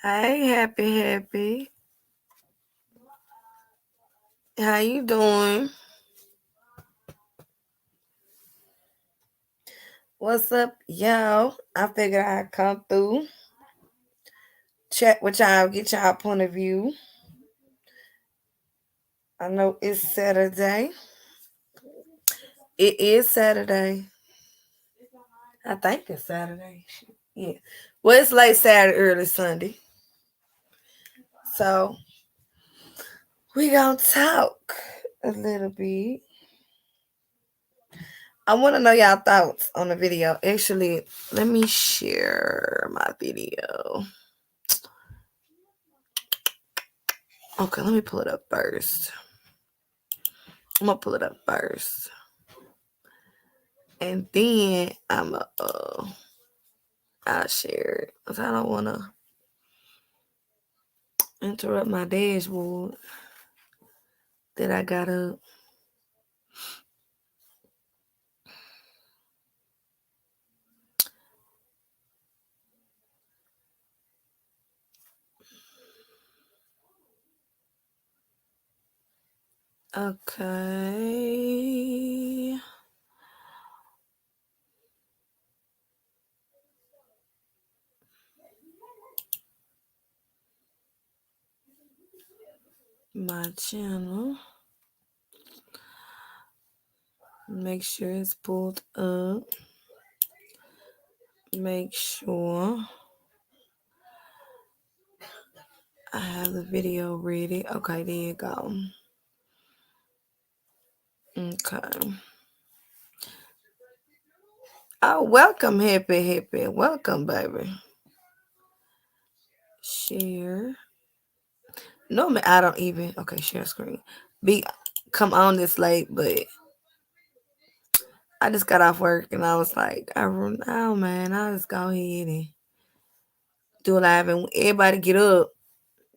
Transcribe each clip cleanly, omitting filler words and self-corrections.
Hey, happy. How you doing? What's up, y'all? I figured I'd come through, chat with y'all, get y'all point of view. I know it's Saturday. It is Saturday. I think it's Saturday. Yeah. Well, it's late Saturday, early Sunday. So we gonna talk a little bit. I want to know y'all thoughts on the video. Actually, let me share my video. Okay, let me pull it up first. I'm gonna pull it up first, and then I'll share it because I don't want to interrupt my dashboard that I got up. Okay. My channel. Make sure it's pulled up. Make sure I have the video ready. Okay, there you go. Okay. Oh, welcome, happy. Welcome, baby. Share. Normally, I don't even. Okay, share screen. Come on this late, but I just got off work and I was like, oh man, I'll just go ahead and do a live. And when everybody get up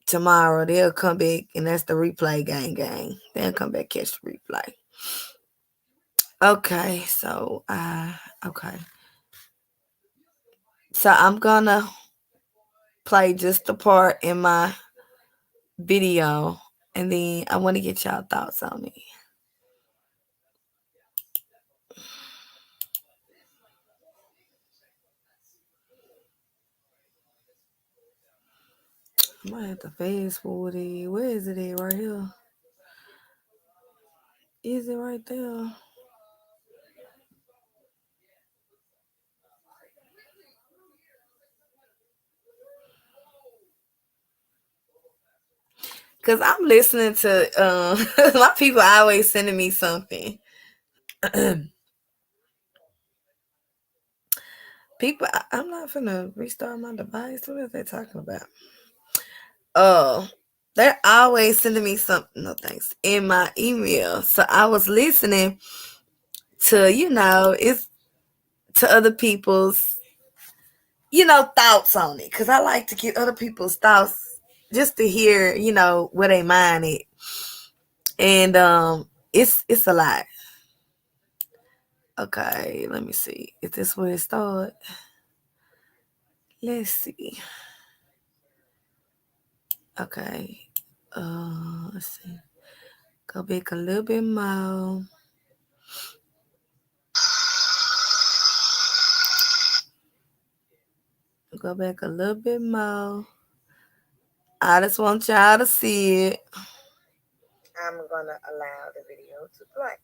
tomorrow, they'll come back and that's the replay gang. They'll come back, catch the replay. Okay, so okay. So I'm gonna play just the part in my video and then I want to get y'all thoughts on it. I might have to fast forward it. Where is it at? Right here. Is it right there? Cause I'm listening to my people always sending me something. People, I'm not finna restart my device. What are they talking about? Oh, they're always sending me something. No thanks in my email. So I was listening to it's to other people's thoughts on it because I like to get other people's thoughts just to hear where they mind it, and it's a lot. Okay, let me see. Is this where it started? Let's see. Okay. Let's see. Go back a little bit more. Go back a little bit more. I just want y'all to see it. I'm gonna allow the video to play.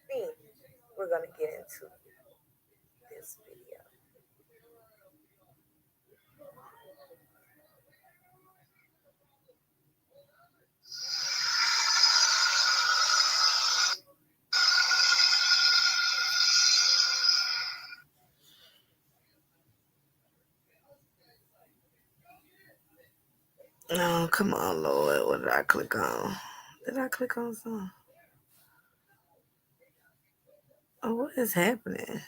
Then we're gonna get into this video. Oh, come on, Lord. What did I click on? Did I click on something? Oh, what is happening?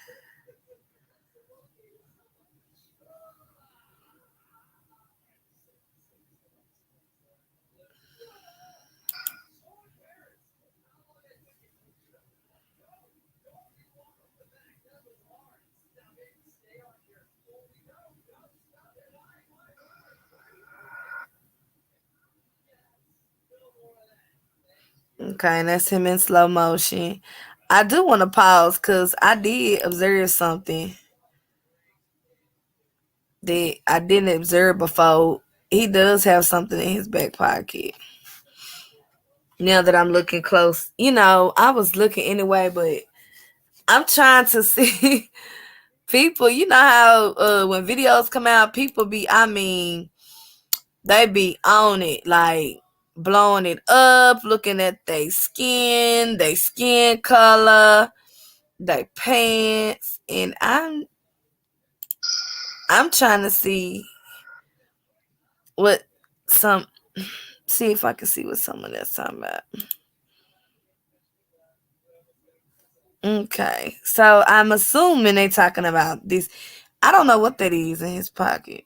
Okay, and that's him in slow motion. I do want to pause because I did observe something that I didn't observe before. He does have something in his back pocket. Now that I'm looking close, I was looking anyway, but I'm trying to see people. You know how when videos come out, people be, they be on it, like blowing it up, looking at their skin color, their pants, and I'm trying to what some see if I can see what someone else talking about. Okay, so I'm assuming they talking about this. I don't know what that is in his pocket.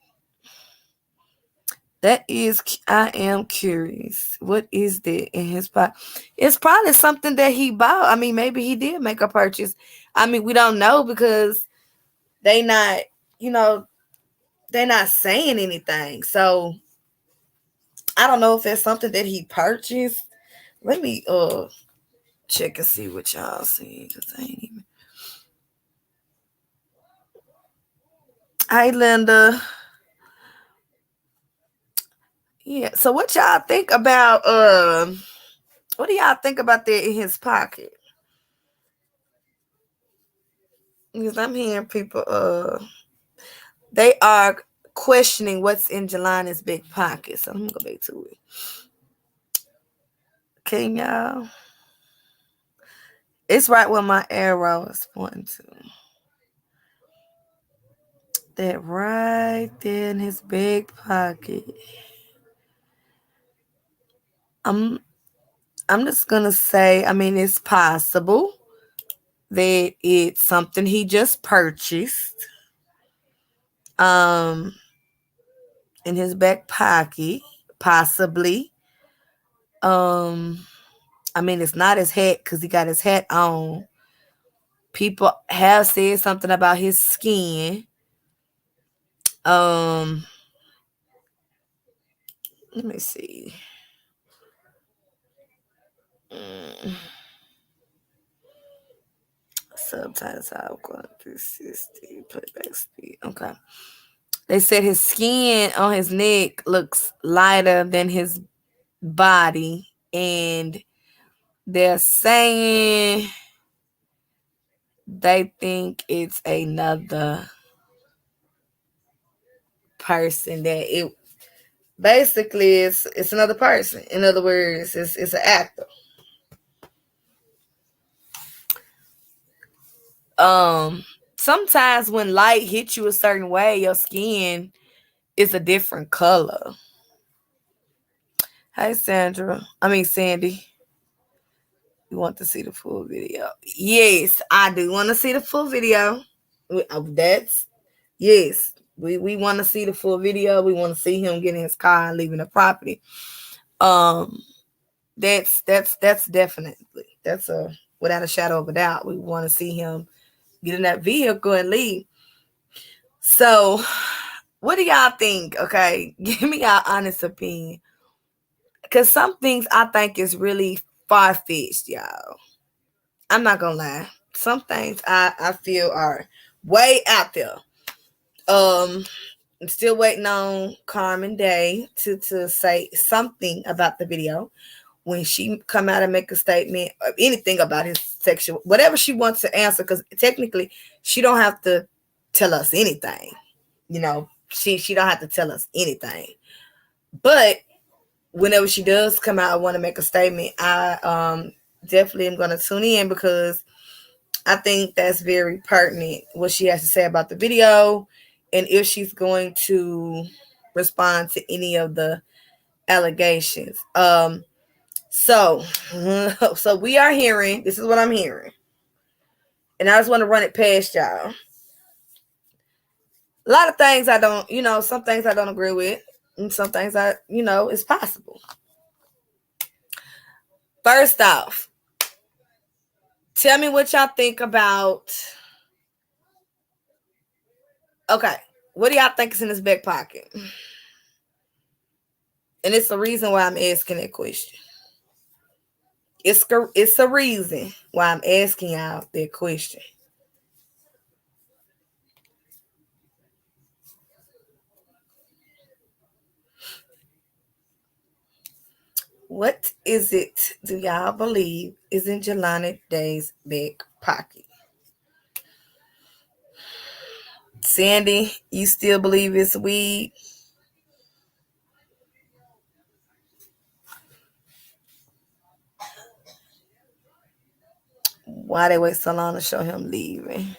That is, I am curious. What is that in his pocket? It's probably something that he bought. I mean, maybe he did make a purchase. I mean, we don't know because they not, you know, they're not saying anything. So I don't know if it's something that he purchased. Let me check and see what y'all see. Cause I ain't even. Hi, Linda. Yeah. So what y'all think about? What do y'all think about that in his pocket? Because I'm hearing people. They are questioning what's in Jelani's big pocket. So I'm gonna go back to it. Can y'all? It's right where my arrow is pointing to. That right there in his big pocket. I'm I'm just gonna say, I mean, it's possible that it's something he just purchased um in his back pocket, possibly. Um I mean, it's not his hat because he got his hat on. People have said something about his skin. Um, let me see. Mm, Subtitles out going 360 playback speed. Okay. They said his skin on his neck looks lighter than his body, and they're saying they think it's another person that it basically it's another person. In other words, it's an actor. Sometimes when light hits you a certain way, your skin is a different color. Hey Sandra. I mean Sandy. You want to see the full video? Yes, I do want to see the full video. That's yes. We want to see the full video. We want to see him getting his car and leaving the property. Um, that's definitely that's a without a shadow of a doubt. We want to see him get in that vehicle and leave. So, what do y'all think? Okay, give me your honest opinion. Because some things I think is really far fetched, y'all. I'm not gonna lie. Some things I feel are way out there. Um, I'm still waiting on Carmen Day to say something about the video. When she come out and make a statement or anything about his sexual, whatever she wants to answer, because technically she don't have to tell us anything. She don't have to tell us anything. But whenever she does come out, I want to make a statement. I definitely am going to tune in because I think that's very pertinent what she has to say about the video and if she's going to respond to any of the allegations. So so we are hearing, this is what I'm hearing. And I just want to run it past y'all. A lot of things I don't, some things I don't agree with. And some things it's possible. First off, tell me what y'all think about. Okay, what do y'all think is in his back pocket? And it's the reason why I'm asking that question. It's a reason why I'm asking y'all that question. What is it do y'all believe is in Jelani Day's back pocket? Sandy, you still believe it's weed? Why they wait so long to show him leaving?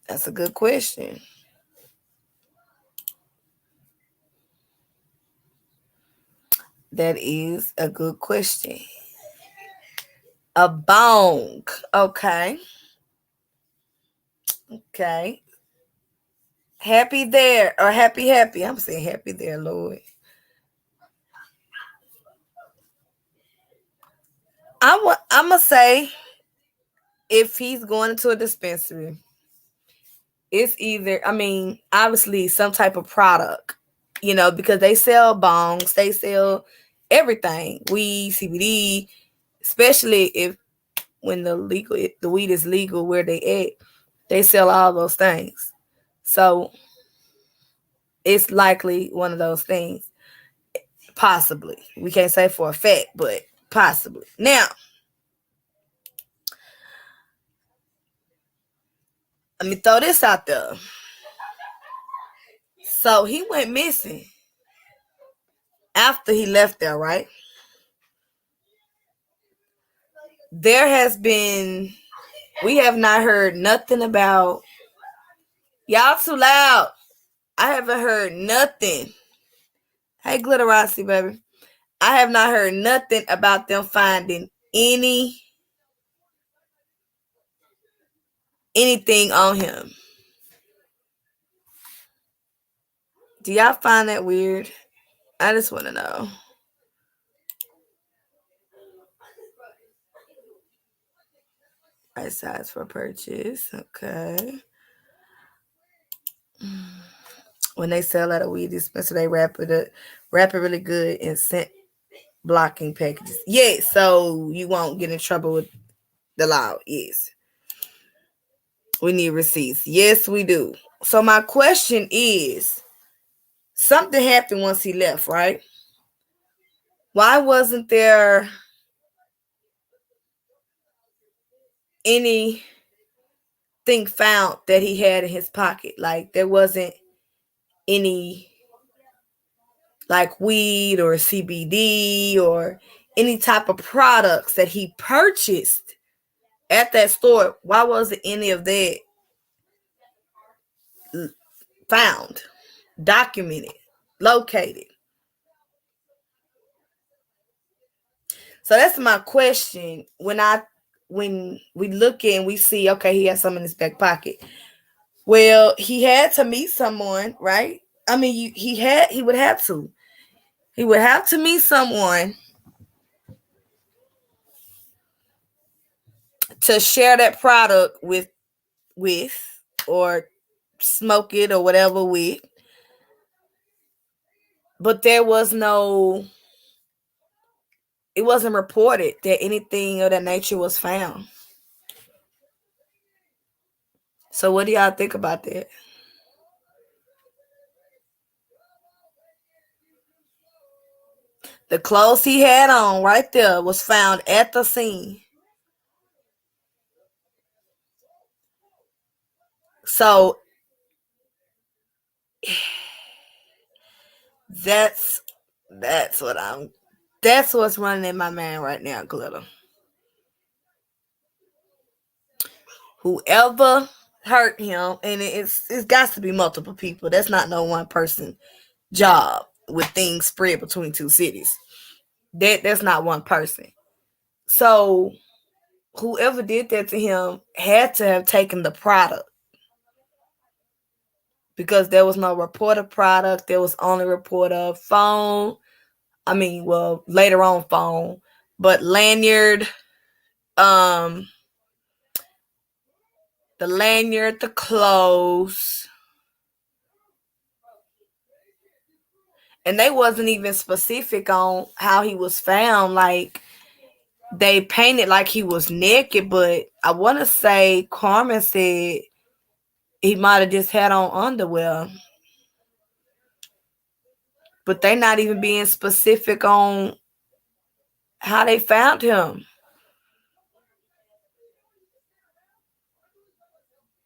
That's a good question. That is a good question. A bong. Okay. Okay. Happy there or happy. I'm saying happy there, Lord. I'm gonna say if he's going into a dispensary, it's either, I mean, obviously some type of product, because they sell bongs, they sell everything, weed, CBD, especially if when the weed is legal where they at, they sell all those things. So it's likely one of those things. Possibly. We can't say for a fact, but possibly. Now, let me throw this out there. So he went missing after he left there, right? There has been, we have not heard nothing about, y'all too loud. I haven't heard nothing. Hey, Glitterosity, baby. I have not heard nothing about them finding anything on him. Do y'all find that weird? I just want to know. Right size for purchase. Okay. When they sell at a weed dispenser, they wrap it really good in scent blocking packages. Yes, so you won't get in trouble with the law. Yes. We need receipts. Yes, we do. So my question is, something happened once he left, right? Why wasn't there anything found that he had in his pocket? Like there wasn't any like weed or CBD or any type of products that he purchased at that store. Why wasn't any of that found, documented, located? So that's my question. When we look and we see, okay, he has some in his back pocket. Well, he had to meet someone, right? I mean, he would have to. He would have to meet someone to share that product with or smoke it or whatever with. But there was no, it wasn't reported that anything of that nature was found. So what do y'all think about that? The clothes he had on right there was found at the scene. So that's that's what I'm that's what's running in my mind right now, Glitter. Whoever hurt him, and it's got to be multiple people. That's not no one person job with things spread between two cities. That's not one person. So whoever did that to him had to have taken the product because there was no report of product. There was only report of phone. I mean, well, later on phone, but lanyard, um, the lanyard, the clothes, and they wasn't even specific on how he was found. Like they painted like he was naked, but I want to say Carmen said he might have just had on underwear. But they not even being specific on how they found him.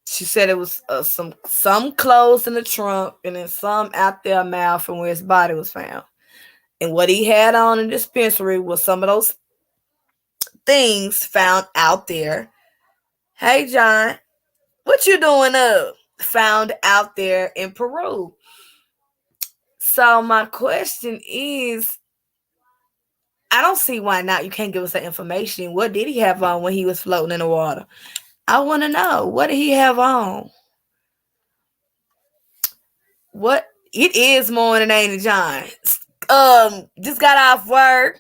She said it was some clothes in the trunk and then some out their mouth from where his body was found. And what he had on in the dispensary was some of those things found out there. Hey, John, what you doing up? Found out there in Peru. So my question is, I don't see why not. You can't give us that information. What did he have on when he was floating in the water? I want to know. What did he have on? What? It is morning, ain't it, John? Just got off work.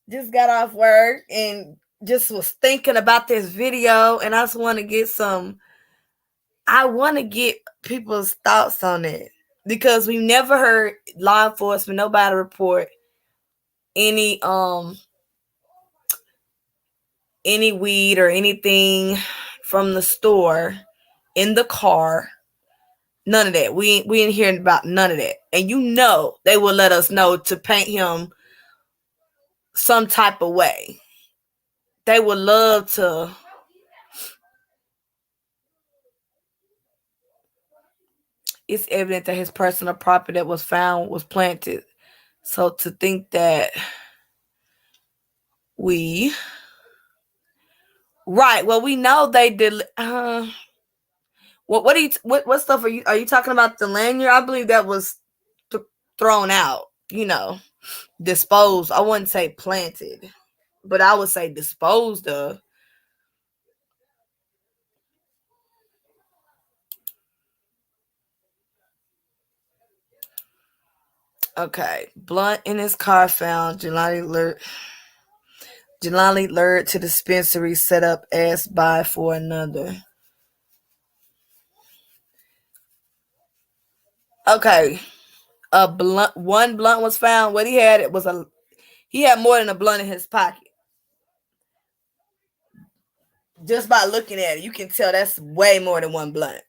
Just got off work and just was thinking about this video, and I just want to get some. I want to get people's thoughts on it because we never heard law enforcement, nobody report any any weed or anything from the store in the car. None of that. We ain't hearing about none of that. And you know they will let us know to paint him some type of way. They would love to. It's evident that his personal property that was found was planted. So to think that we right, well we know they did. What are you? What stuff are you talking about? The lanyard? I believe that was thrown out. You know, disposed. I wouldn't say planted, but I would say disposed of. Okay, blunt in his car found. Jelani lured to dispensary set up as by for another. Okay, a blunt. One blunt was found. What he had it was he had more than a blunt in his pocket. Just by looking at it, you can tell that's way more than one blunt.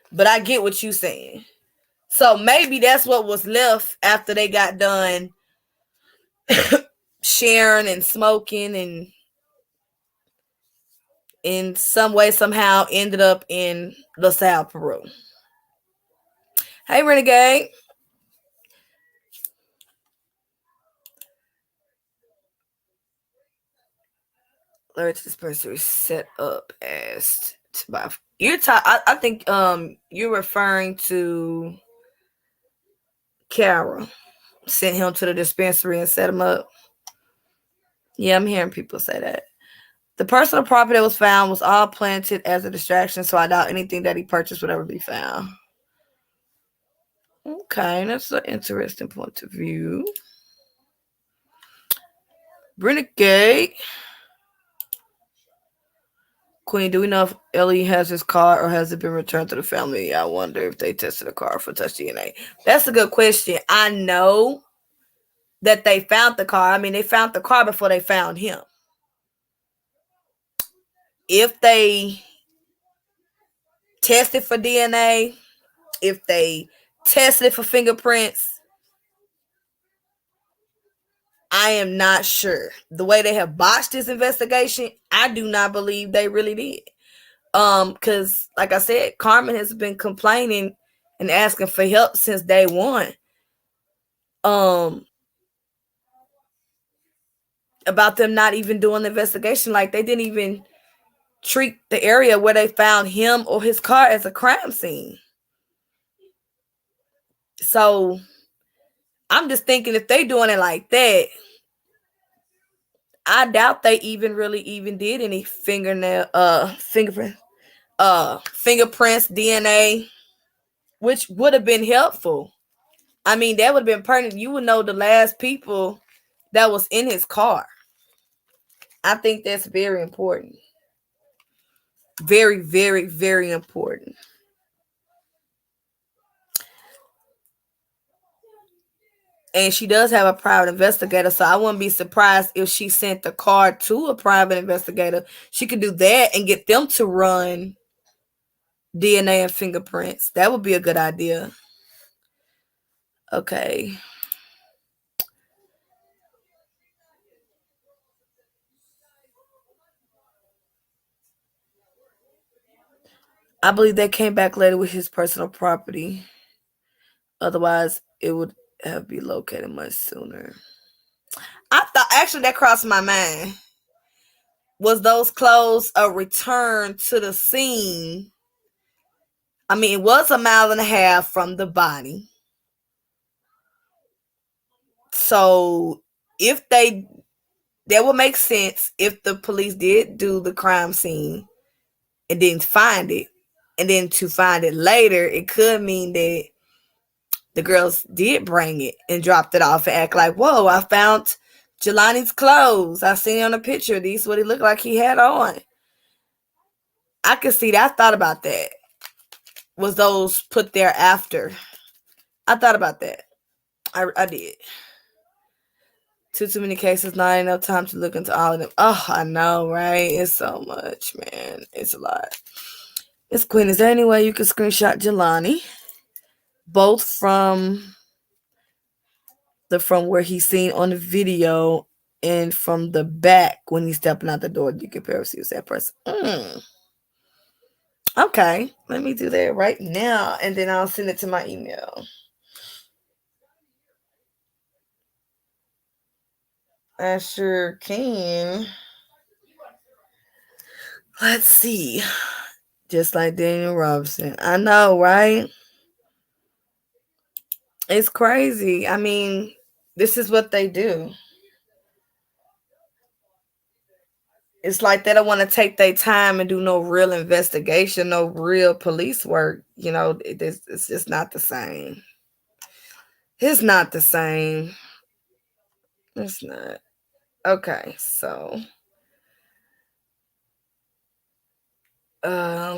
But I get what you're saying. So maybe that's what was left after they got done sharing and smoking and in some way somehow ended up in LaSalle, Peru. Hey, Renegade. Larry dispensary set up as to buy. I think you're referring to Carol. Sent him to the dispensary and set him up. Yeah, I'm hearing people say that. The personal property that was found was all planted as a distraction, so I doubt anything that he purchased would ever be found. Okay, that's an interesting point of view. Renegade. Queen, do we know if Ellie has his car or has it been returned to the family? I wonder if they tested the car for touch DNA. That's a good question. I know that they found the car. I mean, they found the car before they found him. If they tested for DNA, if they tested for fingerprints, I am not sure. The way they have botched this investigation, I do not believe they really did. Because like I said, Carmen has been complaining and asking for help since day one. About them not even doing the investigation. Like they didn't even treat the area where they found him or his car as a crime scene. So I'm just thinking if they doing it like that, I doubt they even did any fingerprints, DNA, which would have been helpful. I mean, that would have been pertinent. You would know the last people that was in his car. I think that's very important. Very, very, very important. And she does have a private investigator, so I wouldn't be surprised if she sent the card to a private investigator. She could do that and get them to run DNA and fingerprints. That would be a good idea. Okay. I believe they came back later with his personal property. Otherwise, it would have been located much sooner. I thought actually that crossed my mind. Was those clothes a return to the scene? I mean, it was a mile and a half from the body. So if that would make sense if the police did do the crime scene and didn't find it. And then to find it later, it could mean that the girls did bring it and dropped it off and act like, whoa, I found Jelani's clothes. I seen it on a picture. These what he looked like he had on. I could see that. I thought about that. Was those put there after? I thought about that. I did. Too many cases, not enough time to look into all of them. Oh, I know, right? It's so much, man. It's a lot. It's Queen. Is there any way you could screenshot Jelani? Both from where he's seen on the video and from the back when he's stepping out the door. You can see that person. Okay, let me do that right now, and then I'll send it to my email. I sure can. Let's see. Just like Daniel Robinson. I know, right? It's crazy. I mean, this is what they do. It's like they don't want to take their time and do no real investigation, no real police work. You know, it's just not the same. It's not the same. It's not. Okay, so uh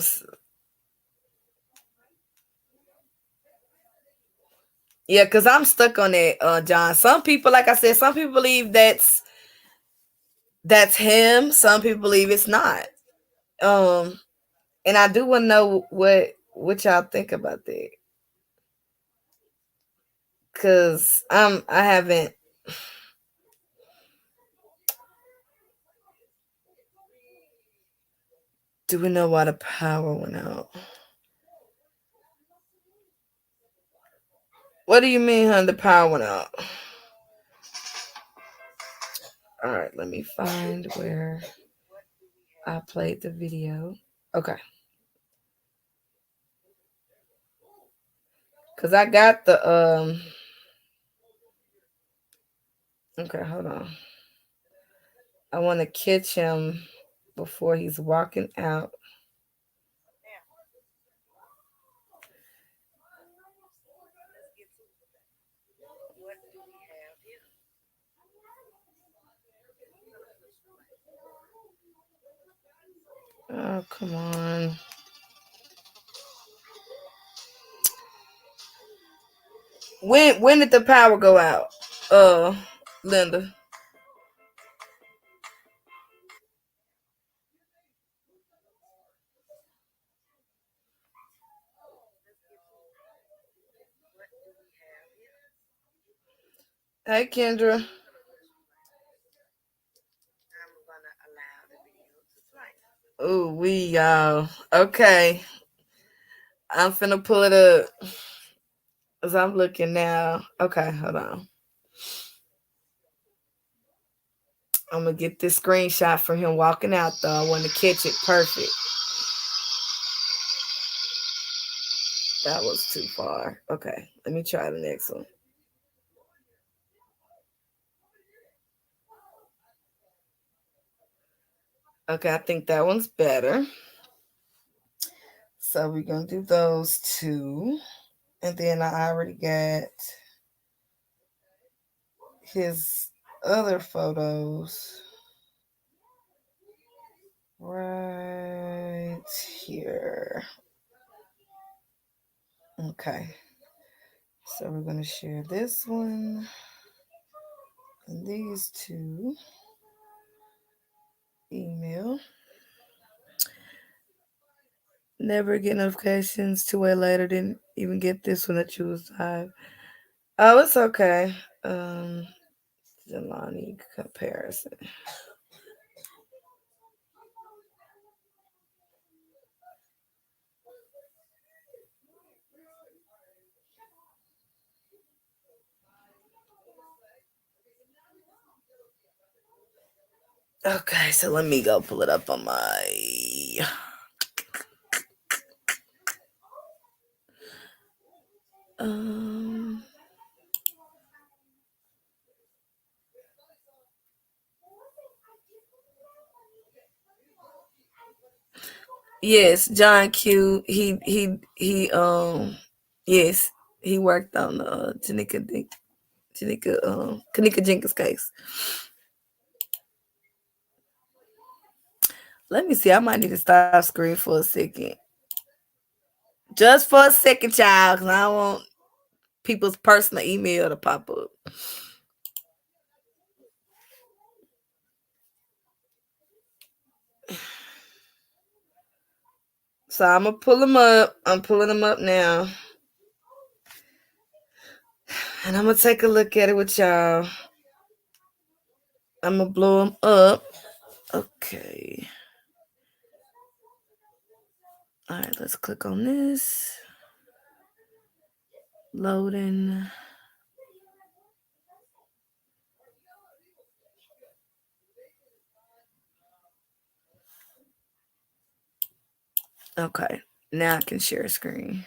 yeah, because I'm stuck on it, John. Some people, like I said, some people believe that's him. Some people believe it's not. Um, and I do want to know what y'all think about that. Cause I haven't. Do we know why the power went out? What do you mean, hun? The power went out. All right, let me find where I played the video. Okay. Cause I got the Okay, hold on. I want to catch him before he's walking out. Oh, come on. When did the power go out? Linda. Hey, Kendra. Ooh, okay. I'm finna pull it up as I'm looking now. Okay, hold on. I'm gonna get this screenshot from him walking out though. I want to catch it perfect. That was too far. Okay, let me try the next one. Okay, I think that one's better. So we're gonna do those two. And then I already got his other photos right here. Okay. So we're going to share this one. And these two email. Never get notifications 2 way later. Didn't even get this one that you was live. Oh, it's okay. Jelani comparison. Okay, so let me go pull it up on my. Um. Yes, John Q. He. Yes, he worked on the Kanika Jenkins case. Let me see. I might need to stop screen for a second. Just for a second, child, because I don't want people's personal email to pop up. So I'm gonna pull them up. I'm pulling them up now, and I'm gonna take a look at it with y'all. I'm gonna blow them up. Okay. All right, let's click on this. Loading. Okay, now I can share a screen.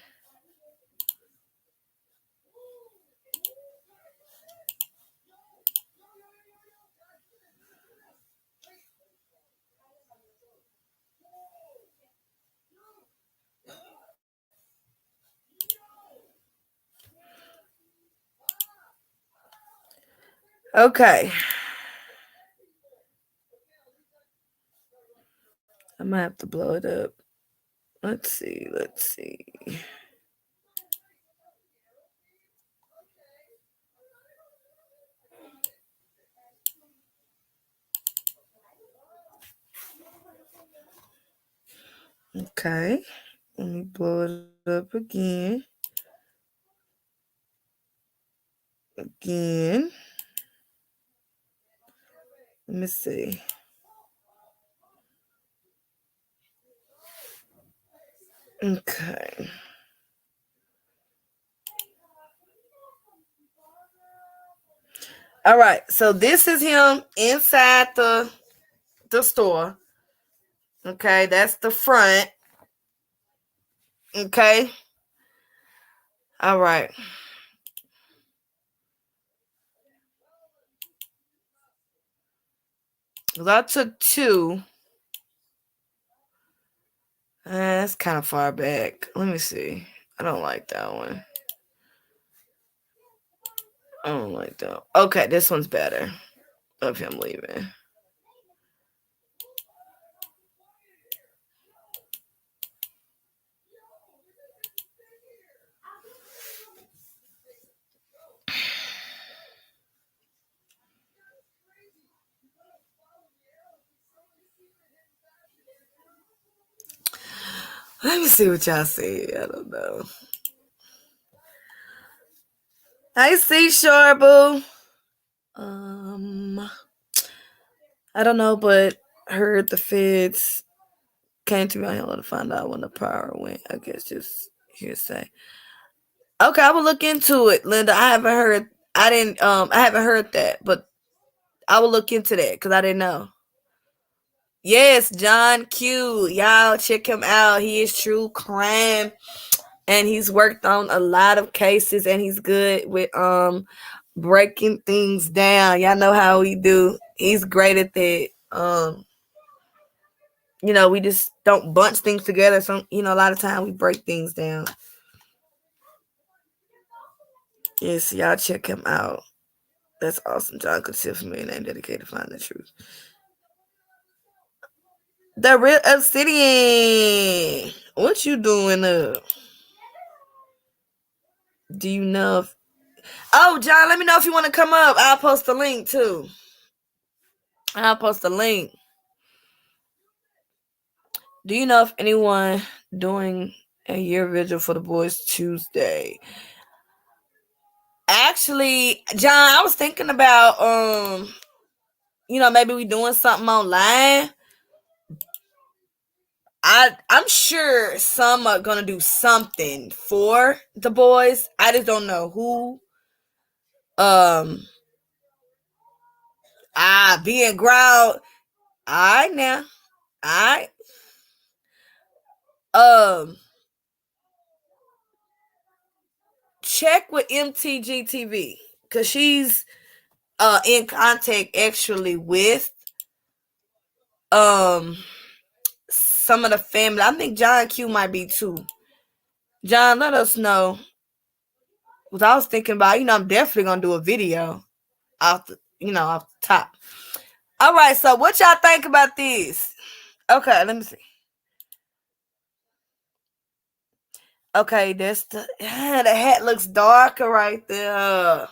Okay. I might have to blow it up. Let's see. Okay. Let me blow it up again. Again. Let me see. Okay. All right. So this is him inside the store. Okay, that's the front. Okay. All right. I took two. That's kind of far back. Let me see. I don't like that one. I don't like that. Okay, this one's better. Of him leaving. Let me see what y'all see. I don't know. I see Shore Boo. I don't know, but heard the feds came to me on Hello to find out when the power went. I guess just hearsay. Okay, I will look into it, Linda. I haven't heard. I haven't heard that, but I will look into that because I didn't know. Yes, John Q. Y'all check him out. He is true crime, and he's worked on a lot of cases, and he's good with breaking things down. Y'all know how he do. He's great at that. We just don't bunch things together. So, a lot of time we break things down. Yes, y'all check him out. That's awesome. John could shift me and dedicated to finding the truth. The real Obsidian. What you doing up? Do you know if Oh, John, let me know if you want to come up. I'll post the link too. I'll post the link. Do you know if anyone doing a year vigil for the boys Tuesday? Actually, John, I was thinking about maybe we doing something online. I'm sure some are gonna do something for the boys. I just don't know who. Being ground. Alright now. Alright. Check with MTGTV because she's in contact actually with some of the family. I think John Q might be too. John, let us know. Because I was thinking about, I'm definitely gonna do a video off the top. All right, so what y'all think about this? Okay, let me see. Okay, that's the hat looks darker right there.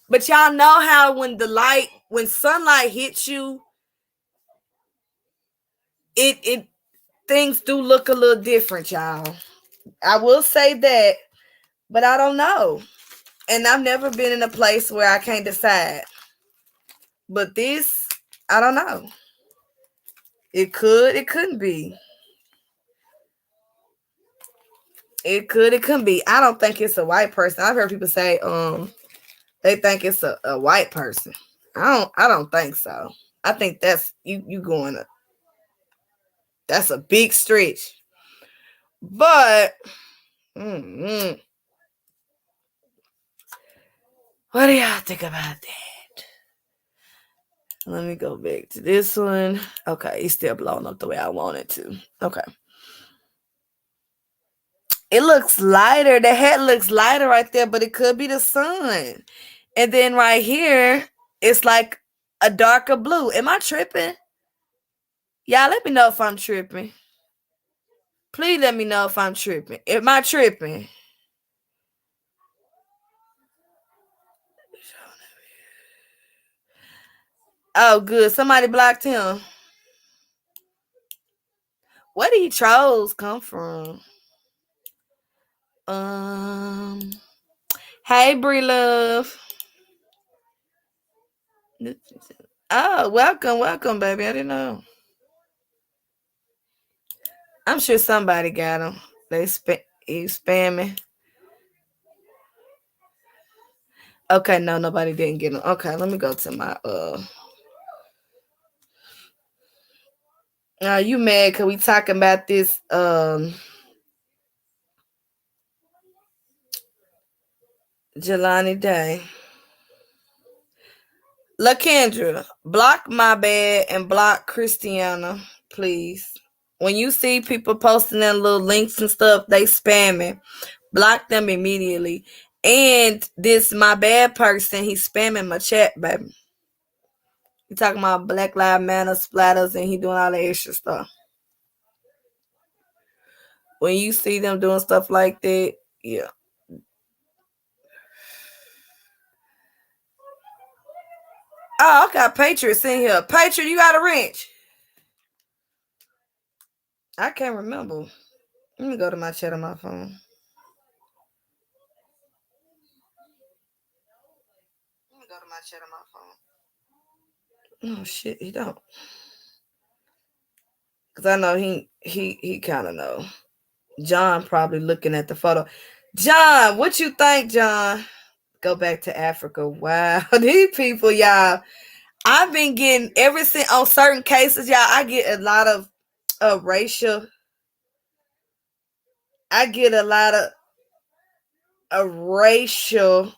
But y'all know how when sunlight hits you, it things do look a little different, y'all. I will say that, but I don't know. And I've never been in a place where I can't decide. But this, I don't know. It couldn't be. It couldn't be. I don't think it's a white person. I've heard people say, they think it's a white person. I don't think so. I think that's you going to, that's a big stretch. But what do y'all think about that? Let me go back to this one. Okay, it's still blowing up the way I want it to. Okay. It looks lighter. The head looks lighter right there, but it could be the sun. And then right here, it's like a darker blue. Am I tripping? Y'all let me know if I'm tripping. Please let me know if I'm tripping. Am I tripping? Oh, good. Somebody blocked him. Where do these trolls come from? Hey, Bree Love. Oh, welcome, baby. I didn't know. I'm sure somebody got him. He's spamming. Okay, no, nobody didn't get him. Okay, let me go to my Are you mad because we talking about this Jelani Day? LaKendra, block my bad and block Christiana, please. When you see people posting their little links and stuff, they spamming. Block them immediately. And this my bad person, he's spamming my chat, baby. He talking about Black Lives Matter splatters and he doing all the extra stuff. When you see them doing stuff like that, yeah. Oh, I got Patriots in here. Patriot, you got a wrench? I can't remember. Let me go to my chat on my phone. Oh shit, he don't. Cause I know he kind of know. John probably looking at the photo. John, what you think, John? Go back to Africa. Wow, these people, y'all. I've been getting ever since on certain cases, y'all. I get a lot of racial. I get a lot of racial.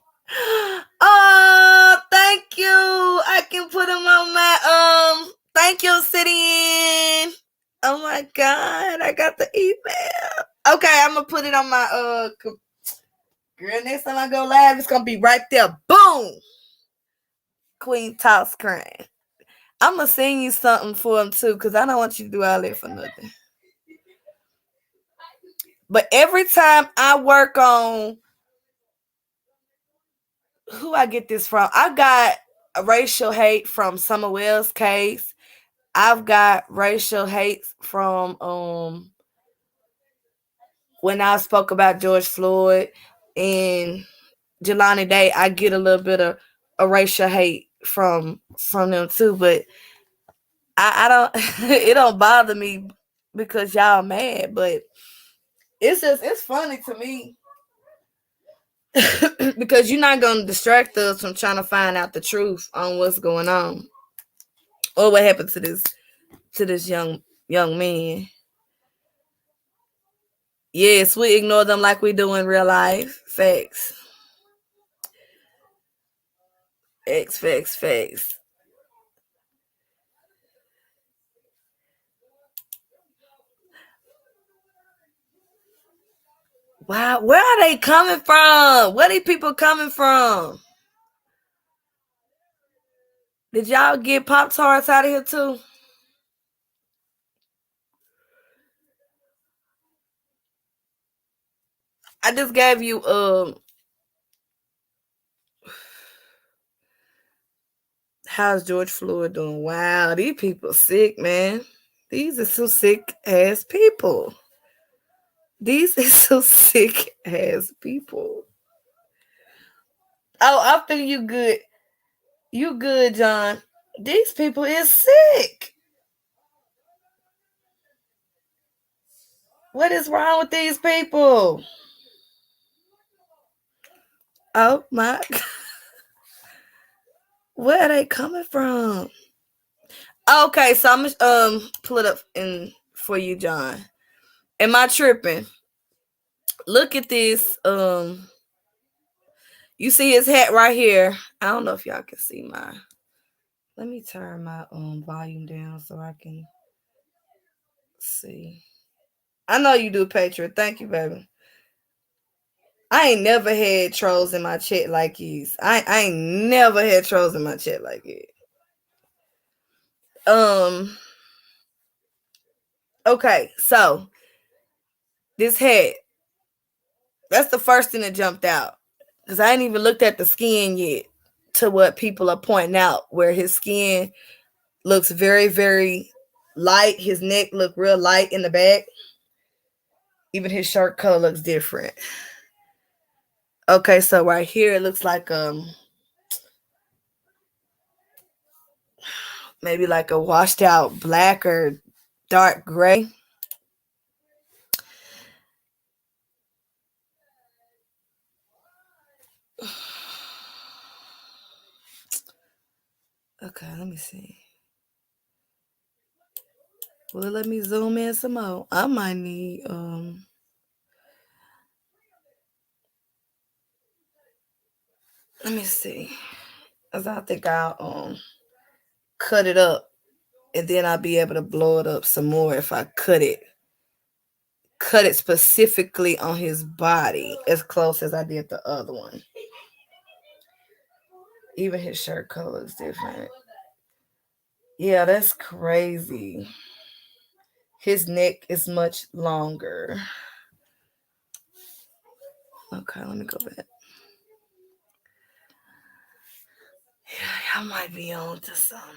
Oh, thank you. I can put them on my Thank you, City. Oh my God, I got the email. Okay, I'm gonna put it on my girl, next time I go live, it's gonna be right there. Boom. Queen Toss Crane. I'm gonna sing you something for him too, because I don't want you to do all that for nothing. But every time I work on who I get this from? I got a racial hate from Summer Wells' case. I've got racial hate from when I spoke about George Floyd and Jelani Day. I get a little bit of a racial hate from them too, but I don't it don't bother me because y'all mad, but it's funny to me because you're not gonna distract us from trying to find out the truth on what's going on or what happened to this young man. Yes, we ignore them like we do in real life. Facts. Facts. Wow, where are they coming from? Where are these people coming from? Did y'all get Pop Tarts out of here too? I just gave you how's George Floyd doing? Wow, these people sick, man. These are some sick ass people. These are some sick ass people. Oh, I think you good. You good, John. These people is sick. What is wrong with these people? Oh my God. Where are they coming from? Okay, so I'm pull it up in for you, John. Am I tripping? Look at this. You see his hat right here. I don't know if y'all can see my. Let me turn my volume down so I can see. I know you do, Patriot. Thank you, baby. I ain't never had trolls in my chat like these. I ain't never had trolls in my chat like it. Okay, so this hat, that's the first thing that jumped out. Because I ain't even looked at the skin yet to what people are pointing out, where his skin looks very, very light. His neck look real light in the back. Even his shirt color looks different. Okay, so right here it looks like maybe like a washed out black or dark gray. Okay, let me see. Will it let me zoom in some more? I might need let me see. Cause I think I'll cut it up and then I'll be able to blow it up some more if I cut it. Cut it specifically on his body as close as I did the other one. Even his shirt color looks different. Yeah, that's crazy. His neck is much longer. Okay, let me go back. Yeah, y'all might be on to something.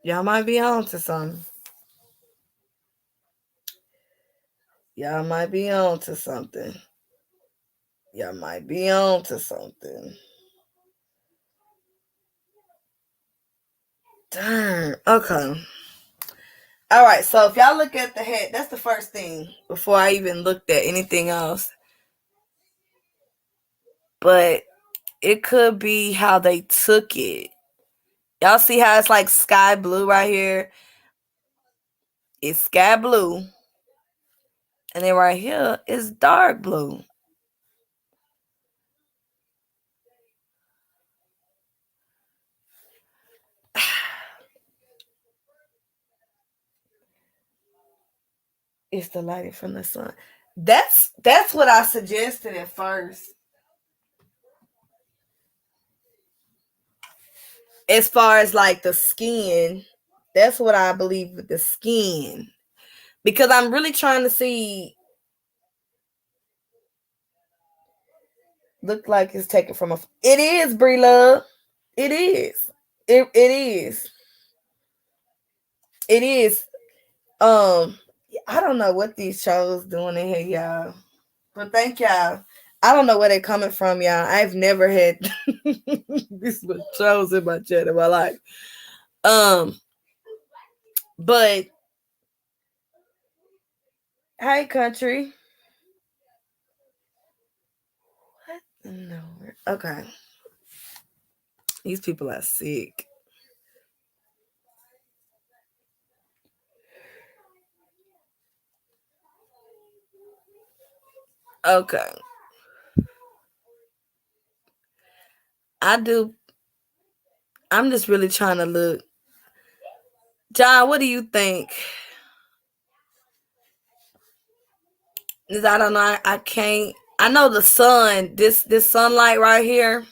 Y'all might be on to something. Y'all might be on to something. Y'all might be on to something. Darn. Okay. All right. So if y'all look at the head, that's the first thing before I even looked at anything else. But it could be how they took it. Y'all see how it's like sky blue right here? It's sky blue. And then right here is dark blue. It's the lighting from the sun. That's what I suggested at first. As far as like the skin, that's what I believe with the skin. Because I'm really trying to see look like it's taken from a. It is, Bree Love. It is. It is. It is. I don't know what these shows doing in here, y'all. But thank y'all. I don't know where they're coming from, y'all. I've never had this much shows in my chat in my life. But hey, country. What? No. Okay. These people are sick. Okay. I do. I'm just really trying to look. John, what do you think? I don't know. I can't. I know the sun. This sunlight right here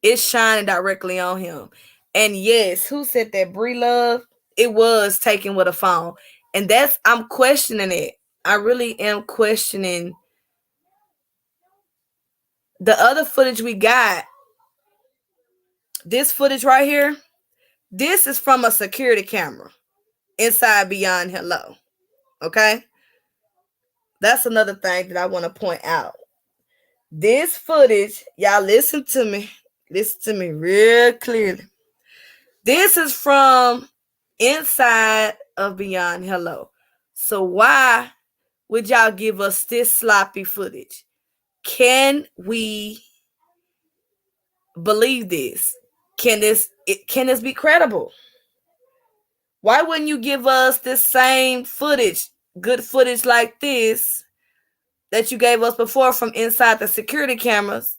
is shining directly on him. And yes, who said that? Bree Love. It was taken with a phone, and I'm questioning it. I really am questioning the other footage we got. This footage right here. This is from a security camera inside Beyond Hello. Okay. That's another thing that I want to point out. This footage, y'all listen to me. Listen to me real clearly. This is from inside of Beyond Hello. So why would y'all give us this sloppy footage? Can we believe this? Can this be credible? Why wouldn't you give us this same footage, good footage like this that you gave us before from inside the security cameras?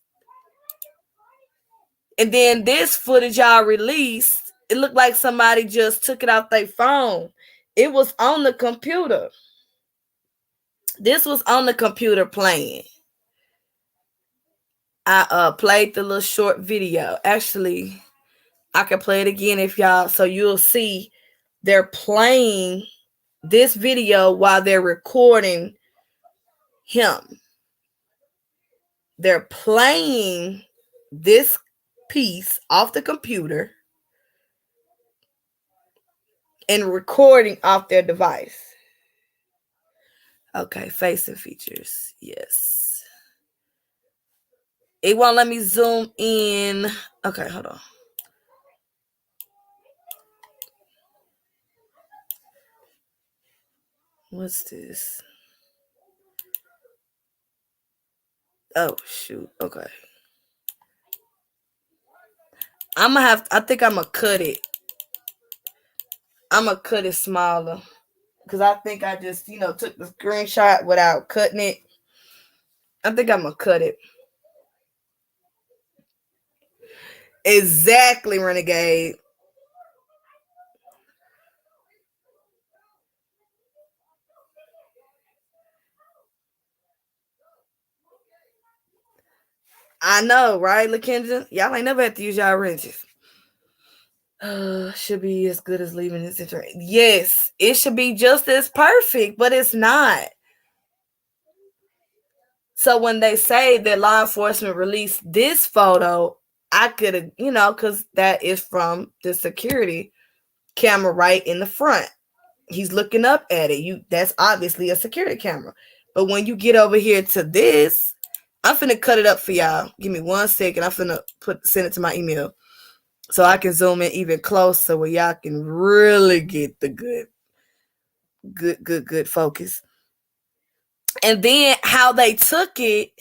And then this footage y'all released, it looked like somebody just took it off their phone. It was on the computer. This was on the computer playing. I played the little short video. Actually, I can play it again if y'all, so you'll see they're playing this video while they're recording him. They're playing this piece off the computer and recording off their device. Okay, facing features. Yes. It won't let me zoom in. Okay, hold on. What's this? Oh, shoot. Okay. I think I'm going to cut it. I'm going to cut it smaller. Because I think I just, took the screenshot without cutting it. I think I'm going to cut it. Exactly, Renegade. I know, right, LaKendra? Y'all ain't never had to use y'all wrenches. Should be as good as leaving this intern. Yes, it should be just as perfect, but it's not. So when they say that law enforcement released this photo, I could have, because that is from the security camera right in the front. He's looking up at it. That's obviously a security camera. But when you get over here to this, I'm finna cut it up for y'all. Give me 1 second. I'm finna send it to my email so I can zoom in even closer where y'all can really get the good focus. And then how they took it,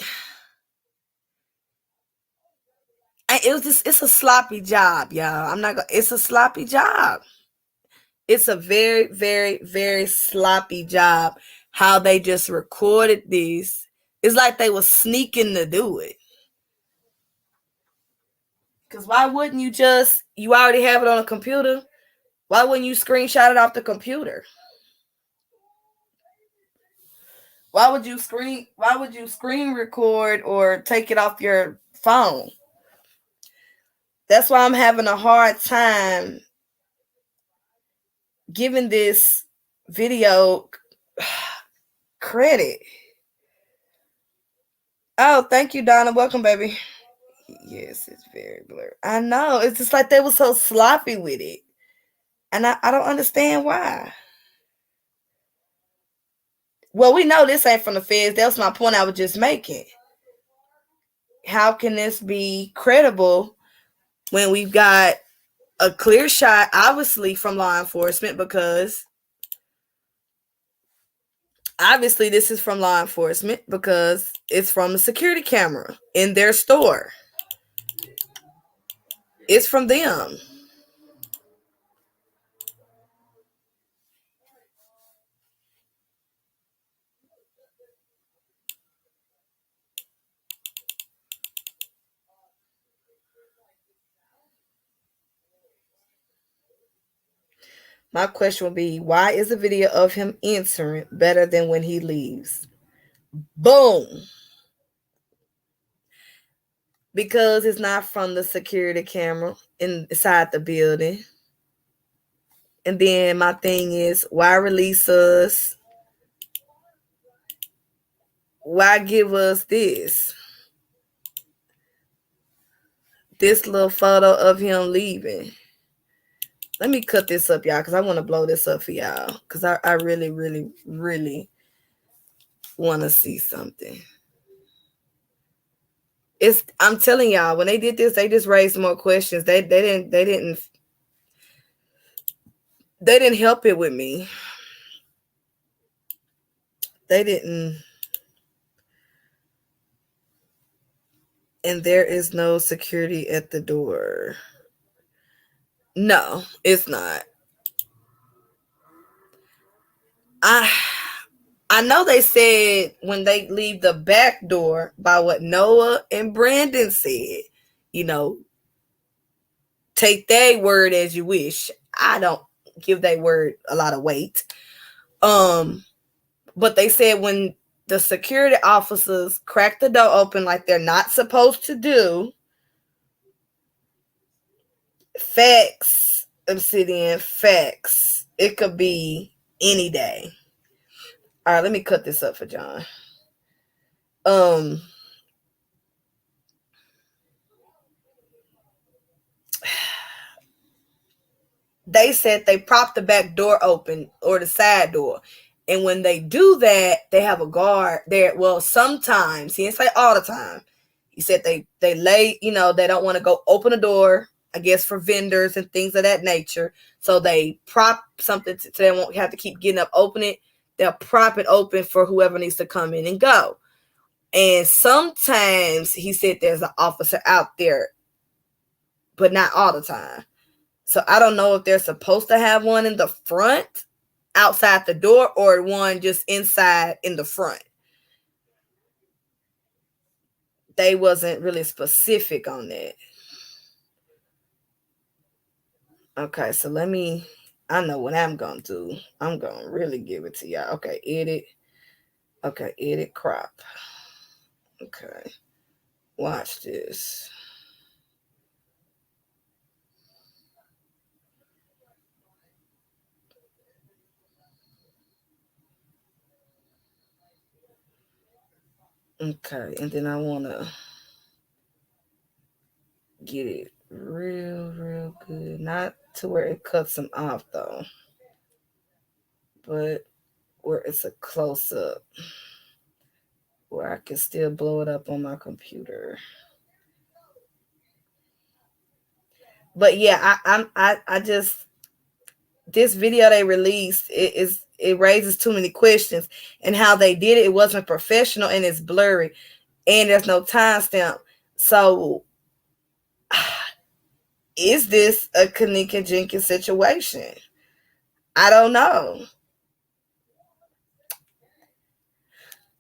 it's a sloppy job, y'all. It's a sloppy job. It's a very, very, very sloppy job how they just recorded this. It's like they were sneaking to do it. Because why wouldn't you already have it on a computer? Why wouldn't you screenshot it off the computer? Why would you screen record or take it off your phone? That's why I'm having a hard time giving this video credit. Oh, thank you, Donna. Welcome, baby. Yes, it's very blurry. I know. It's just like they were so sloppy with it. And I don't understand why. Well, we know this ain't from the feds. That's my point I was just making. How can this be credible when we've got a clear shot, obviously, from law enforcement? Because obviously this is from law enforcement because it's from a security camera in their store. It's from them. My question would be, why is the video of him answering better than when he leaves? Boom. Because it's not from the security camera inside the building. And then my thing is, why release us? Why give us this? This little photo of him leaving. Let me cut this up, y'all, because I want to blow this up for y'all. Because I really, really, really want to see something. I'm telling y'all, when they did this, they just raised more questions. They didn't help it with me. They didn't. And there is no security at the door. No, it's not. I know they said when they leave the back door, by what Noah and Brandon said, you know, take their word as you wish. I don't give their word a lot of weight. But they said when the security officers crack the door open like they're not supposed to do, facts, Obsidian, facts. It could be any day. All right, let me cut this up for John. They said they prop the back door open or the side door. And when they do that, they have a guard there. Well, sometimes, he didn't say all the time. He said they lay, they don't want to go open the door, I guess, for vendors and things of that nature. So they prop something so they won't have to keep getting up, open it. They'll prop it open for whoever needs to come in and go. And sometimes he said there's an officer out there, but not all the time. So I don't know if they're supposed to have one in the front, outside the door, or one just inside in the front. They wasn't really specific on that. Okay, so I know what I'm going to do. I'm going to really give it to y'all. Okay, edit. Okay, edit crop. Okay, watch this. Okay, and then I want to get it real good. Not to where it cuts them off, though, but where it's a close-up, where I can still blow it up on my computer. But yeah, I just, this video they released, it raises too many questions, and how they did it wasn't professional, and it's blurry, and there's no timestamp. So is this a Kanika Jenkins situation? I don't know.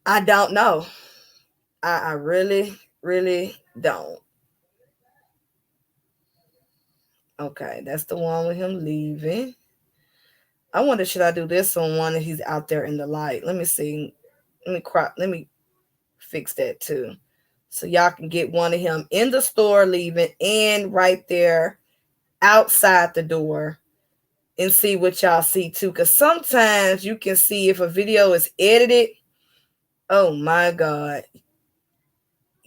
I don't know. I really, really don't. Okay, that's the one with him leaving. I wonder, should I do this on one that he's out there in the light? Let me see. Let me fix that too. So y'all can get one of him in the store leaving and right there outside the door and see what y'all see too. Because sometimes you can see if a video is edited. Oh my God.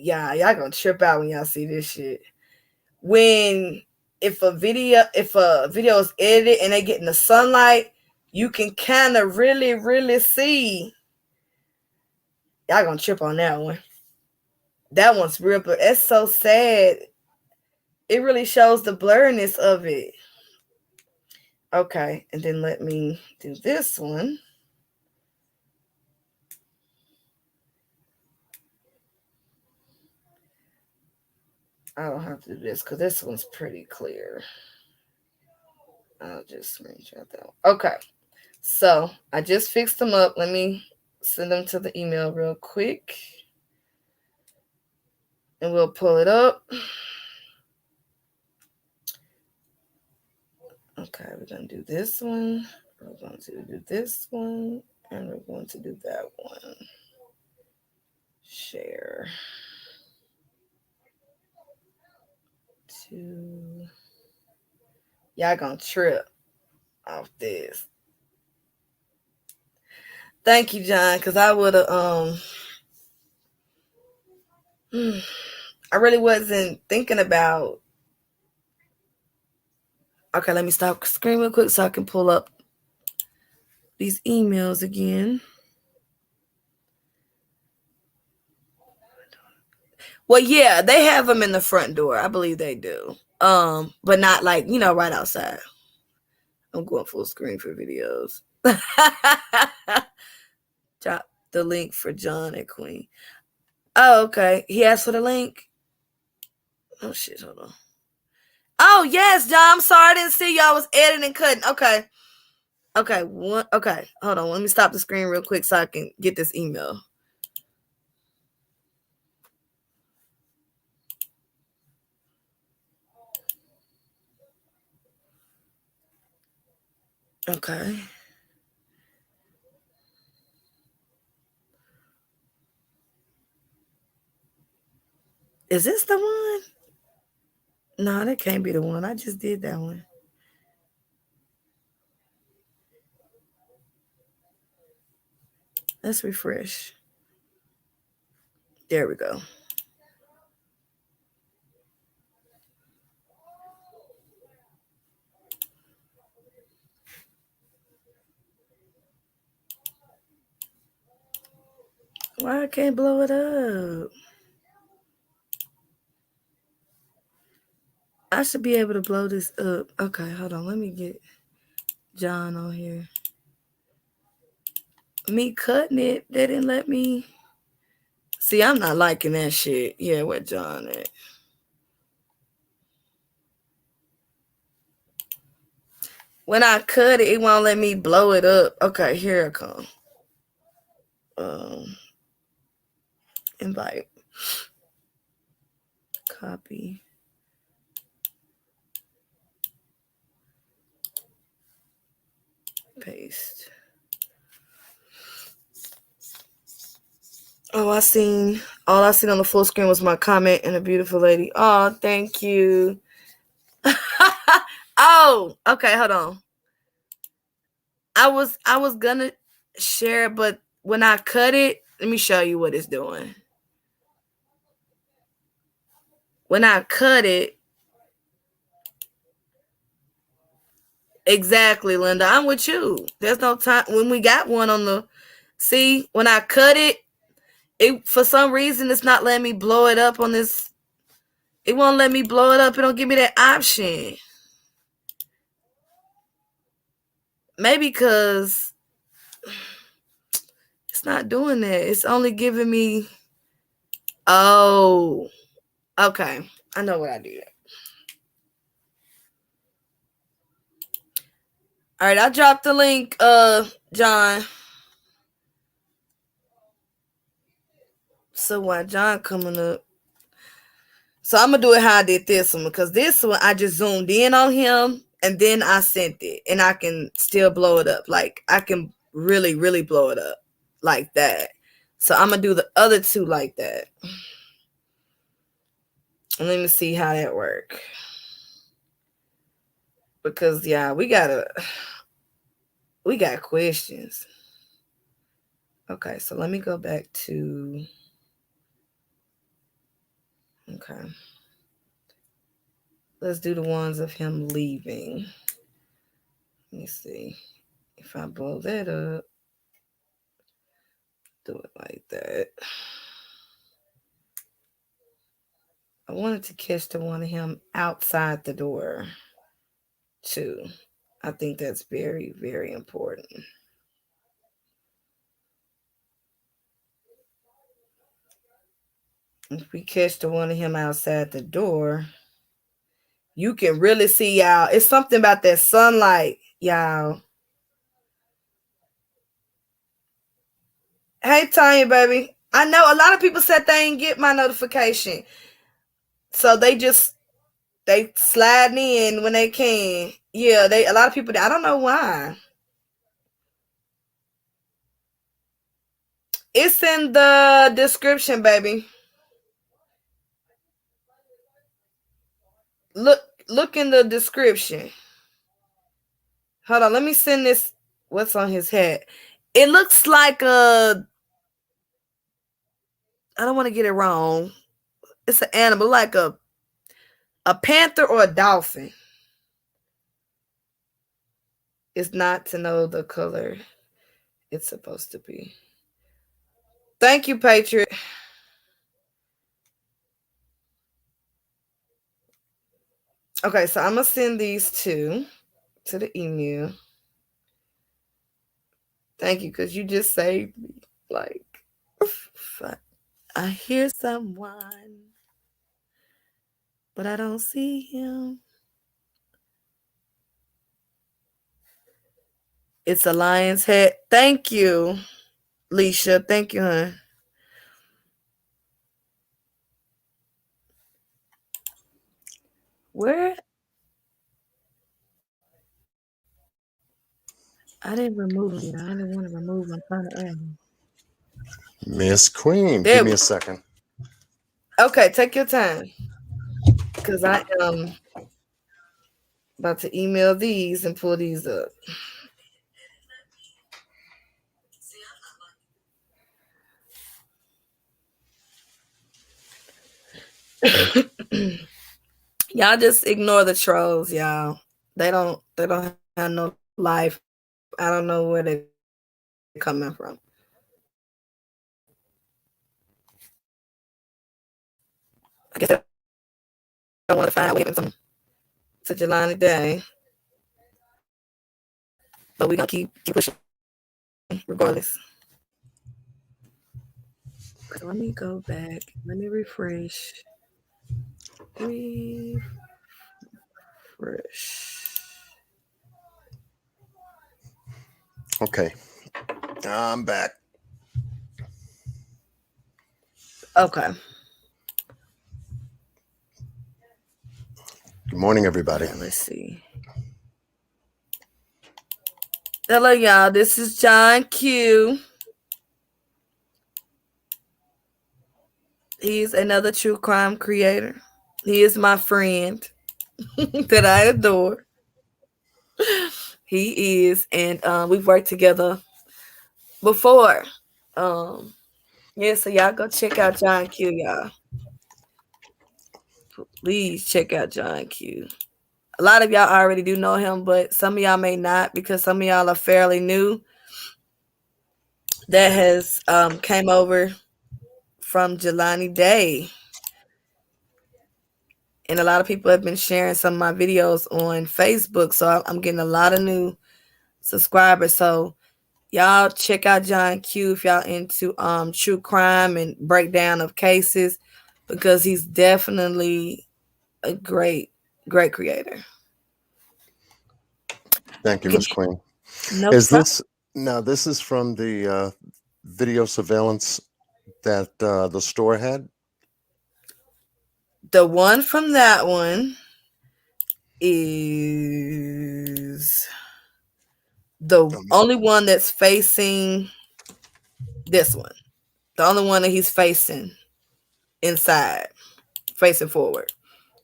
Yeah, y'all gonna trip out when y'all see this shit. When if a video is edited and they get in the sunlight, you can kind of really see. Y'all gonna trip on that one. That one's real, but it's so sad. It really shows the blurriness of it. Okay, and then let me do this one. I don't have to do this because this one's pretty clear. I'll just screenshot that one. Okay, so I just fixed them up. Let me send them to the email real quick. And we'll pull it up. Okay, we're going to do this one. We're going to do this one. And we're going to do that one. Share. To... Y'all going to trip off this. Thank you, John, because I would have... I really wasn't thinking about... Okay, let me stop screen real quick so I can pull up these emails again. Well, yeah, they have them in the front door. I believe they do. But not like, right outside. I'm going full screen for videos. Drop the link for John and Queen. Oh, okay. He asked for the link. Oh, shit. Hold on. Oh, yes, John. I'm sorry. I didn't see you. I was editing and cutting. Okay. Okay. Okay. Hold on. Let me stop the screen real quick so I can get this email. Okay. Is this the one? No, that can't be the one. I just did that one. Let's refresh. There we go. Why I can't blow it up? I should be able to blow this up. Okay, hold on. Let me get John on here. Me cutting it, they didn't let me. See, I'm not liking that shit. Yeah, where John at? When I cut it, it won't let me blow it up. Okay, here it come. Invite. Copy. Paste. Oh, all I seen on the full screen was my comment and a beautiful lady. Oh, thank you. Oh, okay, hold on. I was gonna share it, but when I cut it, let me show you what it's doing. When I cut it, exactly, Linda, I'm with you. There's no time when we got one on the. See, when I cut it, for some reason it's not letting me blow it up on this. It won't let me blow it up. It don't give me that option. Maybe because it's not doing that. It's only giving me. Oh, okay. I know what I did. All right, I dropped the link, John. So why John coming up? So I'm gonna do it how I did this one because this one I just zoomed in on him and then I sent it and I can still blow it up. Like I can really blow it up like that. So I'm gonna do the other two like that. And let me see how that work. Because yeah, we got questions. Okay, so let me go back to Okay. Let's do the ones of him leaving. Let me see. If I blow that up, do it like that. I wanted to catch the one of him outside the door, too. I think that's very, very important. If we catch the one of him outside the door, you can really see y'all. It's something about that sunlight, y'all. Hey, Tanya, baby. I know a lot of people said they didn't get my notification. So they slide in when they can. Yeah, a lot of people, I don't know why. It's in the description, baby. Look in the description. Hold on, let me send this. What's on his head? It looks like I don't want to get it wrong. It's an animal, like a panther or a dolphin. It's not to know the color it's supposed to be. Thank you, Patriot. Okay, so I'm gonna send these two to the email. Thank you, because you just saved me. Like, I hear someone, but I don't see him. It's a lion's head. Thank you, Leisha. Thank you, hon. Where? I didn't remove him. I didn't want to remove him. I'm trying to add him. Miss Queen, There give we me a go. second. Okay, take your time. Because I am about to email these and pull these up. Y'all just ignore the trolls, y'all. They don't have no life. I don't know where they're coming from. I guess they don't want to find out what happened to Jelani Day. But we're gonna keep pushing regardless. So let me go back. Let me refresh. Refresh. Okay, I'm back. Okay. Good morning, everybody. Okay, let's see. Hello, y'all. This is John Q. He's another true crime creator. He is my friend that I adore. He is, and we've worked together before. Um, yeah, so y'all go check out John Q, y'all. Please check out John Q. A lot of y'all already do know him, but some of y'all may not because some of y'all are fairly new. That has came over from Jelani Day. And a lot of people have been sharing some of my videos on Facebook. So I'm getting a lot of new subscribers. So y'all check out John Q if y'all into true crime and breakdown of cases, because he's definitely a great creator. Thank you, Miss Queen. No Is problem. this now? This is from the video surveillance that the store had. The one from that one is the only one that's facing this one. The only one that he's facing inside, facing forward.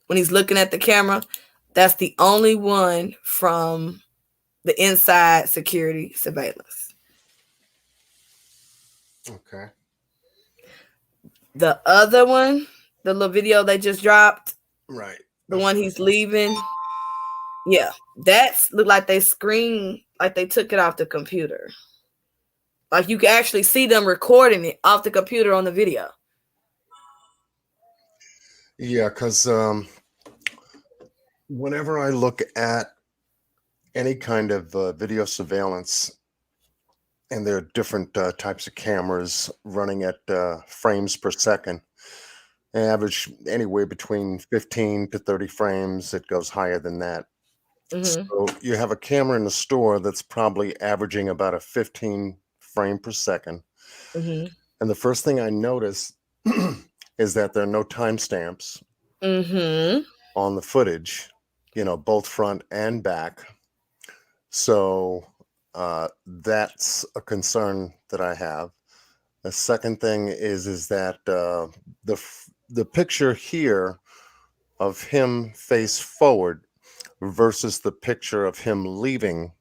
When he's looking at the camera, that's the only one from the inside security surveillance. Okay. The other one The little video they just dropped, Right. the one he's leaving. Yeah, that's look like they screen like they took it off the computer. Like you can actually see them recording it off the computer on the video. Yeah, because whenever I look at any kind of video surveillance, and there are different types of cameras running at frames per second, average anywhere between 15 to 30 frames. It goes higher than that. Mhm. So you have a camera in the store that's probably averaging about a 15 frame per second. Mhm. And the first thing I notice is that there are no timestamps Mhm. on the footage, both front and back. So that's a concern that I have. The second thing is that the picture here of him face forward versus the picture of him leaving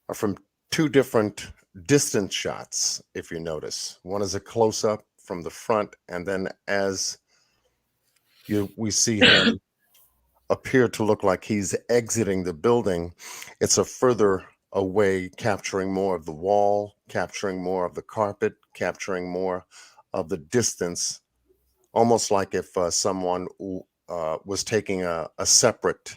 are from two different distance shots. If you notice, one is a close up from the front, and then as we see him appear to look like he's exiting the building, it's a further away, capturing more of the wall, capturing more of the carpet, capturing more of the distance, almost like if someone was taking a separate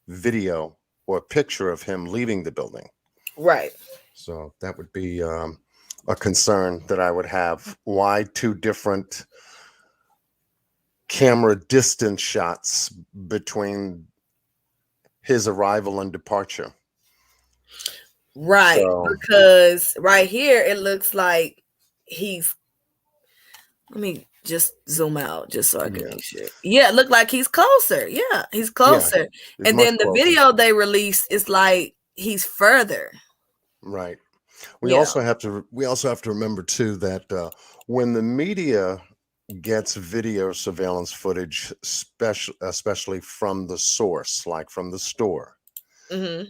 video or picture of him leaving the building. Right. So that would be a concern that I would have. Why two different camera distance shots between his arrival and departure? Right. So Because right here it looks like he's let me just zoom out just so I can yeah, make sure. Yeah, it looked like he's closer. Yeah, he's yeah, closer. he's And much then the closer. video they released is like he's further. Right. Yeah. We also have to remember too that when the media gets video surveillance footage, especially from the source, like from the store, Mhm.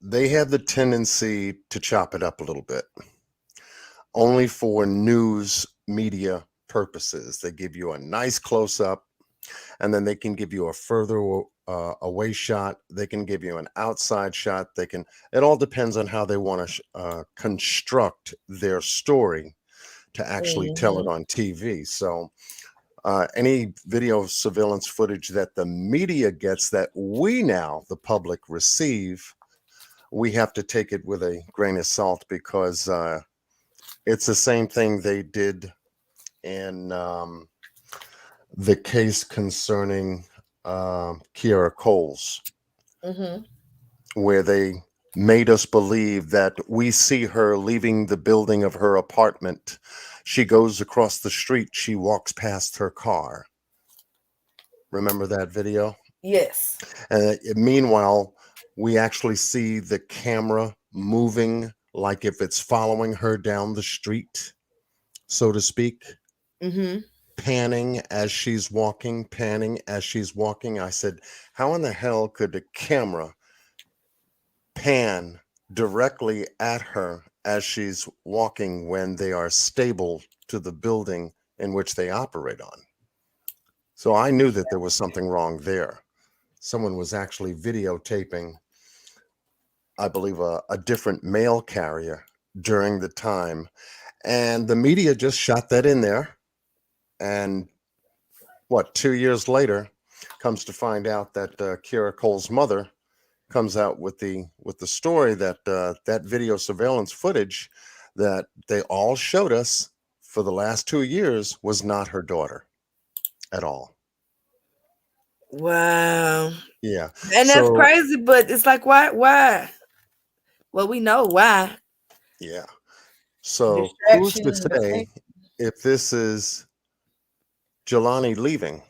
they have the tendency to chop it up a little bit, only for news media purposes. They give you a nice close up, and then they can give you a further away shot. They can give you an outside shot. It all depends on how they want to construct their story to actually tell it Mhm. on TV. So any video surveillance footage that the media gets that we now, the public, receive, we have to take it with a grain of salt, because it's the same thing they did in the case concerning Kiara Coles, Mhm. where they made us believe that we see her leaving the building of her apartment. She goes across the street, she walks past her car. Remember that video? Yes. And meanwhile, we actually see the camera moving like if it's following her down the street, so to speak, Mhm. panning as she's walking, panning as she's walking. I said, how in the hell could the camera pan directly at her as she's walking when they are stable to the building in which they operate on? So I knew that there was something wrong there. Someone was actually videotaping, I believe, a different mail carrier during the time. And the media just shot that in there. And what, 2 years later, comes to find out that Kira Cole's mother comes out with the story that that video surveillance footage that they all showed us for the last 2 years was not her daughter at all. Wow. Yeah. And that's So crazy, but it's like why? Well, we know why. yeah. So who's to Distraction. say if this is Jelani leaving?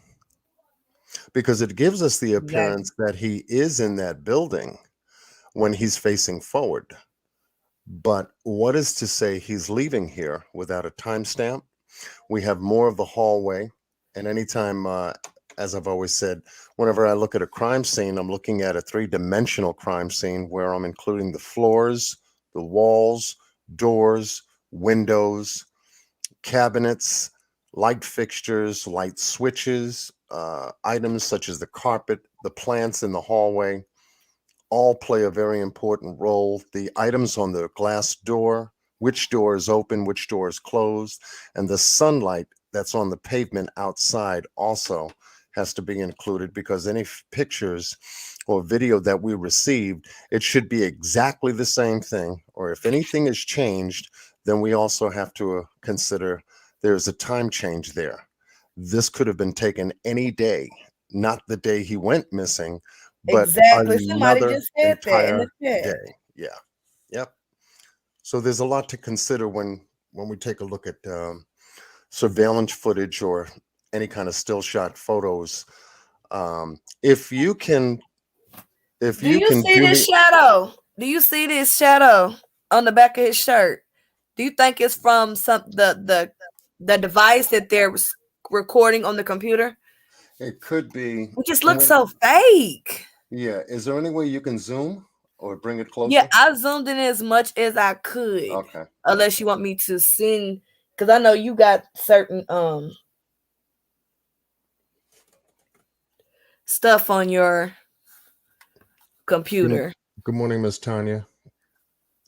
Because it gives us the Exactly. appearance that he is in that building when he's facing forward. But what is to say he's leaving here without a timestamp? We have more of the hallway. And anytime, as I've always said, whenever I look at a crime scene, I'm looking at a three-dimensional crime scene where I'm including the floors, the walls, doors, windows, cabinets, light fixtures, light switches, items such as the carpet, the plants in the hallway, all play a very important role. The items on the glass door, which door is open, which door is closed, and the sunlight that's on the pavement outside also has to be included, because any pictures or video that we received, it should be exactly the same thing. Or if anything is changed, then we also have to consider there's a time change there. This could have been taken any day, not the day he went missing, but Exactly. Somebody another just said that in the entire chat. day. Yeah. Yep. So there's a lot to consider when we take a look at surveillance footage or any kind of still shot photos. If you can, if Do you you can see do this me, shadow? Do you see this shadow on the back of his shirt? Do you think it's from the device that they're recording on the computer? it could be. It just And looks when, so fake. yeah, is there any way you can zoom or bring it Yeah, closer? I zoomed in as much as I could. Okay. Unless Okay. you want me to send, because I know you got certain stuff on your Good, computer. good morning, Miss Tanya.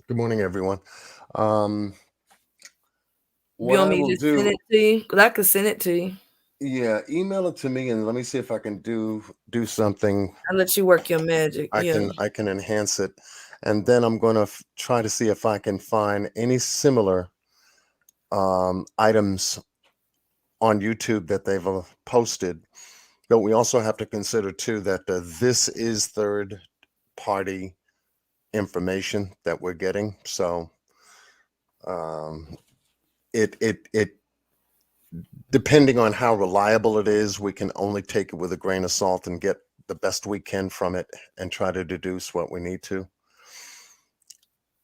Good morning, everyone. Um, You what want I me will to just send do, it to you? Because I could send it to you. yeah, email it to me and let me see if I can do something. I'll let you work your magic. Yeah. I can enhance it, and then I'm going to try to see if I can find any similar items on YouTube that they've posted. But we also have to consider too that this is third party information that we're getting. So um, it depending on how reliable it is, we can only take it with a grain of salt and get the best we can from it and try to deduce what we need to,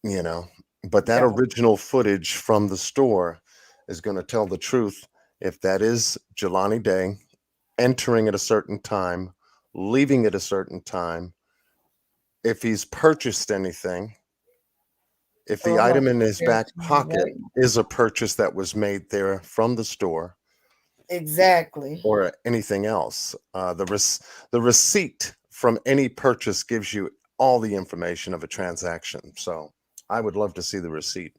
you know. But that Got original footage from the store is going to tell the truth if that is Jelani Day entering at a certain time, leaving at a certain time, if he's purchased anything, if So the I'm gonna item in his share it back to you pocket right now. is a purchase that was made there from the store, Exactly. or anything else. The receipt from any purchase gives you all the information of a transaction. So I would love to see the receipt.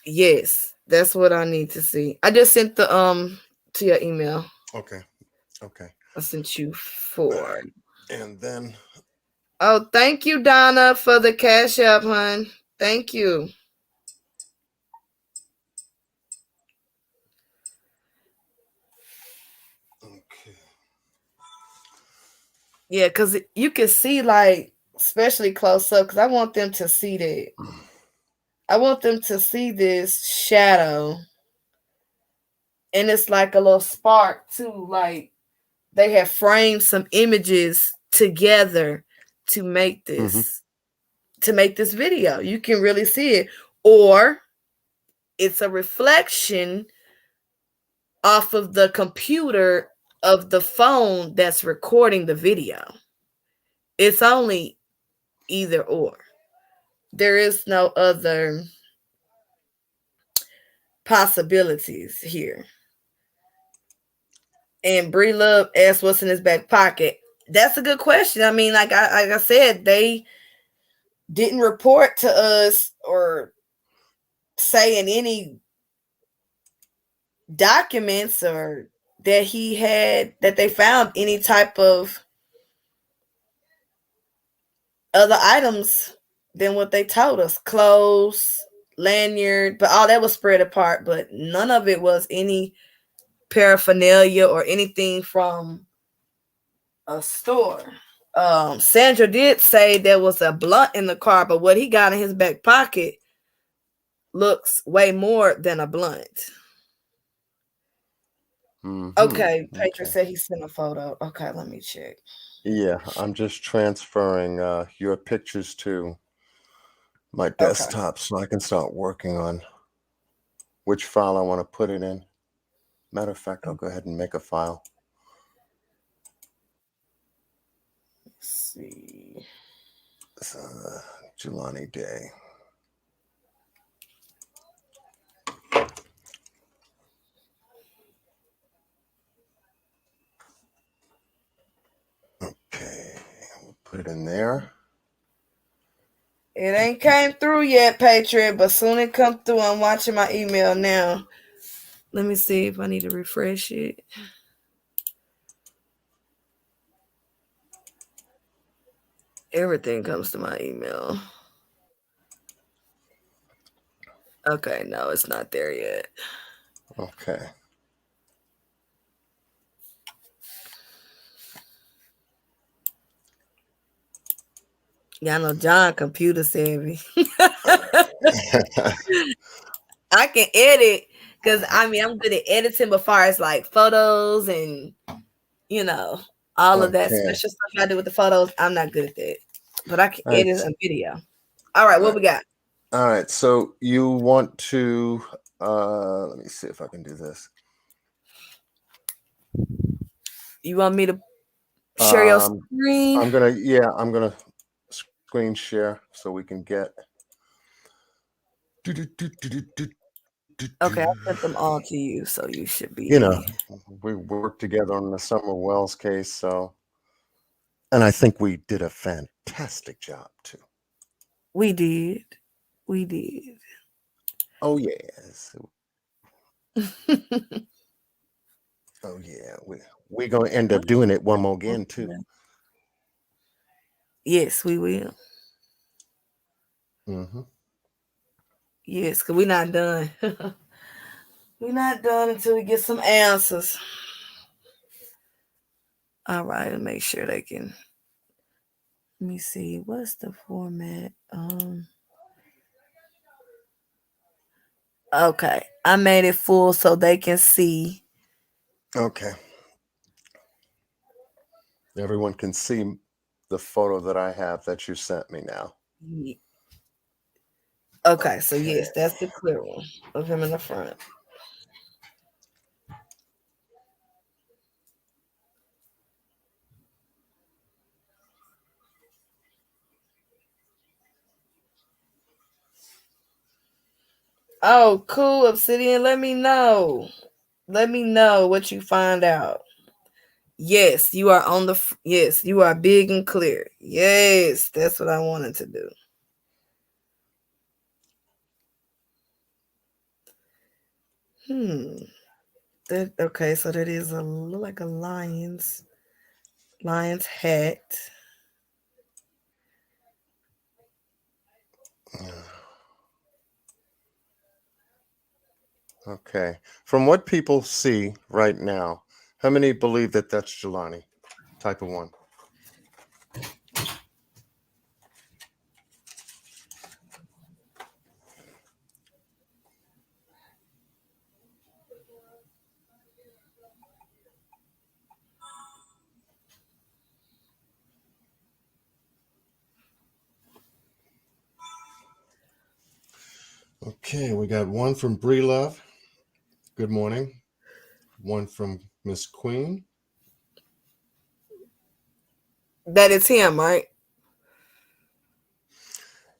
Yes, that's what I need to see. I just sent the to your email. Okay. Okay. I sent you All 4. right. And then Oh, thank you, Donna, for the cash app, hon. Thank you. okay. Yeah, because you can see, like, especially close up, because I want them to see that. I want them to see this shadow, and it's like a little spark, too. Like, they have framed some images together to make Hmm. this video. You can really see it. Or it's a reflection off of the computer of the phone that's recording the video. It's only either or. There is no other possibilities here. And Bree Love asked what's in his back pocket. That's a good question. I mean, like I said, they didn't report to us or say in any documents or that they found any type of other items than what they told us. Clothes, lanyard, but all that was spread apart, but none of it was any paraphernalia or anything from a store. Sandra did say there was a blunt in the car, but what he got in his back pocket looks way more than a blunt. Okay, Patriot Okay. said he sent a photo. Okay, let me check. Yeah, I'm just transferring your pictures to my Okay. desktop so I can start working on which file I want to put it in. Matter of fact, I'll go ahead and make a file. Let's see. Uh, Jelani Day. put it in there. It ain't came through yet, Patriot, but soon it come through. I'm watching my email now. Let me see if I need to refresh it. Everything comes to my email. Okay, no, it's not there yet. Okay. Y'all know John computer savvy. I can edit because I'm good at editing, but far as like photos and you know all of that Okay. special stuff I do with the photos, I'm not good at that. But I can All right. edit a video. All right, what we got? All right. So you want to let me see if I can do this. You want me to share your Um screen? I'm gonna screen share so we can get do, do, do, do, do, do, Okay, I do. sent them all to you, so you should You know, be. we worked together on the Summer Wells case, so and I think we did a fantastic job too. We did. We did. Oh yes. Oh yeah. We're gonna end up doing it one more again too. Yes, we will. Hmm. Yes, because we're not done. We're not done until we get some answers. All right, and make sure they can. Let me see. What's the format? Okay. I made it full so they can see. Okay. Everyone can see the photo that I have that you sent me now. Okay, so Okay. yes, that's the clear one of him in the front. Oh, cool, Obsidian. Let me know. Let me know what you find out. Yes, you are on the. Yes, you are big and clear. Yes, that's what I wanted to do. Hmm. That okay. So that is a look like a lion's hat. Okay. From what people see right now, how many believe that that's Jelani? Type of one. Okay, we got one from Bree Love. Good morning. One from Miss Queen. That is him, right?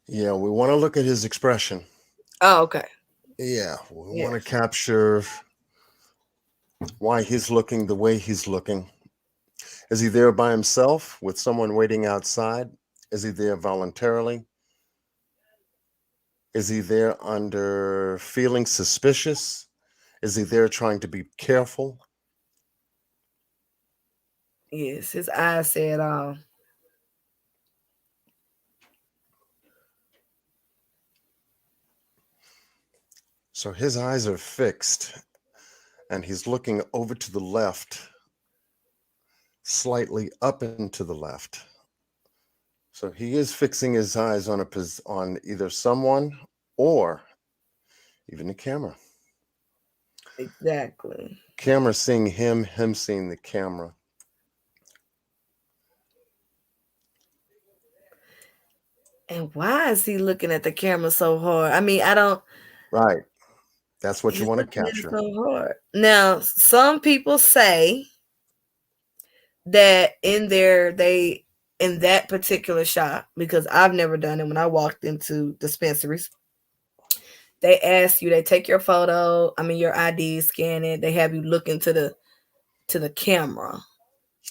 Yeah, we want to look at his expression. Oh, okay. Yeah, we want to Yes. capture why he's looking the way he's looking. Is he there by himself with someone waiting outside? Is he there voluntarily? Is he there under feeling suspicious? Is he there trying to be careful? Yes, his eyes say it all. So his eyes are fixed and he's looking over to the left, slightly up and to the left. So he is fixing his eyes on on either someone or even the camera. Exactly. Camera seeing him, him seeing the camera. And why is he looking at the camera so hard? I mean, I don't. Right. That's what you He's want to looking at it capture. so hard. Now, some people say that in that particular shop, because I've never done it. When I walked into dispensaries, they ask you, they take your photo, your ID, scan it. They have you look into the camera.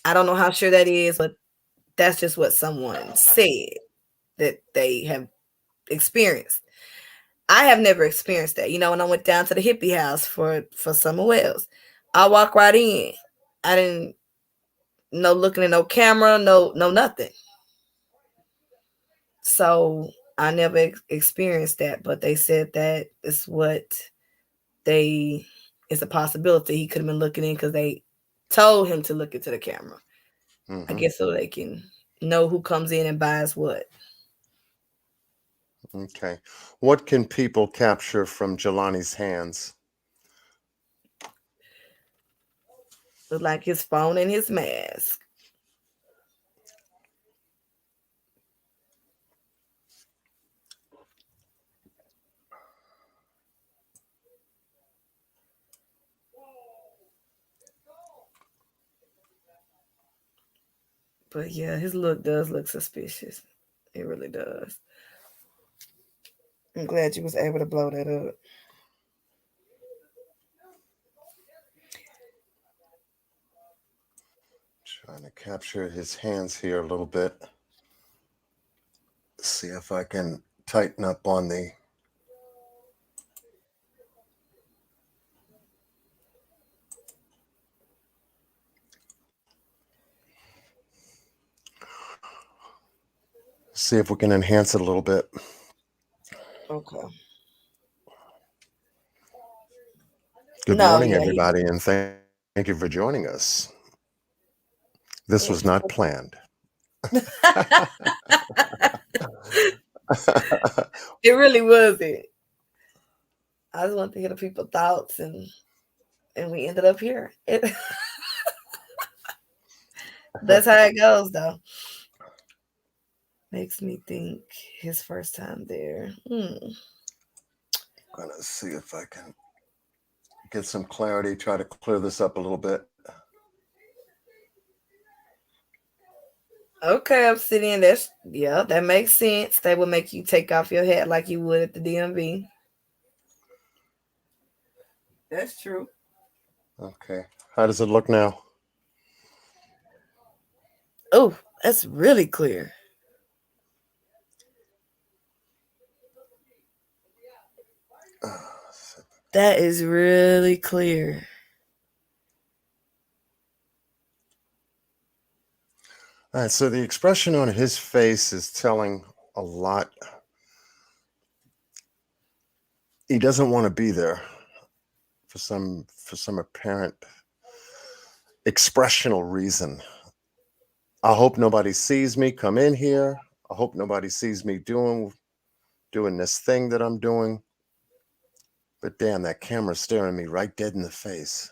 I don't know how sure that is, but That's just what someone said that they have experienced. I have never experienced that. When I went down to the hippie house for Summer Wells, I walked right in. I didn't no looking at no camera, no nothing. So I never experienced that, but they said that is what they it's a possibility he could have been looking in because they told him to look into the camera. I Mm-hmm. guess so they can know who comes in and buys what. Okay. What can people capture from Jelani's hands? Look like his phone and his mask. But yeah, his look does look suspicious. It really does. I'm glad you was able to blow that up. Trying to capture his hands here a little bit. See if I can tighten up on the. See if we can enhance it a little bit. Okay. Good No, morning, yeah, he. everybody, and thank you for joining us. This was not planned. It really wasn't. I just wanted to hear the people's thoughts, and we ended up here. That's how it goes, though. Makes me think his first time there. Gonna see if I can get some clarity, try to clear this up a little bit. Okay, Obsidian. That makes sense. They would make you take off your hat like you would at the DMV. That's true. Okay. How does it look now? Oh, that's really clear. That is really clear. All right, so the expression on his face is telling a lot. He doesn't want to be there for some apparent expressional reason. I hope nobody sees me come in here. I hope nobody sees me doing this thing that I'm doing. But damn, that camera's staring me right dead in the face.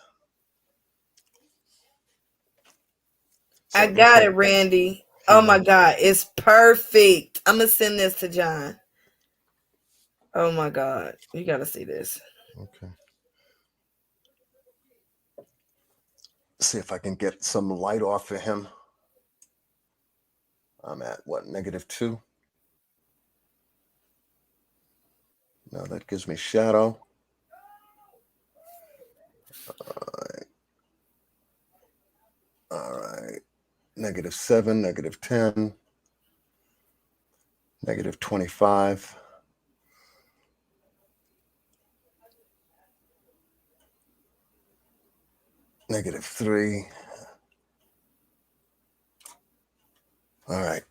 So I it looks got like it, Randy. he Oh my wants. God, it's perfect. I'm gonna send this to John. Oh my God, you gotta see this. Okay. See if I can get some light off of him. I'm at what, -2? No, that gives me shadow. All right. -7, -10, -25, -3. All right.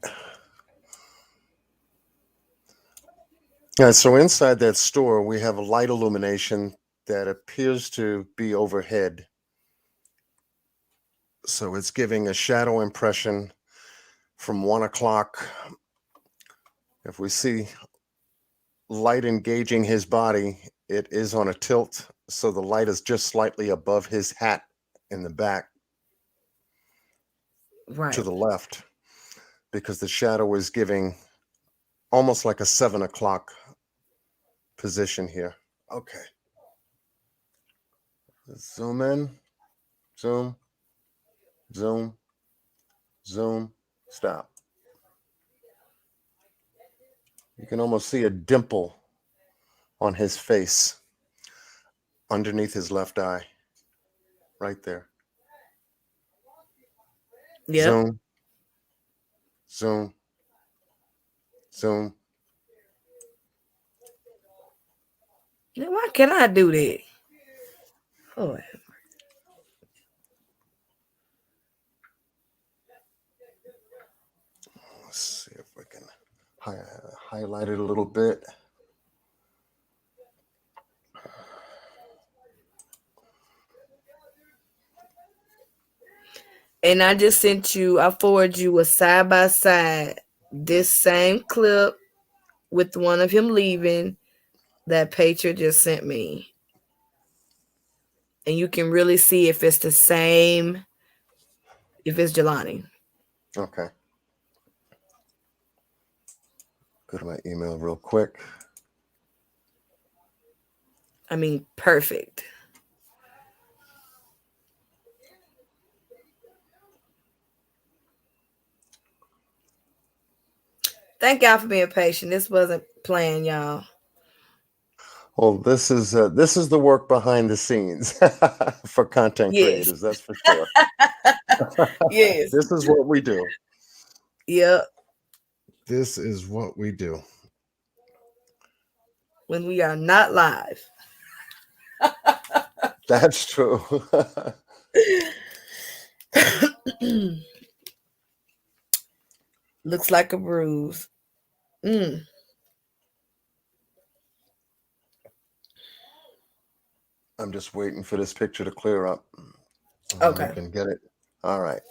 So inside that store, we have a light illumination that appears to be overhead. So it's giving a shadow impression from 1 o'clock. If we see light engaging his body, it is on a tilt. So the light is just slightly above his hat in the back to Right. the left because the shadow is giving almost like a 7 o'clock position here. Okay. Zoom in, zoom, zoom, zoom, stop. You can almost see a dimple on his face underneath his left eye, right there. Yep. Zoom, Zoom, zoom. Now, why can I do that? Oh, Let's see if we can highlight it a little bit. and I just sent you. I forwarded you a side by side. This same clip with one of him leaving that Patriot just sent me, and you can really see if it's the same. If it's Jelani. Okay. Go to my email real quick. I mean, perfect. Thank y'all for being patient. This wasn't planned, y'all. Well, this is the work behind the scenes for content Yes. creators. That's for sure. Yes. This is what we do. Yep. This is what we do. When we are not live. That's true. Looks like a bruise. Mm. I'm just waiting for this picture to clear up. And then we Okay. can get it. All right.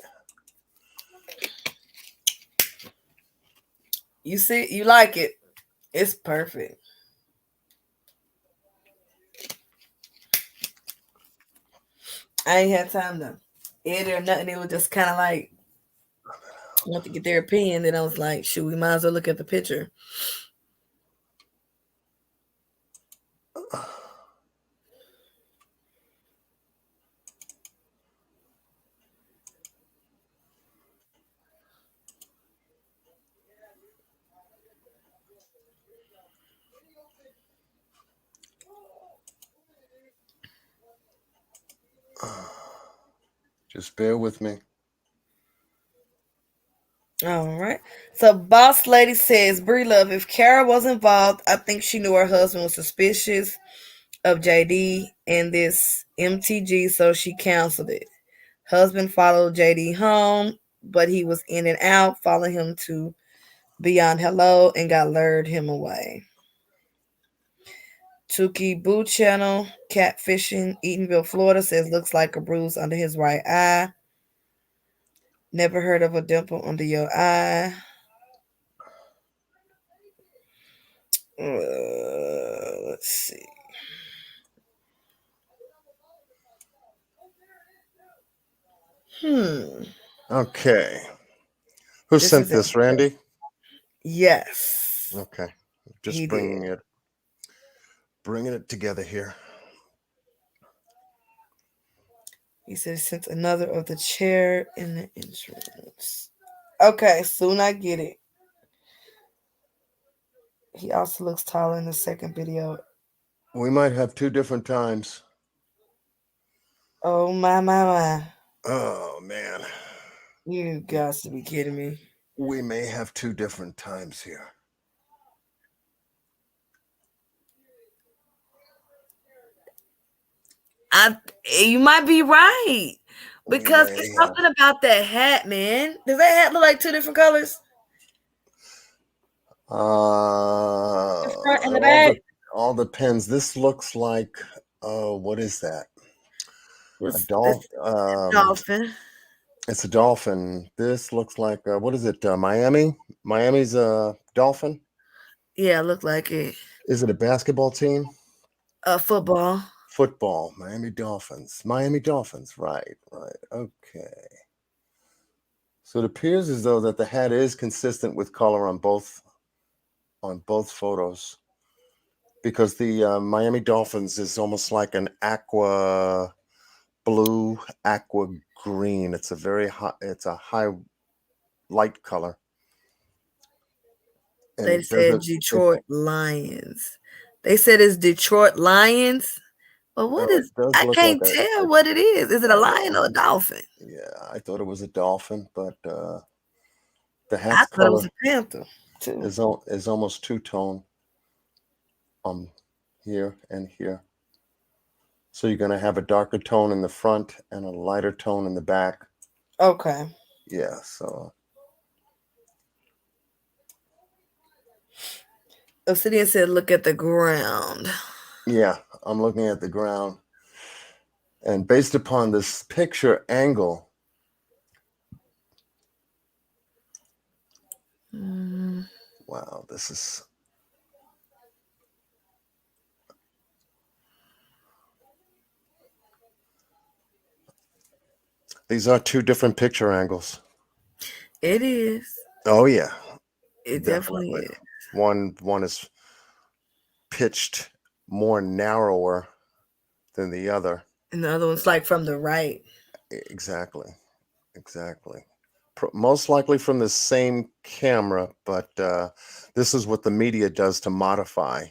You see, you like it. It's perfect. I ain't had time to edit or nothing. It was just kind of like, I want to get their opinion. Then I was like, shoot, we might as well look at the picture. Just bear with me. All right. So, Boss Lady says, Bree Love, if Kara was involved, I think she knew her husband was suspicious of JD and this MTG, so she canceled it. Husband followed JD home, but he was in and out, following him to Beyond Hello and got lured him away. Tuki Boo Channel, catfishing, Eatonville, Florida, says looks like a bruise under his right eye. Never heard of a dimple under your eye. Let's see. Hmm. Okay. Who This sent is it. this, Randy? Yes, Okay. he Just did. bringing it together here. He said since another of the chair in the entrance. Okay, soon I get it. He also looks taller in the second video. We might have two different times. Oh my. Oh man. You got to be kidding me. We may have two different times here. I You might be right. We Because may it's have. something about that hat, man. Does that hat look like two different colors? The front and the All back? all depends. This looks like what is that? A It's dolphin. dolphin. It's a dolphin. This looks like what is it? Miami. Miami's a dolphin. Yeah, look like it. Is it a basketball team? Football. Football. Miami Dolphins. Miami Dolphins. Right. Right. Okay. So it appears as though that the hat is consistent with color on both photos, because the Miami Dolphins is almost like an aqua blue, aqua green. It's a very high. It's a high light color, and They it said doesn't. It Detroit Lions. They said it's Detroit Lions. But what oh, it is? does I look like can't a. tell what it is. Is it a I lion know. or a dolphin? Yeah, I thought it was a dolphin, but The I hat's thought it was color a panther too. is almost two-tone here and here. So you're going to have a darker tone in the front and a lighter tone in the back. Okay. Yeah, so Obsidian said, "Look at the ground." yeah, I'm looking at the ground. And based upon this picture angle, Mm, wow, this is, these are two different picture angles. it is. Oh yeah, It definitely definitely. is. One is pitched more narrower than the other. And the other one's like from the right. Exactly, exactly. Most likely from the same camera, but this is what the media does to modify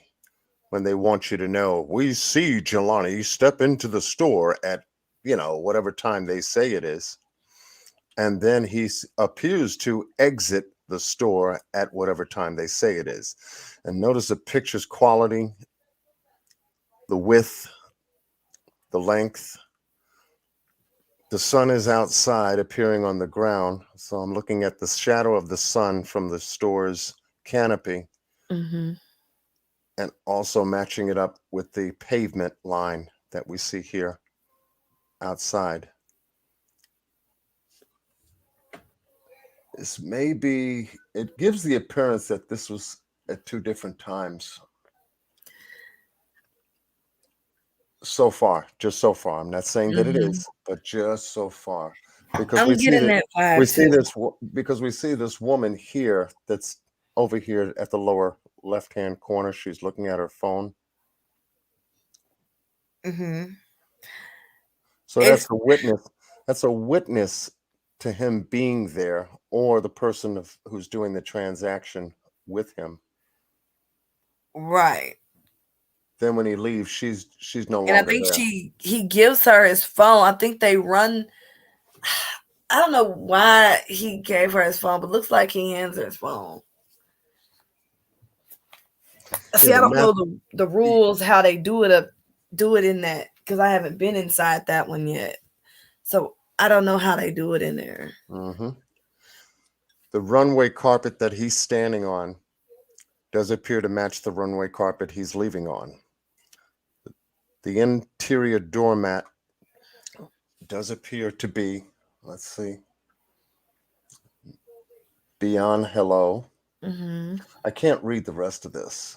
when they want you to know. We see Jelani step into the store at, whatever time they say it is, and then he appears to exit the store at whatever time they say it is. And notice the picture's quality, the width, the length. The sun is outside appearing on the ground, so I'm looking at the shadow of the sun from the store's canopy Mm-hmm. and also matching it up with the pavement line that we see here outside. This may be, it gives the appearance that this was at two different times. So far, just so far. I'm not saying that it Mm-hmm. is, but just so far, because I'm getting that we vibe see too. this because we see this woman here that's over here at the lower left-hand corner. She's looking at her phone. Mm-hmm. So It's that's a witness. That's a witness to him being there, or the person who's doing the transaction with him. right. Then when he leaves, she's no And I longer think there. he gives her his phone. I think they run. I don't know why he gave her his phone, but looks like he hands her his phone. Yeah, See, I the don't map. know the rules how they do it in that because I haven't been inside that one yet. So I don't know how they do it in there. Hmm. The runway carpet that he's standing on does appear to match the runway carpet he's leaving on. The interior doormat does appear to be, let's see, beyond hello. Mm-hmm. I can't read the rest of this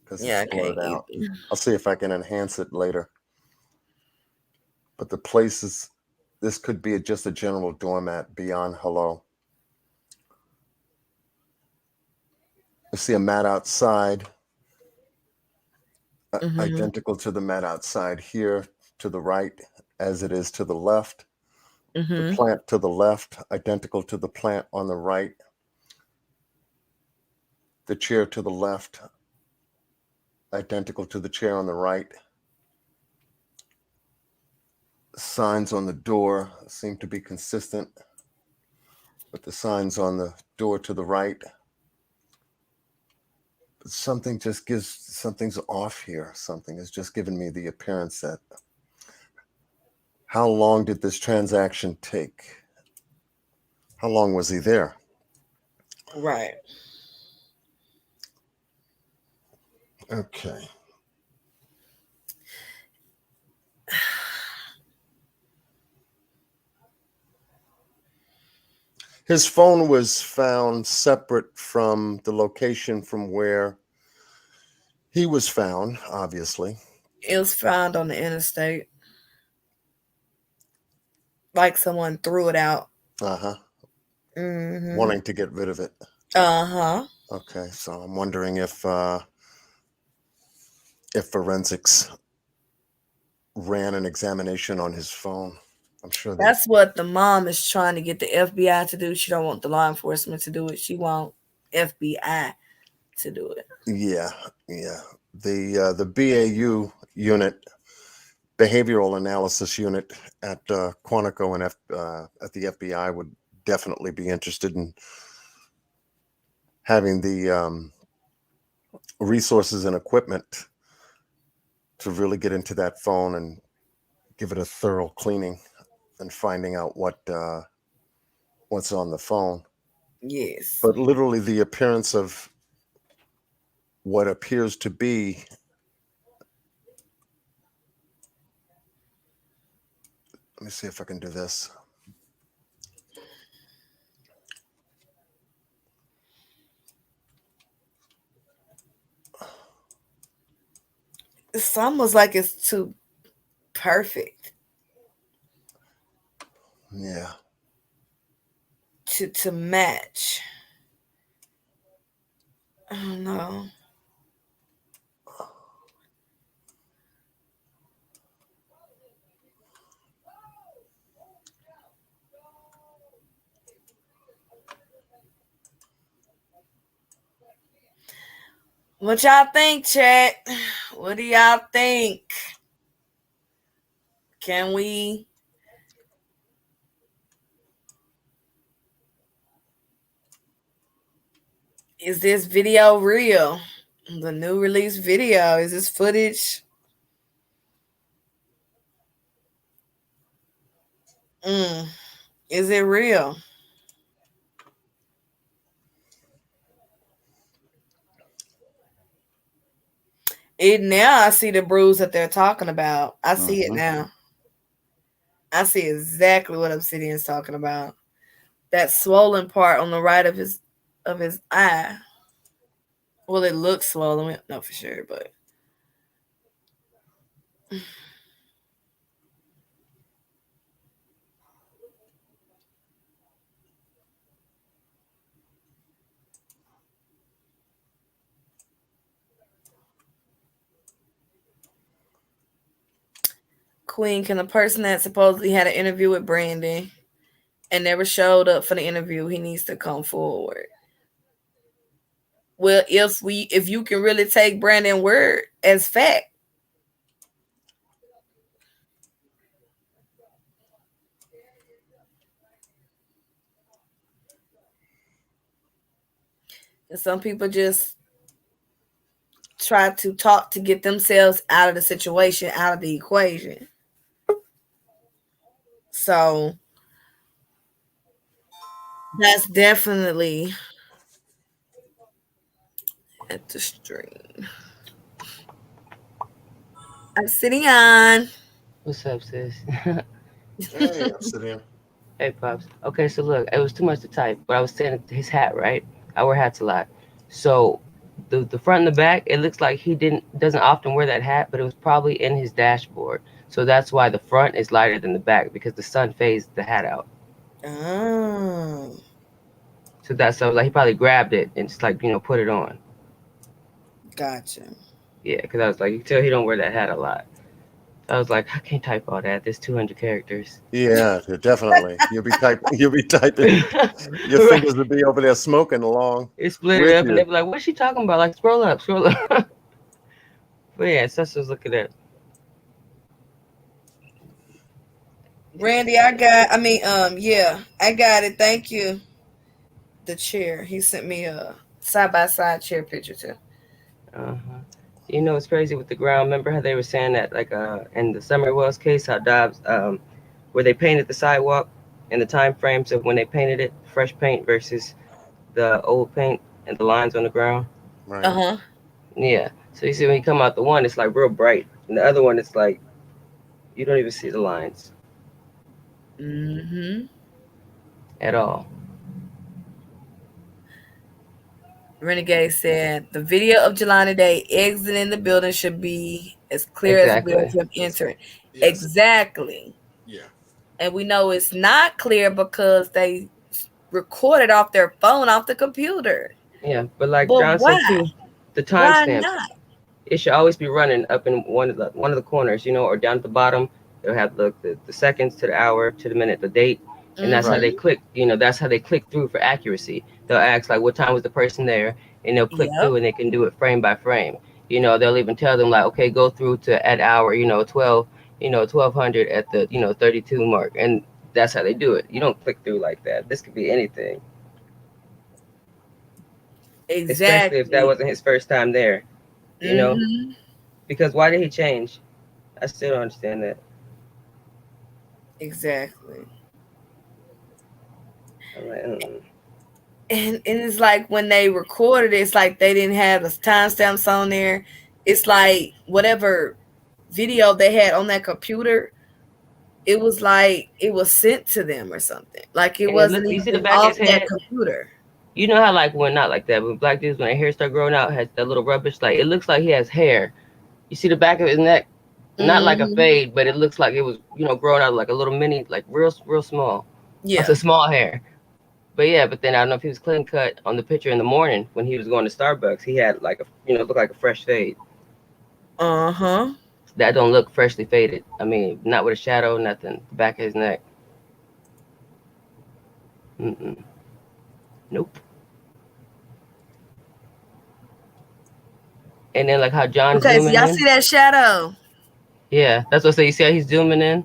because Yeah, it's I can't blurred out. either. I'll see if I can enhance it later. But the places, this could be just a general doormat beyond hello. I see a mat outside, Mm-hmm. identical to the mat outside here to the right as it is to the left. The Mm-hmm. plant to the left, identical to the plant on the right. The chair to the left, identical to the chair on the right. Signs on the door seem to be consistent with the signs on the door to the right. But something just gives, something's off here. Something has just given me the appearance that, how long did this transaction take? How long was he there? Right. Okay. His phone was found separate from the location from where he was found, obviously. It was found on the interstate, like someone threw it out. Uh huh. Mm-hmm. Wanting to get rid of it. Uh-huh. Okay, so I'm wondering if forensics ran an examination on his phone. I'm sure they. That's what the mom is trying to get the FBI to do. She don't want the law enforcement to do it. She want FBI to do it. Yeah, yeah. The BAU unit, behavioral analysis unit at Quantico and at the FBI would definitely be interested in having the resources and equipment to really get into that phone and give it a thorough cleaning and finding out what's on the phone. Yes. But literally, the appearance of what appears to be, let me see if I can do this. It's almost like it's too perfect Yeah. to match. I don't know. What y'all think, chat? What do y'all think? Can we is this video real? The new release video. Is this footage? Mm. Is it real? It now I see the bruise that they're talking about. I see it Hmm. now. I see exactly what Obsidian's talking about. That swollen part on the right of his eye. Well, it looks swollen. We don't know for sure, but Queen, can the person that supposedly had an interview with Brandon and never showed up for the interview, he needs to come forward. Well, if you can really take Brandon's word as fact, and some people just try to talk to get themselves out of the situation, out of the equation. So that's definitely at the stream. I'm sitting on. What's up, sis? Hey, Obsidian. Hey, pops. Okay, so look, it was too much to type, but I was saying his hat, right? I wear hats a lot, so the front and the back, it looks like he doesn't often wear that hat, but it was probably in his dashboard. So that's why the front is lighter than the back because the sun fades the hat out. Oh, So that's so like he probably grabbed it and just like put it on. gotcha. Yeah, because I was like, you can tell he don't wear that hat a lot. I was like, I can't type all that. There's 200 characters. Yeah, definitely. You'll be typing. You'll be typing. Your Right. fingers will be over there smoking along It split it with up, and they you. be like, "What's she talking about?" Like, scroll up, scroll up. But yeah, Cecil's looking at. Randy, yeah, I got it. Thank you. The chair. He sent me a side by side chair picture too. Uh-huh. It's crazy with the ground. Remember how they were saying that, like, in the Summer Wells case, how Dobbs, where they painted the sidewalk and the time frames of when they painted it, fresh paint versus the old paint and the lines on the ground. Uh Right. huh. Yeah. So you see, when you come out the one, it's like real bright, and the other one, it's like you don't even see the lines Mm-hmm. at all. Renegade said the video of Jelani Day exiting the building should be as clear as the video of Exactly. him Yes. entering. Yes. Exactly. Yeah. And we know it's not clear because they recorded off their phone off the computer. Yeah, but like But John why? said too, the Why timestamps. not? It should always be running up in one of the corners, or down at the bottom. They'll have the seconds to the hour to the minute, the date, and that's how Right. they Mm-hmm. click. That's how they click through for accuracy. They'll ask like, what time was the person there, and they'll click Yep. through, and they can do it frame by frame. They'll even tell them like, okay, go through to at hour, 12, 1200 at the 32 mark, and that's how they do it. You don't click through like that. This could be anything. especially if that Exactly. wasn't his first time there. You know, Mm-hmm. because why did he change? I still don't understand that. Exactly. I'm like, And it's like when they recorded it, it's like they didn't have the timestamps on there. It's like whatever video they had on that computer, it was like it was sent to them or something. Like it and it wasn't look. You see the even back of off his that head. computer. You know how like when not like that, but black dudes when their hair start growing out has that little rubbish. Like it looks like he has hair. You see the back of his neck, not like a Mm-hmm. fade, but it looks like it was growing out like a little mini, like real small. That's Yeah. a small hair. But yeah, but then I don't know if he was clean cut on the picture in the morning when he was going to Starbucks. He had like a looked like a fresh fade. Uh-huh. That don't look freshly faded. I mean, not with a shadow, nothing. The back of his neck. Mm-mm. Nope. And then like how John's Okay, so zooming y'all in. see that shadow? Yeah, that's what I say. You see how he's zooming in?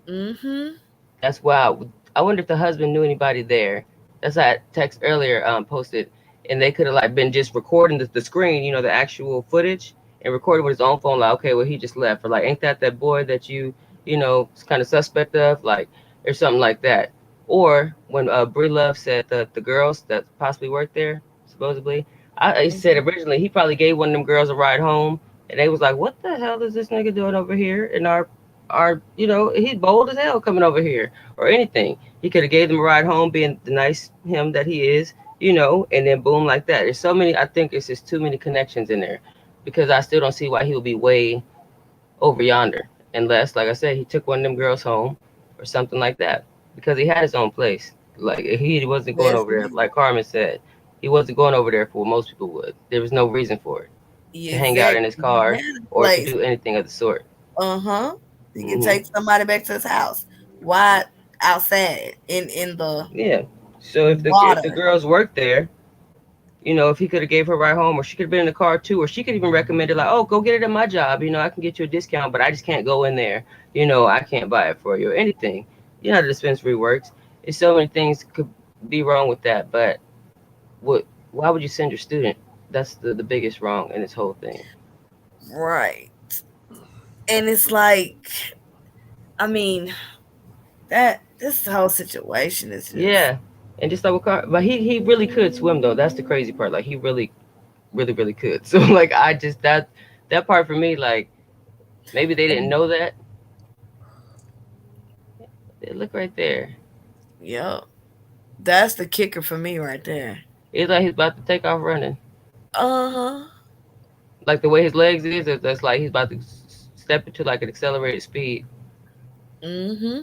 Mm-hmm. That's wild. I wonder if the husband knew anybody there. That's how I text earlier posted, and they could have like been just recording the screen, the actual footage, and recording with his own phone. Like, okay, well he just left, or like, ain't that boy that kind of suspect of, like, or something like that. Or when Brie Love said the girls that possibly worked there, supposedly, I said Mm-hmm. originally he probably gave one of them girls a ride home, and they was like, what the hell is this nigga doing over here in our he's bold as hell coming over here or anything. He could have gave them a ride home, being the nice him that he is, and then boom like that. There's so many. I think it's just too many connections in there, because I still don't see why he would be way over yonder unless, like I said, he took one of them girls home or something like that, because he had his own place. Like he wasn't going Yes, over there. Like Carmen said, he wasn't going over there for what most people would. There was no reason for it to hang out in exactly. his He car had a or to place. do anything of the sort. Uh-huh. He can Hmm. take somebody back to his house. Why outside in the Yeah. So if the water? girls worked there, if he could have gave her a ride home, or she could have been in the car too, or she could even recommend it like, oh, go get it at my job. I can get you a discount, but I just can't go in there. I can't buy it for you or anything. You know how the dispensary works. There's so many things could be wrong with that, but what? Why would you send your student? That's the biggest wrong in this whole thing. Right. And it's like, I mean, that this whole situation is just Yeah, and just like with car, but he really could swim though. That's the crazy part. Like he really could. So like I just that part for me, like maybe they didn't and know that. Look right there. yeah. That's the kicker for me right there. It's like he's about to take off running. Uh-huh. Like the way his legs is, that's like he's about to step into like an accelerated speed. Mm-hmm.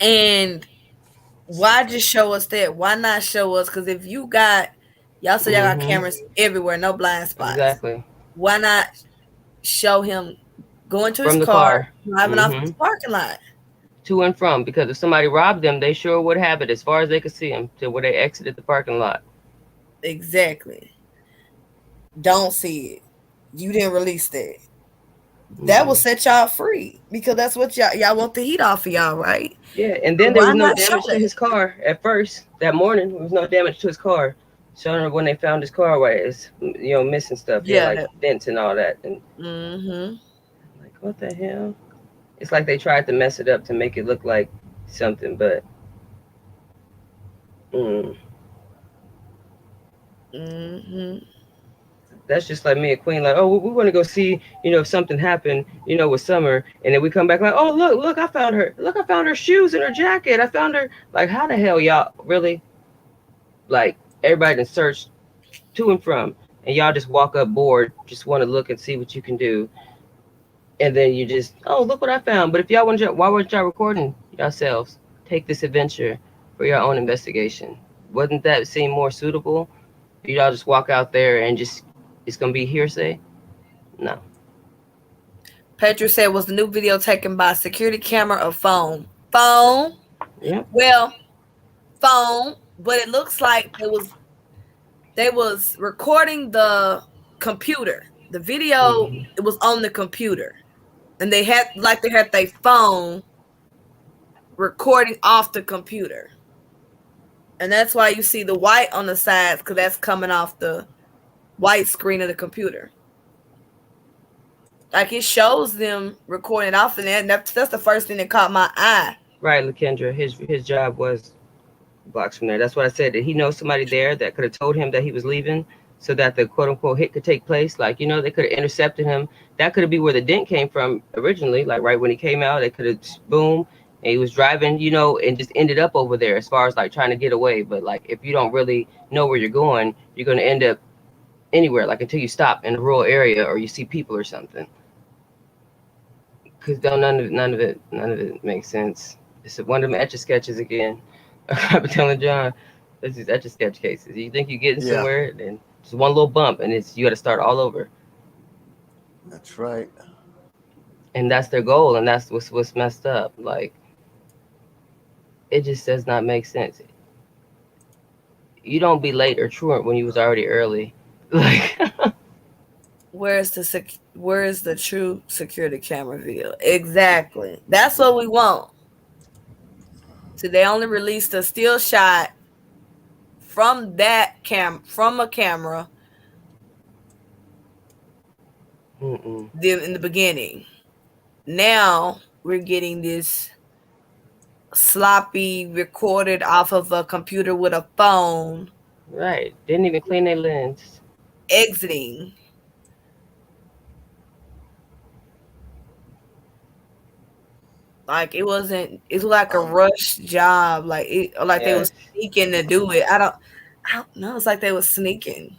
And why just show us that? Why not show us? Because if you got, y'all say y'all got Hmm. cameras everywhere, no blind spots. Exactly. Why not show him going to his From the car, car. driving off Hmm. his parking lot? To and from, because if somebody robbed them, they sure would have it as far as they could see them to where they exited the parking lot. Exactly. Don't see it. You didn't release that. That will Hmm. set y'all free because that's what y'all want the heat off of y'all, right? Yeah, and So then there why was no not show damage to that? his car at first that morning. There was no damage to his car. So when they found his car, where it's missing stuff, he had Yeah. like dents and all that, and Mm-hmm. like what the hell? It's like they tried to mess it up to make it look like something, but mm, Mm-hmm. that's just like me and Queen. Like, oh, we want to go see, if something happened, with Summer, and then we come back like, oh, look, I found her. Look, I found her shoes and her jacket. I found her. Like, how the hell y'all really? Like, everybody done searched to and from, and y'all just walk up bored, just want to look and see what you can do, and then you just, oh, look what I found. But if y'all want, why weren't y'all recording yourselves? Take this adventure for your own investigation. Wouldn't that seem more suitable? Y'all just walk out there and just it's gonna be hearsay? No. Pedro said was the new video taken by security camera or phone? Phone. Yep. Well, phone, but it looks like they was recording the computer. The video Hmm. it was on the computer, and they had their phone recording off the computer. And that's why you see the white on the sides, because that's coming off the white screen of the computer. Like it shows them recording off, and that's the first thing that caught my eye. Right, Lakendra. His job was blocks from there. That's what I said. Did he know somebody there that could have told him that he was leaving so that the quote unquote hit could take place? Like, they could have intercepted him. That could have been where the dent came from originally. Like right when he came out, they could have boom, and he was driving, and just ended up over there as far as like trying to get away. But like if you don't really know where you're going, you're gonna end up anywhere, like until you stop in a rural area or you see people or something. Because none of it makes sense. It's one of them etch a sketches again. I've been telling John, this is etch a sketch cases. You think you're getting Yeah, somewhere, then just one little bump, and you got to start all over. that's right. And that's their goal, and that's what's messed up. Like it just does not make sense. You don't be late or truant when you was already early. Like Where is the true security camera video? Exactly. That's what we want. So they only released a still shot from a camera mm-mm. in the beginning. Now we're getting this sloppy recorded off of a computer with a phone Right, didn't even clean their lens. exiting. Like it's like a Um, rush job. Like they was Yes, sneaking to do it. I don't know. It's like they was sneaking.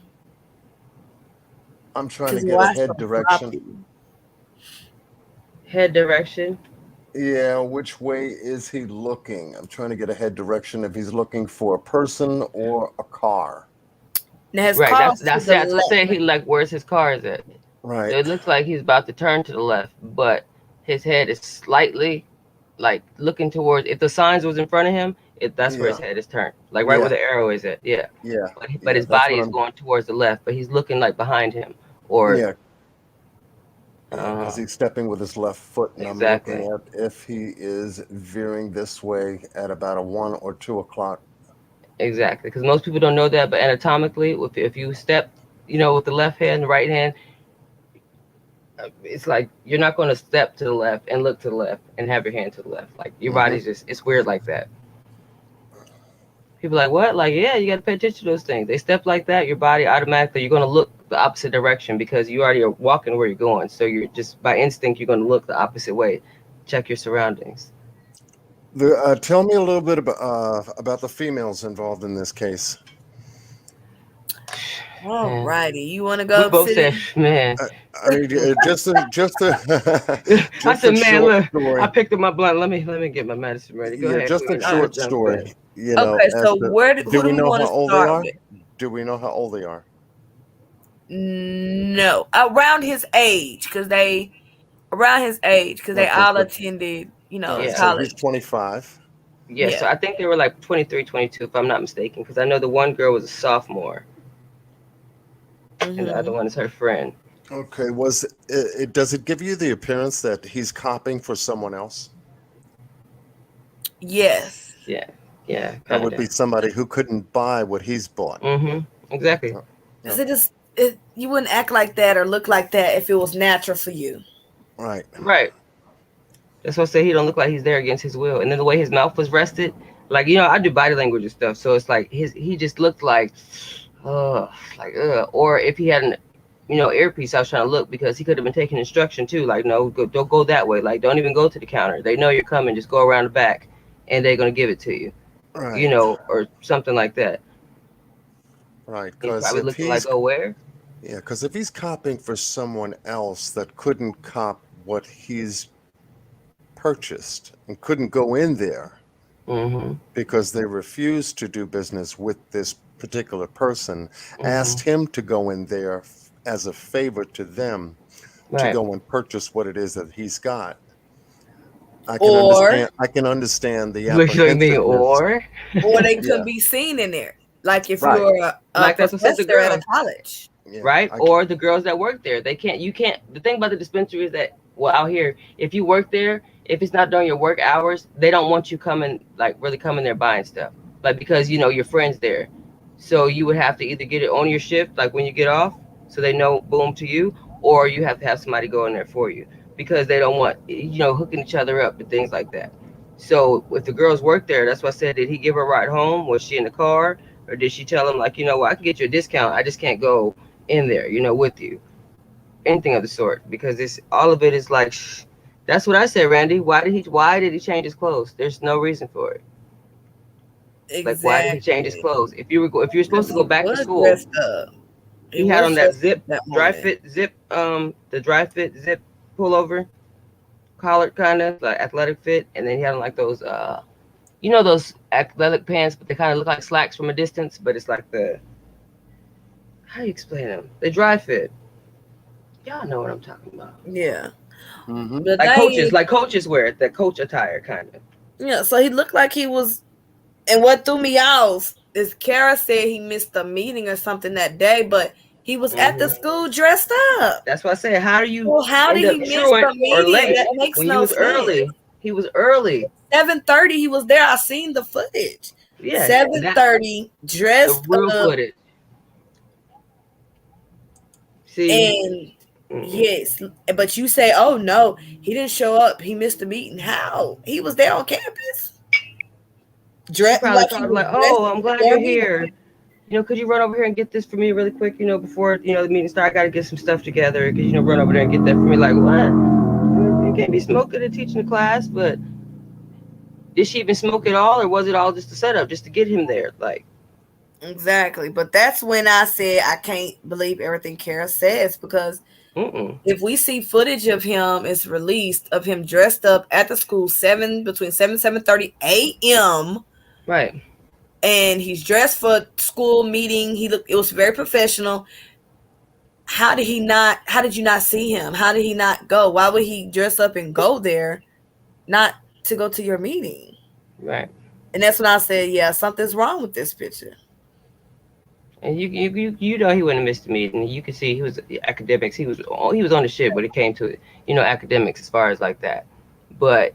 I'm trying to Cause get a why head so direction. sloppy? head direction. Yeah, which way is he looking? I'm trying to get a head direction if he's looking for a person or a car. Now his Right, car that's was to that's the that's what I left. said. He like, where's his car is at? Right. It looks like he's about to turn to the left, but his head is slightly like looking towards. If the signs was in front of him, that's where his Yeah. head is turned, like right where Yeah. the arrow is at. Yeah, Yeah. but Yeah. his That's body what is I'm. going towards the left, but he's looking like behind him, or Yeah. Yeah. Because uh, he's stepping with his left foot, and I'm looking exactly, at if he is veering this way at about a 1 or 2 o'clock. exactly. Because most people don't know that, but anatomically, if you step, with the left hand, the right hand, it's like you're not going to step to the left and look to the left and have your hand to the left. Like your Hmm. body's just it's weird like that. People are like, what? Like, yeah, you got to pay attention to those things. They step like that, your body automatically, you're going to look the opposite direction because you already are walking where you're going. So you're just, by instinct, you're going to look the opposite way. Check your surroundings. Tell me a little bit about the females involved in this case. Man, Alrighty, you want to we go, both said, City? man. I mean, I just said, a man, short look, I story. picked up my blunt. Let me get my medicine ready. Go Yeah, ahead. just a I'll short jump in. story. Okay, As so to do who do we we know want how to old they start are? with? Do we know how old they are? No, around his age, because they Okay, all so attended, all right, Yeah. so he's college. 25. Yeah, so Yeah. I think they were like 23, 22, if I'm not mistaken, because I know the one girl was a sophomore and the other Hmm. one is her friend. Okay, does it give you the appearance that he's copying for someone else? Yes. Yeah, yeah, That kind would be of. somebody who couldn't buy what he's bought. Exactly. Uh, Cause uh, you wouldn't act like that or look like that if it was natural for you. Right. Right. That's what I say. He don't look like he's there against his will. And then the way his mouth was rested, like I do body language and stuff, so it's like he just looked uh, or if he had an earpiece, I was trying to look because he could have been taking instruction too. Like, no, don't go that way. Like, don't even go to the counter. They know you're coming. Just go around the back, and they're gonna give it to you. Right. Or something like that. Right. He's Because probably looking like, oh, where? if he's copying for someone else that couldn't cop what he's purchased and couldn't go in there Mm-hmm. because they refused to do business with this particular person, Mm-hmm. asked him to go in there as a favor to them to Right. go and purchase what it is that he's got. I can Or understand. I can understand the Look like me, apprehensiveness. or they couldn't Yeah. be seen in there. Like if Right. you're a like that's what said the professor at a girl. college. Yeah. Right? Or the girls that work there. They can't. You can't. The thing about the dispensary is that, well, out here, if you work there, if it's not during your work hours, they don't want you coming, like really coming there buying stuff. like because your friends there. So you would have to either get it on your shift, like when you get off, so they know boom to you, or you have to have somebody go in there for you because they don't want hooking each other up and things like that. So if the girls work there, that's why I said, did he give her a ride home? Was she in the car, or did she tell him like, well, I can get you a discount, I just can't go in there, with you, anything of the sort, because it's all of it is like, that's what I said, Randy. Why did he change his clothes? There's no reason for it. Like, why did he change his Exactly. clothes? If you were supposed Because to go he back to was school, dressed up. He he had was on that dressed up zip, that dry morning. fit zip, the dry fit zip pullover, collared kind of like athletic fit, and then he had on like those, those athletic pants, but they kind of look like slacks from a distance, but it's like how do you explain them? The dry fit. Y'all know what I'm talking about. Yeah. Mm-hmm. But Like they, coaches wear it, the coach attire kind of. yeah, so he looked like he was. And what threw me off is Kara said he missed a meeting or something that day, but he was at the Hmm. school dressed up. That's why I say, how do you Well, how end did up he miss truant the or meeting? late That makes when you no was sense. early? He was early. 7:30, he was there. I seen the footage. Yeah, that 7:30, the dressed real up, footage. See, and mm-mm. yes, but you say, "Oh no, he didn't show up. He missed the meeting." How? He was there on campus, She dressed probably like he called him was like, dressed "Oh, I'm for glad their you're meeting. here. Could you run over here and get this for me really quick? Before the meeting start, I got to get some stuff together. Could run over there and get that for me?" Like, what? You can't be smoking and teaching the class. But did she even smoke at all, or was it all just a setup just to get him there? Like, Exactly. But that's when I said I can't believe everything Kara says because mm-mm. if we see footage of him is released of him dressed up at the school between 7:30 a.m. Right. and he's dressed for school meeting. It was very professional. How did you not see him? How did he not go? Why would he dress up and go there not to go to your meeting? Right. And that's when I said, yeah, something's wrong with this picture. And you he wouldn't have missed the meeting. You could see he was academics. He was on the shit when it came to academics as far as like that. But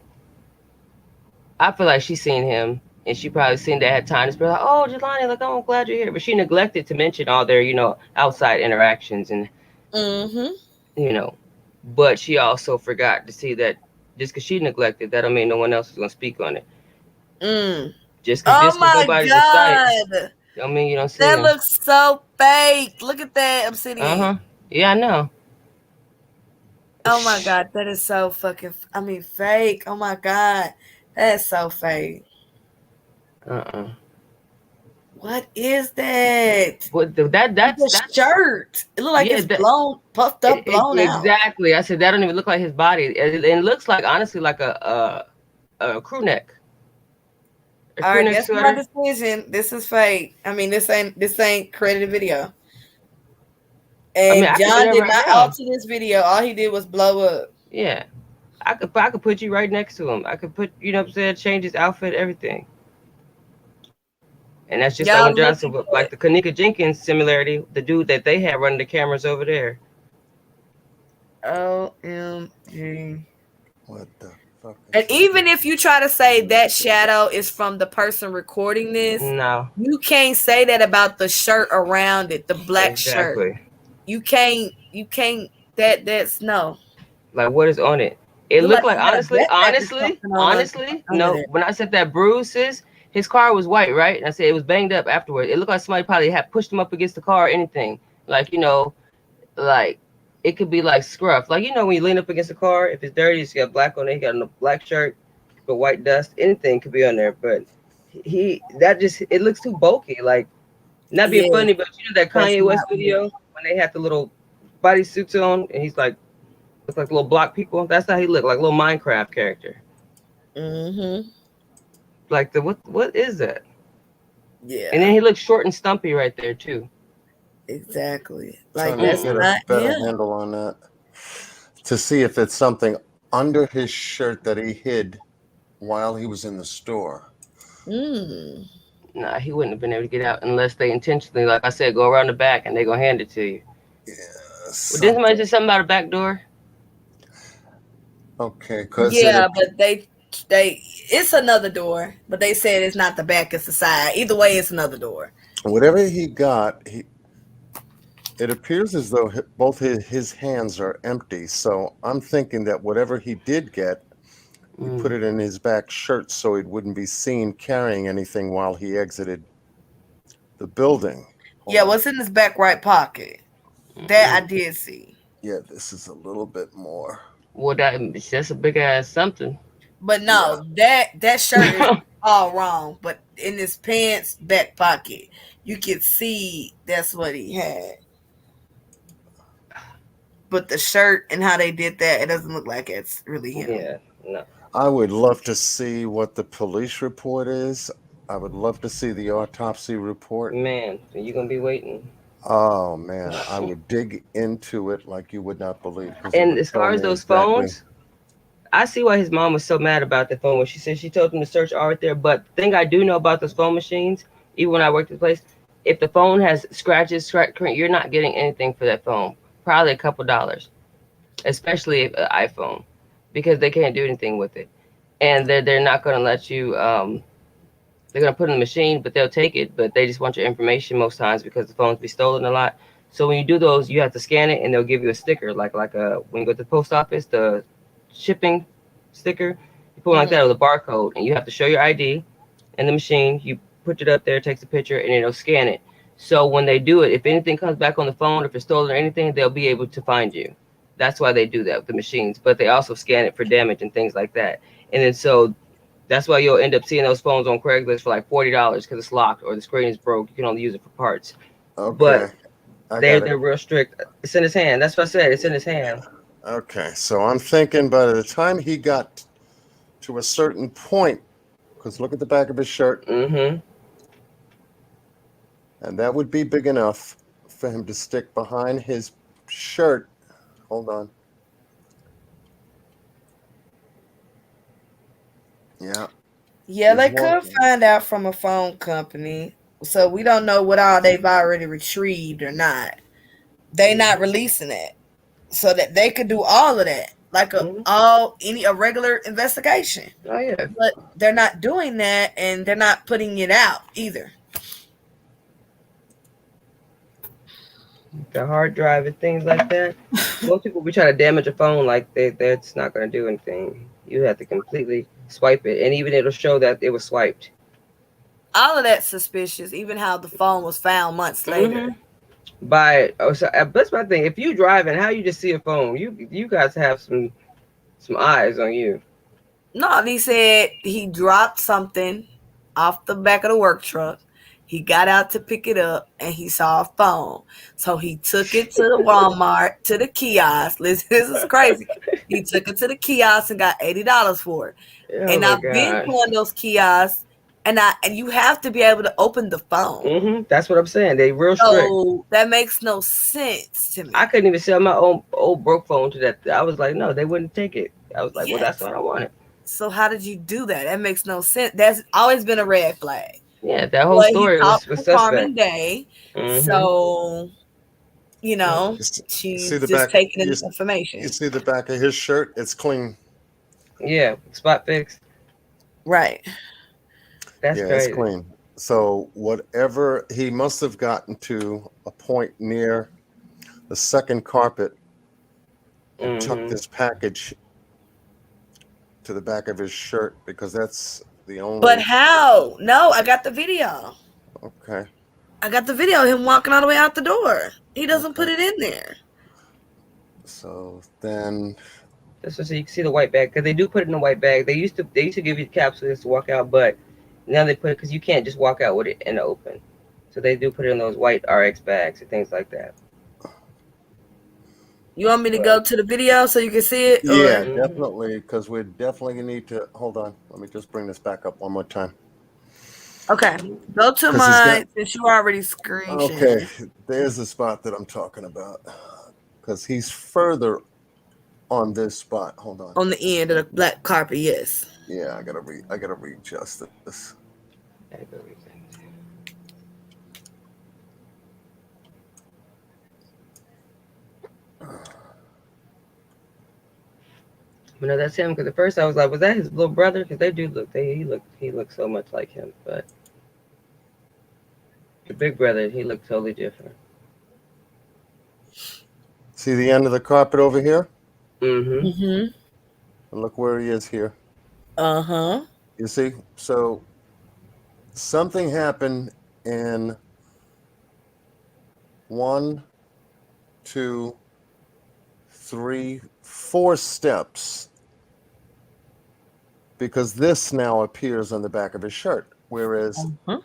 I feel like she seen him, and she probably seen that had time to be like, "Oh, Jelani, like, oh, I'm glad you're here." But she neglected to mention all their outside interactions and Mm-hmm. you know. But she also forgot to see that just because she neglected, that don't mean no one else is gonna speak on it. Mm. Just because Oh just because my nobody's in sight, God. don't mean you don't see That them. looks so fake. Look at that Uh obsidian. huh. Yeah, I know. Oh my God. That is so fucking, I mean, fake. Oh my God. That's so fake. Uh-uh. What is that? But The that's shirt. It look like yeah. it's blown, puffed up, blown out. Exactly. I said that don't even look like his body. It looks like, honestly, like a crew neck, a All crew right, neck that's my sweater. decision. This is fake. I mean, this ain't credited video. I mean, And I could do John that did right not now. alter this video. All he did was blow up. Yeah, I could put you right next to him. I could put, what I'm saying, change his outfit, everything. And that's just like Y'all when look Johnson, at like that. the Kanika Jenkins similarity, the dude that they had running the cameras over there. OMG. What the fuck And is even if you try to say that shadow is from the person recording this, No, you can't say that about the shirt around it, the black shirt. exactly. You can't that's no. Like, what is on it? It Look like looked like, he had a honestly, backpack or something on under no. there. When I said that bruises, his car was white, right? And I said it was banged up afterwards. It looked like somebody probably had pushed him up against the car or anything. Like, like it could be like scruff. Like, when you lean up against a car, if it's dirty, it's got black on it. He got a black shirt, but white dust. Anything could be on there. But it looks too bulky. Like, not being Yeah, funny, but that that's Kanye not West video when they had the little body suits on, and he's like, look like little block people. That's how he looked, like a little Minecraft character. mm-hmm. Like, what is that? And Yeah, then he looks short and stumpy right there too. exactly. Like trying to that's get Mm-mm. a not better him. handle on that to see if it's something under his shirt that he hid while he was in the store. Mm. Nah, he wouldn't have been able to get out unless they intentionally, like I said, go around the back and they gonna hand it to you. Yeah, Well, didn't somebody say something. something about a back door? Okay, because Yeah, but they It's another door, but they said it's not the back, it's the side. Either way, it's another door. Whatever he got, it appears as though both his hands are empty. So I'm thinking that whatever he did get, he put Mm. it in his back shirt so it wouldn't be seen carrying anything while he exited the building. Hold Yeah, on. what's in his back right pocket? That I Mm. did see. Yeah, this is a little bit more. Well, that's a big ass something. But Yeah. no, that shirt is all wrong. But in his pants back pocket, you could see that's what he had. But the shirt and how they did that, it doesn't look like it's really him. Yeah, no, I would love to see what the police report is. I would love to see the autopsy report. man, you're gonna be waiting. Oh man, I would dig into it like you would not believe because it And would as tell far as me those exactly. phones, I see why his mom was so mad about the phone when she said she told him to search all right there. But the thing I do know about those phone machines, even when I worked at the place, if the phone has scratches, you're not getting anything for that phone. Probably a couple dollars, especially if an iPhone, because they can't do anything with it, and they're not going to let you. They're going to put it in the machine, but they'll take it. But they just want your information most times because the phones be stolen a lot. So when you do those, you have to scan it, and they'll give you a sticker, like a when you go to the post office, the shipping sticker. You put one like that Hmm. with a barcode, and you have to show your ID in the machine. You put it up there, takes a picture, and it'll scan it. So when they do it, if anything comes back on the phone, if it's stolen or anything, they'll be able to find you. That's why they do that with the machines. But they also scan it for damage and things like that. And then so that's why you'll end up seeing those phones on Craigslist for like $40 because it's locked or the screen is broke. You can only use it for parts. But Okay, I they're got it. they're real strict. It's in his hand. That's what I said. It's in his Yeah. hand. Okay, so I'm thinking by the time he got to a certain point, because look at the back of his shirt, Mm-hmm. and that would be big enough for him to stick behind his shirt. Hold on. Yeah, Yeah, there's they one. could find out from a phone company. So we don't know what all they've already retrieved or not. They not Mm-hmm. releasing it. So that they could do all of that. Like Mm-hmm. a regular investigation. Oh yeah. But they're not doing that and they're not putting it out either. The hard drive and things like that. Most people be trying to damage a phone like that's not gonna do anything. You have to completely swipe it, and even it'll show that it was swiped. All of that's suspicious, even how the phone was found months later. Mm-hmm. By so that's my thing. If you driving, how you just see a phone? You guys have some eyes on you. No, he said he dropped something off the back of the work truck. He got out to pick it up and he saw a phone. So he took it to the Walmart, to the kiosk. Listen, this is crazy. He took it to the kiosk and got $80 for it. Oh And my I've been god. on those kiosks and you have to be able to open the phone. Mm-hmm. That's what I'm saying. They real strict. So that makes no sense to I me. couldn't even sell my own old broke phone to that. I was like, no, they wouldn't take it. I was like, well, that's Yes. what I wanted. So how did you do that? That makes no sense. That's always been a red flag. Yeah, that whole Well, he story talked was to suspect. Carmen Day, Mm-hmm. so See she's the just back. taking You, in you information. see the back of his shirt? It's clean. Yeah, spot fix. Right. That's Yeah, it's crazy. clean. So whatever he must have gotten to a point near the second carpet and tucked Mm-hmm. this package to the back of his shirt because that's the But only. how? No, I got the video. Okay, I got the video of him walking all the way out the door. He doesn't put okay. it in there. So then, That's so you can see the white bag because they do put it in a white bag. They used to give you capsules to walk out, but now they put it because you can't just walk out with it in the open. So they do put it in those white RX bags and things like that. You want me to But go to the video so you can see it, yeah, or hmm definitely, because we definitely need to hold on. Let me just bring this back up one more time okay? Go to because he's got. my since you already screen Okay, sharing there's the spot that I'm talking about because he's further on this spot. Hold on. on the end of the black carpet. Yes. Yeah, I gotta readjust this. You know, that's him. Because at first I was like, was that his little brother? Because they do look, he looked so much like him. But the big brother, he looked totally different. See the end of the carpet over here? Mm-hmm. Mm-hmm. And look where he is here. Uh-huh. You see? So something happened in one, two, three, four steps because this now appears on the back of his shirt. Whereas, Uh-huh.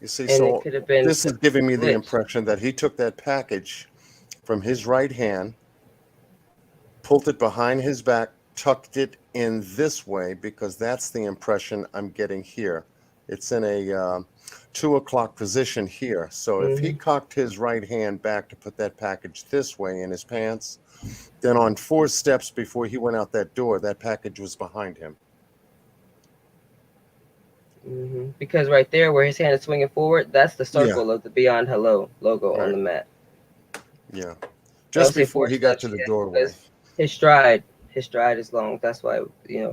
you see, And it so could have been this is giving me the glitched. impression that he took that package from his right hand, pulled it behind his back, tucked it in this way because that's the impression I'm getting here. It's in a 2 o'clock position here. So if he Mm-hmm. cocked his right hand back to put that package this way in his pants, then on four steps before he went out that door, that package was behind him. Mm-hmm. Because right there, where his hand is swinging forward, that's the Yeah, circle of the Beyond Hello logo on right. the mat. Yeah. I would Just say before four he got steps, to the yeah, doorway. because his stride, his stride is long. That's why Yeah.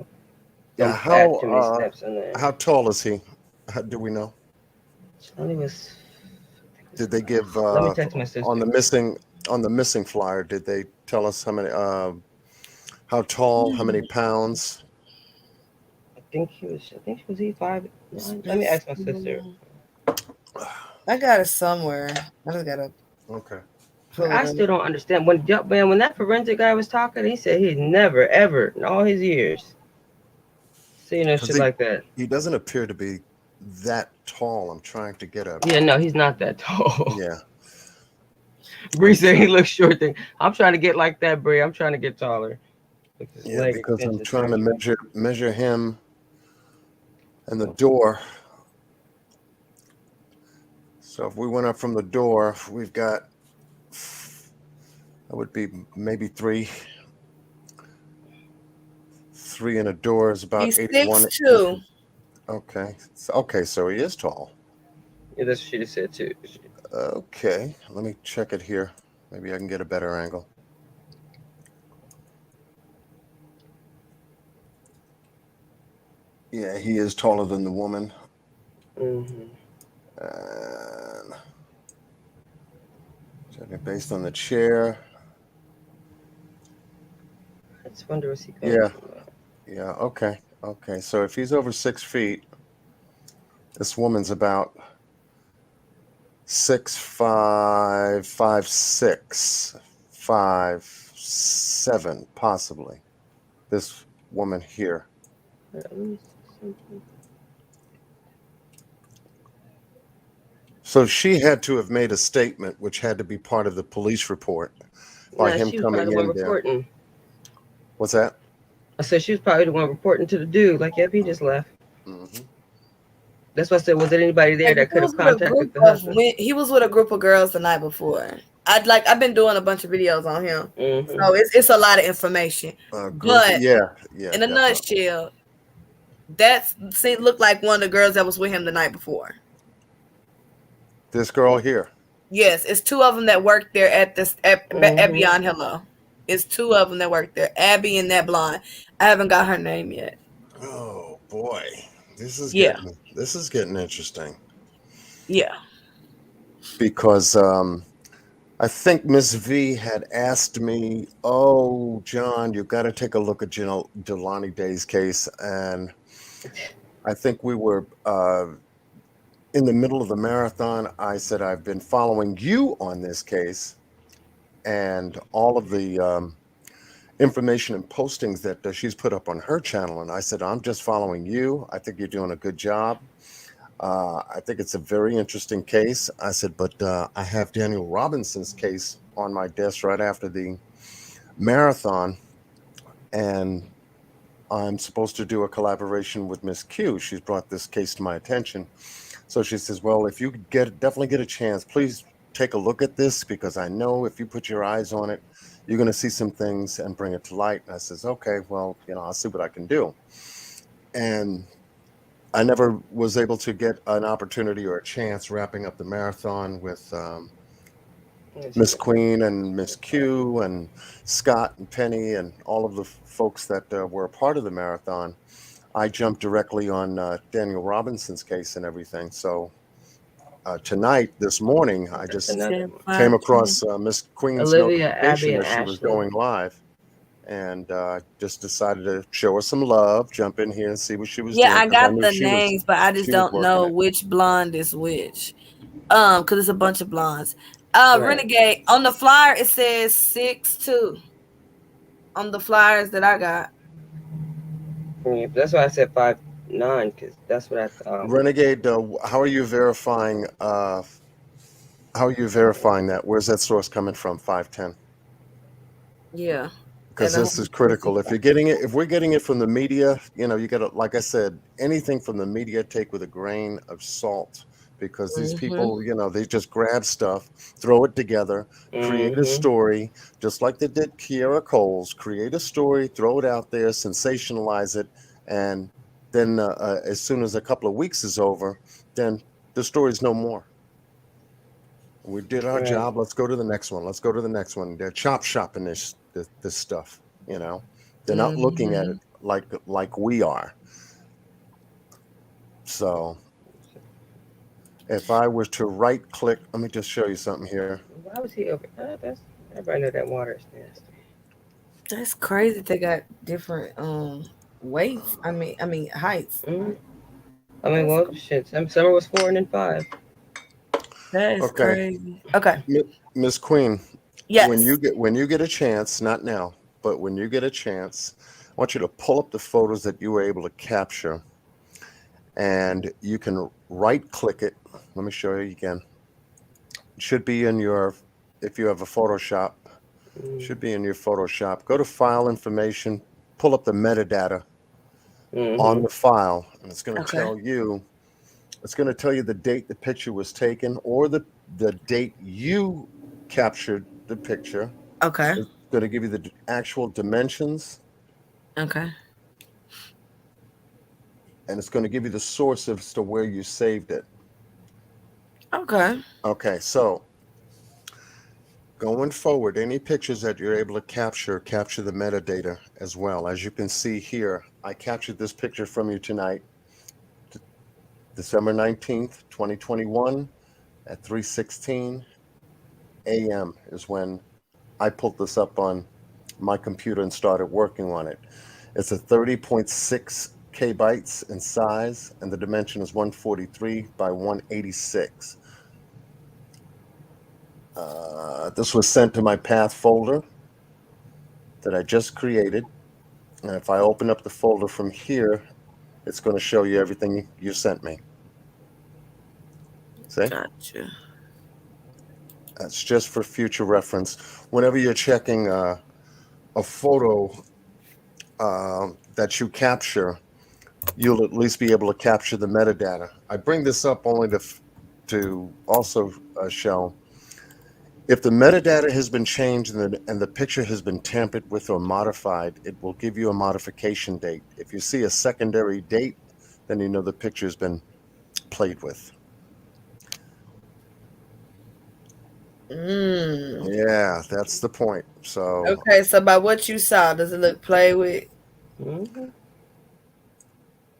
don't add too many steps in there. How tall is he? Do we know? Johnny was, I think was Did they give let me text my on sister. the missing flyer? Did they tell us how many? How tall? How many pounds? I think she was E5'9". Let me It's, ask my sister. I got it somewhere. I just gotta Okay. pull it I up. still don't understand when that forensic guy was talking. He said he'd never ever in all his years seen no Because shit like that. he doesn't appear to be that tall. I'm trying to get a Yeah, no, he's not that tall. yeah. Bree I'm said he trying. looks short. Thing. I'm trying to get like that, Bree. I'm trying to get taller. With his Yeah, leg because I'm extensions and trying to everything. measure him and the door. So if we went up from the door, we've got that would be maybe three and a door is about He's 81 6'2". inches. Okay, so he is tall. Yeah, that's what she just said too. Okay, let me check it here. Maybe I can get a better angle. Yeah, he is taller than the woman. Mm-hmm. And check it based on the chair. I just wonder what's he coming Yeah, from. yeah, okay. So if he's over 6 feet, this woman's about 6'5", 5'6", 5'7", possibly. This woman here. Let me see something. So she had to have made a statement, which had to be part of the police report by Nah, him she was probably coming the one in there. reporting. What's that? I said she was probably the one reporting to the dude. Like, yep, he just left. Hmm. That's why I said, was there anybody there Like that he could was have with a contacted group the of husband? he was with a group of girls the night before. I've been doing a bunch of videos on him, Mm-hmm. so it's a lot of information. Group. But Yeah, in a definitely. nutshell, that looked like one of the girls that was with him the night before. This girl here. Yes, it's two of them that work there at Mm-hmm. Beyond Hello. It's two of them that work there, Abby and that blonde. I haven't got her name yet. Oh boy, Yeah, this is getting interesting yeah. because I think Miss V had asked me, "Oh, John, you got to take a look at Jelani Day's case," and I think we were in the middle of the marathon. I said, "I've been following you on this case, and all of the information and postings that she's put up on her channel." And I said, "I'm just following you. I think you're doing a good job. I think it's a very interesting case." I said, "But I have Daniel Robinson's case on my desk right after the marathon, and I'm supposed to do a collaboration with Miss Q. She's brought this case to my attention." So she says, "Well, if you definitely get a chance, please take a look at this because I know if you put your eyes on it, you're going to see some things and bring it to light." And I says, "Okay, well, I'll see what I can do." And I never was able to get an opportunity or a chance wrapping up the marathon with Let's Miss see. Queen and Miss Q and Scott and Penny and all of the folks that were a part of the marathon, I jumped directly on Daniel Robinson's case and everything. So tonight, this morning, I That's You just another said one. came 5:20. across Miss Queen's Olivia, Abby, notification and that she was Ashley. going live, and just decided to show her some love, jump in here and see what she was Yeah, doing I because I got knew the names, but I just she was don't working know it. which blonde is which. Because it's a bunch of blondes. Right. Renegade on the flyer it says 6'2" on the flyers that I got. Yeah, that's why I said 5'9" because that's what Renegade, how are you verifying? How are you verifying that? Where's that source coming from? 510. Yeah, Because and this is 165. critical. If you're getting it, if we're getting it from the media, you got to, like I said, anything from the media, take with a grain of salt. Because these Mm-hmm. people, they just grab stuff, throw it together, create a Mm-hmm. story, just like they did Kiera Coles. Create a story, throw it out there, sensationalize it, and then as soon as a couple of weeks is over, then the story's no more. We did our Right. job. Let's go to the next one. Let's go to the next one. They're chop shopping this stuff. You know, they're not looking at Mm-hmm. it like we are. So if I was to right click, let me just show you something here. Why was he over? That's everybody know that water is nasty. That's crazy. They got different weights. I mean heights. Mm-hmm. I mean, That's well, shit. Summer was 4 and then 5. that is Okay, crazy. Okay. Miss Queen, Yes. when you get a chance, not now, but when you get a chance, I want you to pull up the photos that you were able to capture, and you can right click it. Let me show you again. It should be in your, if you have a Photoshop, should be in your Photoshop. Go to File Information, pull up the metadata on Mm-hmm. the file, and Okay. it's going to tell you the date the picture was taken or the date you captured the picture. Okay. It's going to give you the actual dimensions, Okay. and it's going to give you the source as to where you saved it. Okay. Okay, so going forward, any pictures that you're able to capture the metadata as well. As you can see here, I captured this picture from you tonight, December 19th, 2021 at 3:16 a.m. is when I pulled this up on my computer and started working on it. It's a 30.6 kbytes in size, and the dimension is 143 by 186. This was sent to my path folder that I just created. And if I open up the folder from here, it's going to show you everything you sent me. See? Gotcha. That's just for future reference. Whenever you're checking a photo that you capture, you'll at least be able to capture the metadata. I bring this up only to also show if the metadata has been changed and the picture has been tampered with or modified, it will give you a modification date. If you see a secondary date, then you know the picture has been played with. Mm. Yeah, that's the point. So, Okay, so by what you saw, does it look play with? Mm-hmm.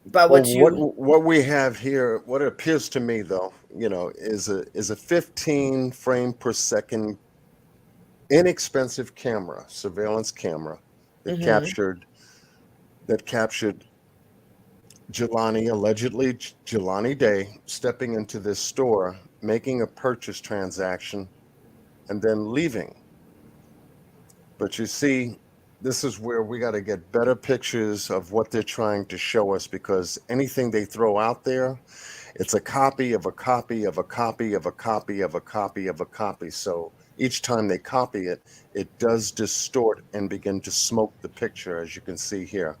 By well, what you what we have here, what it appears to me though, is a 15 frame per second inexpensive camera, surveillance camera that mm-hmm. captured that captured Jelani, allegedly Jelani Day, stepping into this store, making a purchase transaction, and then leaving. But you see, this is where we got to get better pictures of what they're trying to show us because anything they throw out there, it's a copy of a copy of a copy of a copy of a copy of a copy. So each time they copy it, it does distort and begin to smoke the picture, as you can see here.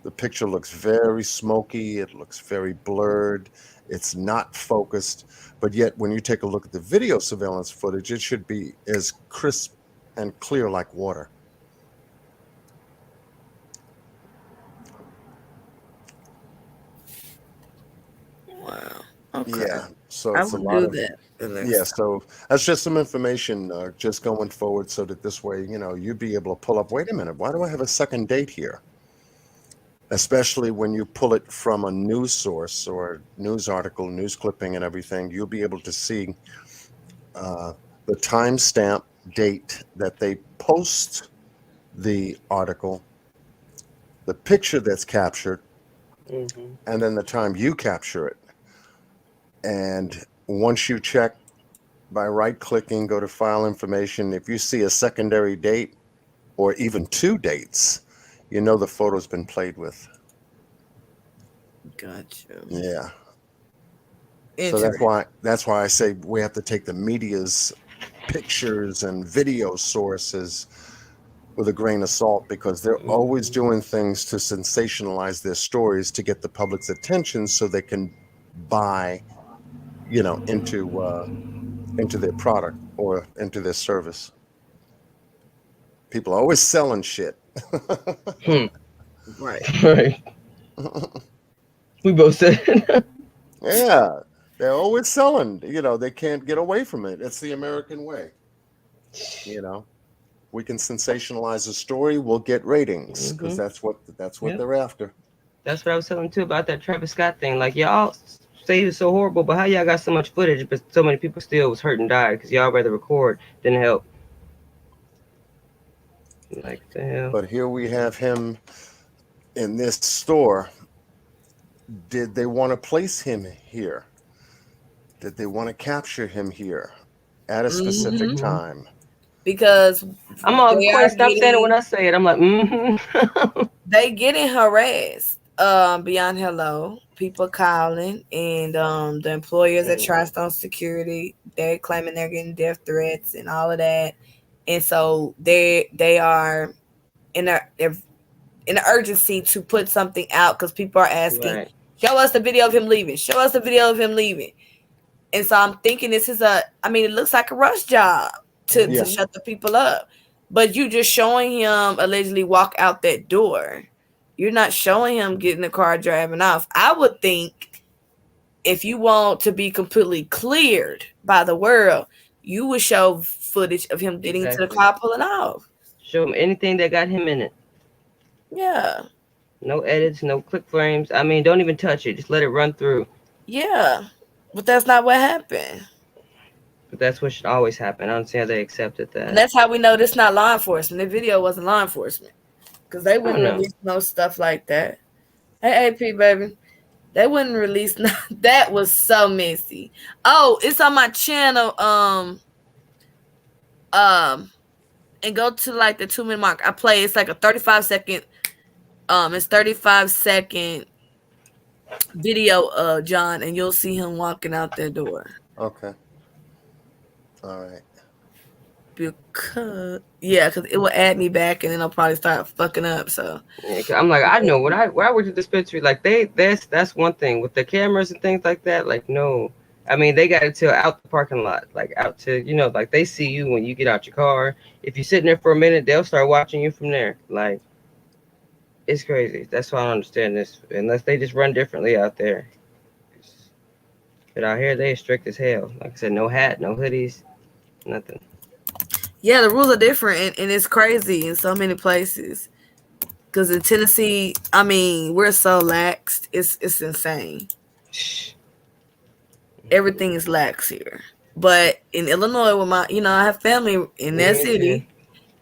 The picture looks very smoky, it looks very blurred, it's not focused, but yet when you take a look at the video surveillance footage, it should be as crisp and clear like water. Wow. Okay. Yeah, so I it's a will lot do of that. It Yeah, looks. so that's just some information just going forward so that this way, you'd be able to pull up, wait a minute, why do I have a second date here? Especially when you pull it from a news source or news article, news clipping, and everything, you'll be able to see uh, the timestamp date that they post the article, the picture that's captured, Mm-hmm. and then the time you capture it. And once you check by right clicking, go to file information, if you see a secondary date or even two dates, you know the photo's been played with. Gotcha. Yeah. So that's Interesting. why that's why I say we have to take the media's pictures and video sources with a grain of salt because they're always Mm-hmm. doing things to sensationalize their stories to get the public's attention so they can buy, into their product or into their service. People are always selling shit. Hmm. Right. Right. We both said. Yeah, they're always selling. They can't get away from it. It's the American way. You know, we can sensationalize a story, we'll get ratings because Mm-hmm. that's what Yep. they're after. That's what I was telling too about that Travis Scott thing. Like y'all say he was so horrible, but how y'all got so much footage, but so many people still was hurt and died because y'all rather record than help? Like the hell. But here we have him in this store. Did they want to place him here? Did they want to capture him here at a specific Mm-hmm. Mm-hmm. time? Because I'm all they Quinn. are Stop saying it when getting I say it. I'm like, mm-hmm. they getting harassed. Beyond hello, people calling and the employers at Tristone Security, they're claiming they're getting death threats and all of that, and so they are they're in an urgency to put something out because people are asking, Right. show us the video of him leaving, show us the video of him leaving. And so I'm thinking this is I mean, it looks like a rush job to Yeah, Mm-hmm. shut the people up. But you just showing him allegedly walk out that door. You're not showing him getting the car driving off. I would think if you want to be completely cleared by the world, you would show footage of him getting into the Exactly. car pulling off. Show him anything that got him in it. Yeah. No edits, no click frames. I mean, don't even touch it. Just let it run through. Yeah. But that's not what happened. But that's what should always happen. I don't see how they accepted And that. that's how we know this not law enforcement. The video wasn't law enforcement. Because they I don't wouldn't know. release no stuff like that. Hey, AP, baby. They wouldn't release no, that was so messy. Oh, it's on my channel. Um, and go to like the 2 minute mark. I play it's like a 35 second it's 35 second video of John and you'll see him walking out that door. okay, all right. Because it will add me back and then I'll probably start fucking up. So Yeah, 'cause I'm like, I know when I worked at the dispensary, like that's one thing with the cameras and things like that. Like, no, I mean they got it till out the parking lot, like out to like they see you when you get out your car. If you're sitting there for a minute, they'll start watching you from there. Like, it's crazy. That's why I don't understand this unless they just run differently out there. But out here they strict as hell. Like I said, no hat, no hoodies, nothing. yeah, the rules are different and it's crazy in so many places. Because in Tennessee, I mean, we're so laxed. It's insane. Everything is lax here. But in Illinois, with I have family in that Me too.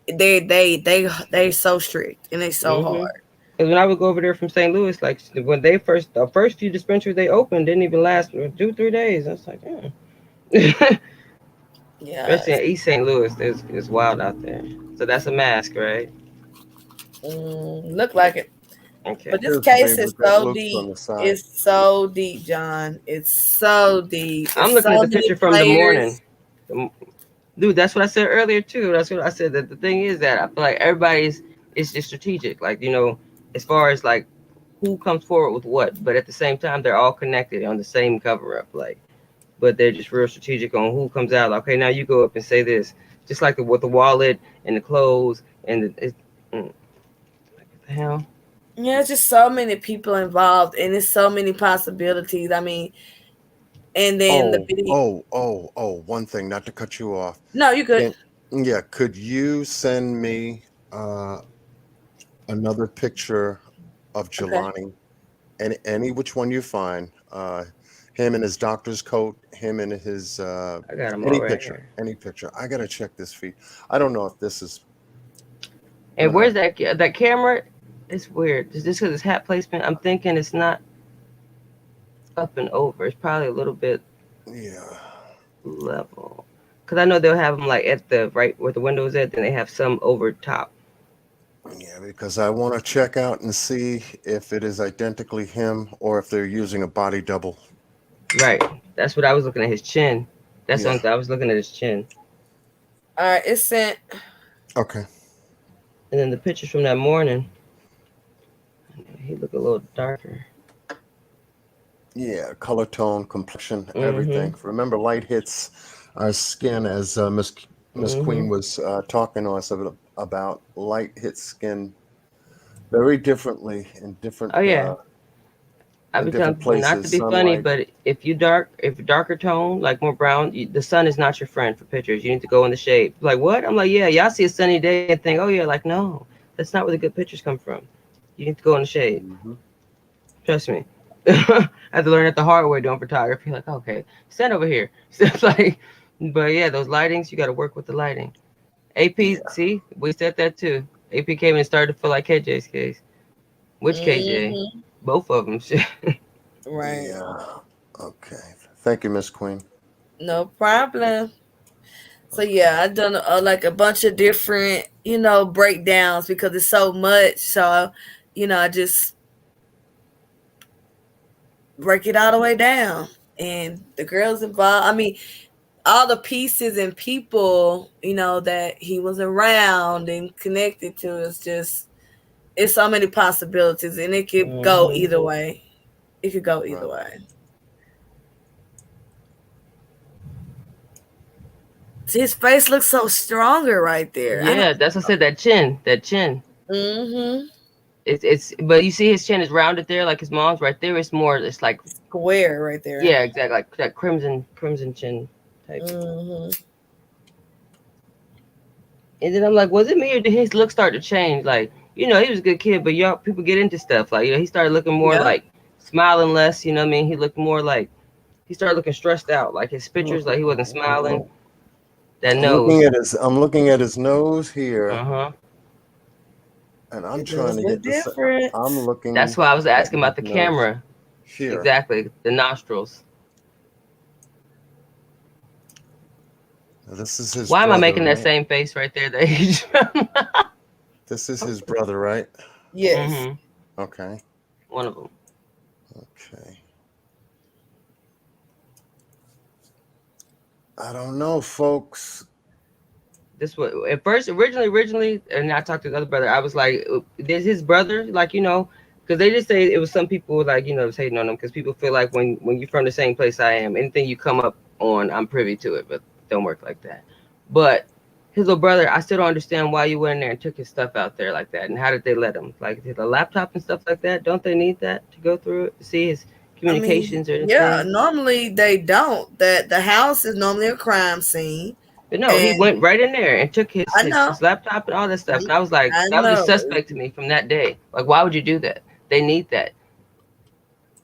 city. They so strict and they so Mhm. hard. Because when I would go over there from St. Louis, like when the first few dispensaries they opened didn't even last 2 3 days. I was like, yeah. Yeah, Especially in East St. Louis, it's wild out there. So that's a mask, right? look like it. Okay. But this Here's the case baby is with that so looks on deep. the side. It's so deep, John. It's so deep. I'm It's looking at so the many picture from the morning. players. The- Dude, that's what I said earlier too. That's what I said. That the thing is that I feel like everybody's it's just strategic. Like as far as like who comes forward with what, but at the same time they're all connected on the same cover up. Like, but they're just real strategic on who comes out. Like, okay, now you go up and say this, just like with the wallet and the clothes and like, what the hell? Yeah, it's just so many people involved, and it's so many possibilities. I mean, And then the Oh, video. oh, oh, oh, one thing, not to cut you off. No, you good. Can, yeah, could you send me uh another picture of Okay. Jelani, any which one you find, him in his doctor's coat, him in his I got them all right here. any picture. I gotta check this feed. I don't know if this is And gonna. where's that camera? It's weird. Just because it's hat placement, I'm thinking it's not up and over. It's probably a little bit Yeah, level. Because I know they'll have them like at the right where the window is at, then they have some over top. yeah, because I want to check out and see if it is identically him or if they're using a body double. Right. That's what I was looking at his chin. That's the Yeah. only thing I was looking at his chin. All right, it's sent. Okay. And then the pictures from that morning, he looked a little darker. Yeah, color tone, complexion, Mm-hmm. everything. Remember, light hits our skin, as Miss Mm-hmm. Queen was talking to us about. Light hits skin very differently Oh yeah. I in be telling different people not to places. be funny, Sunlight. but if you're darker tone, like more brown, the sun is not your friend for pictures. You need to go in the shade. Like what? I'm like, yeah, y'all see a sunny day and think, oh yeah, like no, that's not where the good pictures come from. You need to go in the shade. Hmm. Trust me. I had to learn it the hard way doing photography. Like, okay, stand over here. So it's like, but yeah, those lightings, you got to work with the lighting. AP, Yeah. see, we said that too. AP came and started to feel like KJ's case. Which KJ? Mm-hmm. Both of them. Right. Yeah. Okay. Thank you, Miss Queen. No problem. So Okay. yeah, I done like a bunch of different, breakdowns because it's so much. So, I just break it all the way down. And the girls involved. I mean, all the pieces and people, that he was around and connected to is just it's so many possibilities, and it could go Hmm. either way. It could go either Right. way. His face looks so stronger right there. I don't. Yeah, that's what I said. That chin. Mm-hmm. But you see his chin is rounded there, like his mom's right there. It's more. It's like Square right there. yeah, exactly, like that crimson chin type. Mm-hmm. And then I'm like, was it me or did his look start to change? Like, he was a good kid, but y'all people get into stuff. Like, he started looking more Yep. like smiling less. You know what I mean? He looked more like he started looking stressed out. Like his pictures, like he wasn't smiling. That nose. I'm looking at his nose here, Uh huh. and I'm It trying does to look get this. different. I'm That's looking why I was at asking his about the nose camera. here. Exactly, the nostrils. This is his Why am I brother, making that right? same face right there? That he. This is his brother, right? Yes. Mm-hmm. Okay. One of them. Okay. I don't know, folks. This was at first originally, and I talked to the other brother. I was like, "There's his brother," like because they just say it was some people like was hating on him because people feel like when you're from the same place I am, anything you come up on, I'm privy to it, but don't work like that. But his little brother, I still don't understand why you went in there and took his stuff out there like that, and how did they let him? Like the laptop and stuff like that. Don't they need that to go through it to see his I mean, communications or yeah. anything? Normally they don't. That the house is normally a crime scene, But no, he and went right in there and took his I his, know. his laptop and all that stuff. I, And I was like, I that was just know. suspect to me from that day. Like, why would you do that? They need that.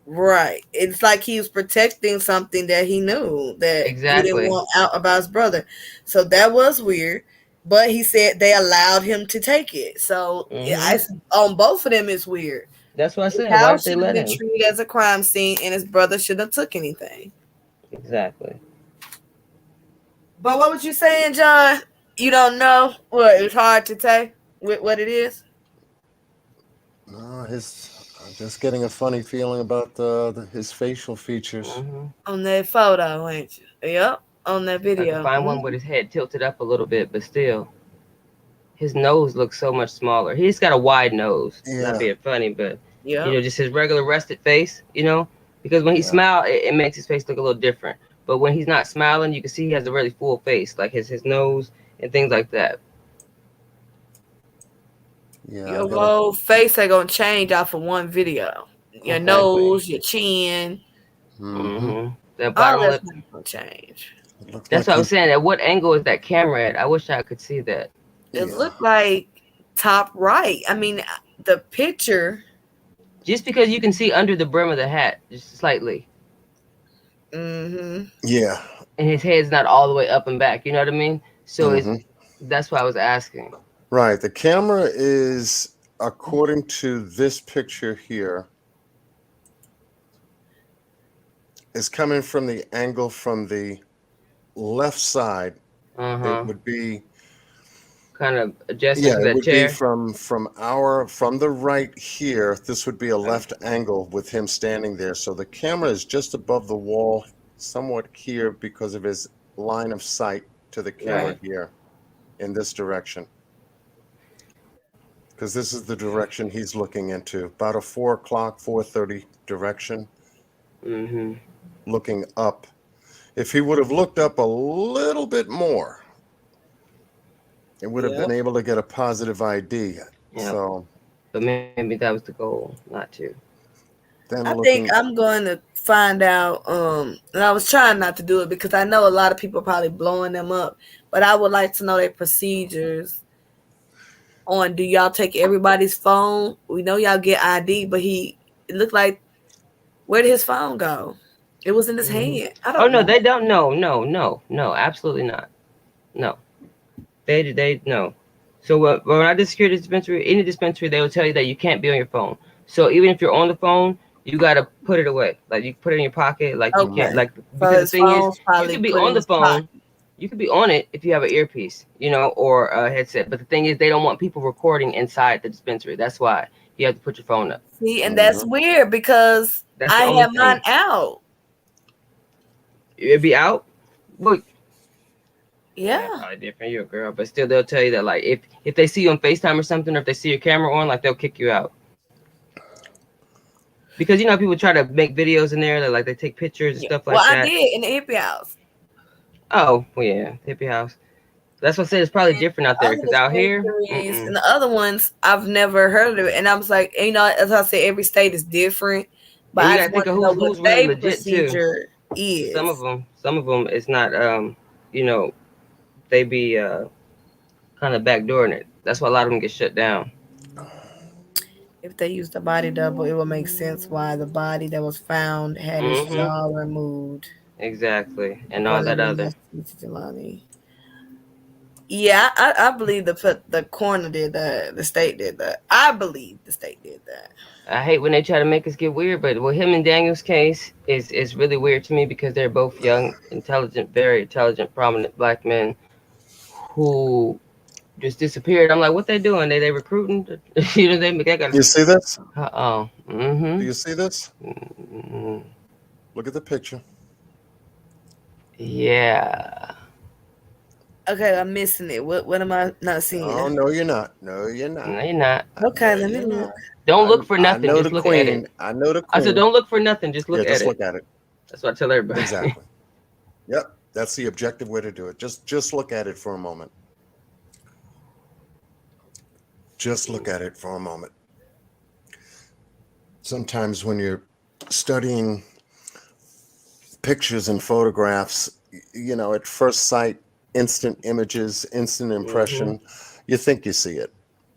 Right. It's like he was protecting something that he knew that he didn't Exactly. want out about his brother. So that was weird. But he said they allowed him to take it. So Hmm. on both of them, it's weird. That's what I His said. Why did house they should have let been him? treated as a crime scene, and his brother shouldn't have took anything. Exactly. But what was you saying, John? You don't know what it's hard to say what it is No, I'm just getting a funny feeling about his facial features. Hmm. on that photo, ain't you? Yep, on that I could video. find one with his head tilted up a little bit, but still, his nose looks so much smaller. He's got a wide nose. Not Yeah, being funny, but Yep. just his regular rested face. Because when he yeah, smiles, it makes his face look a little different. But when he's not smiling, you can see he has a really full face, like his nose and things like that. yeah. I Your gotta. whole face ain't gonna change off of one video. Your Exactly. nose, your chin. Mm-hmm. Hmm. That All bottom that's lip. not gonna change. It looks That's like what I was he's saying. At what angle is that camera at? I wish I could see that. It yeah. looked like top right. I mean, the picture. Just because you can see under the brim of the hat, just slightly, Mm-hmm. Yeah. and his head's not all the way up and back. You know what I mean? So it's Hmm. that's why I was asking. Right. The camera is, according to this picture here, is coming from the angle from the left side. Uh It huh. would be, Kind of adjacent yeah, to it that would be chair. from the right here. This would be a left angle with him standing there. So the camera is just above the wall, somewhat here because of his line of sight to the camera Right. here in this direction. Because this is the direction he's looking into, about a 4 o'clock, 4:30 direction, Mm-hmm. looking up. If he would have looked up a little bit more, it would have Yep. been able to get a positive ID. Yep. So But maybe that was the goal, not to. then I think looking, I'm going to find out. And I was trying not to do it because I know a lot of people are probably blowing them up, but I would like to know their procedures on. Do y'all take everybody's phone? We know y'all get ID, but it looked like, where did his phone go? It was in his Hmm. hand. I Oh don't no, know. they don't. No, no, no, no, absolutely not. No, they no. So when I did security dispensary, any dispensary, they will tell you that you can't be on your phone. So even if you're on the phone, you gotta put it away. Like you put it in your pocket. Like you can't. Okay. mhm. Like So because the his thing is, phone's you probably could be put in on the his pocket. phone. You could be on it if you have an earpiece, or a headset. But the thing is, they don't want people recording inside the dispensary. That's why you have to put your phone up. See, and that's Mhm. weird because That's the I only have mine thing. out. It'd be out. Well, yeah, Yeah. probably different. You're a girl, but still, they'll tell you that like if they see you on Facetime or something, or if they see your camera on, like they'll kick you out because people try to make videos in there that like they take pictures and Yeah. stuff Well, like I that. did in the hippie house. Oh, well, yeah, hippie house. That's what I said. It's probably different out there Other because out here, dispensaries and mm-mm. the other ones, I've never heard of it. And I was like, as I said, every state is different. But And you I got to just think want of to know who's what who's really their legit too. procedure Some of is. them, some of them, it's not. You know, they be kind of backdooring it. That's why a lot of them get shut down. If they use the body double, it will make sense why the body that was found had its Mm-hmm. jaw removed, Exactly, and all according that to other. Master Jelani. Yeah, I believe the coroner did that. The state did that. I believe the state did that. I hate when they try to make us get weird, but with him and Daniel's case is really weird to me because they're both young, intelligent, very intelligent, prominent black men who just disappeared. I'm like, what they doing? They recruiting? They got. You see this? Oh, Do mm-hmm. you see this? Mm-hmm. Look at the picture. Yeah. Okay, I'm missing it. What am I not Oh seeing? no, you're not. No, you're not. No, you're not. Okay, No, let me you're look. not. Don't look for I nothing. know Just the look at it. queen. I know the I said, queen. don't look for nothing. Just Yeah, look at just it. look at it. That's what I tell everybody. Exactly. Yep. That's the objective way to do it. Just look at it for a moment. Just look at it for a moment. Sometimes when you're studying pictures and photographs, at first sight, instant images, instant Hmm. impression, you think you see it.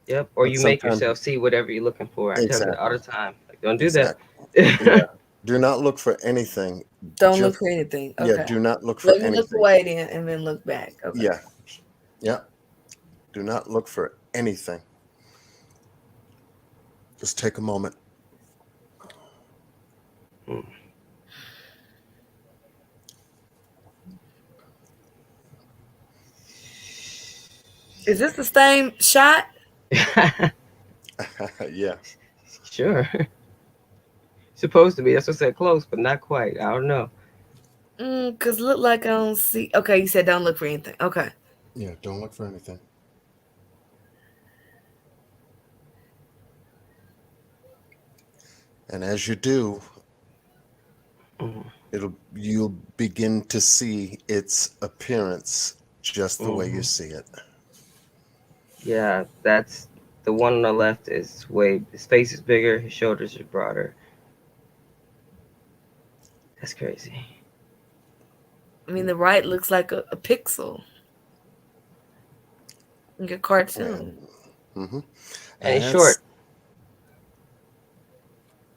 Yep. Or But you make sometimes, yourself see whatever you're looking for. I tell you all exactly, the time. Like, don't do that. exactly. Yeah. Do not look for anything. Don't look Just, for anything. yeah, Okay. do not look for Let me look anything. away then and then look back. Okay. Yeah. Yeah. Do not look for anything. Just take a moment. Is this the same shot? Yeah. Sure. Supposed to be. That's what I said close, but not quite. I don't know. Cause look like I don't see. Okay, you said don't look for anything. Okay. Yeah. Don't look for anything. And as you do, Hmm. you'll begin to see its appearance just the way you Hmm. see it. Yeah, that's the one on the left is way. His face is bigger. His shoulders are broader. That's crazy. I mean, the right looks like a pixel, like a cartoon. And hmm And and he's short.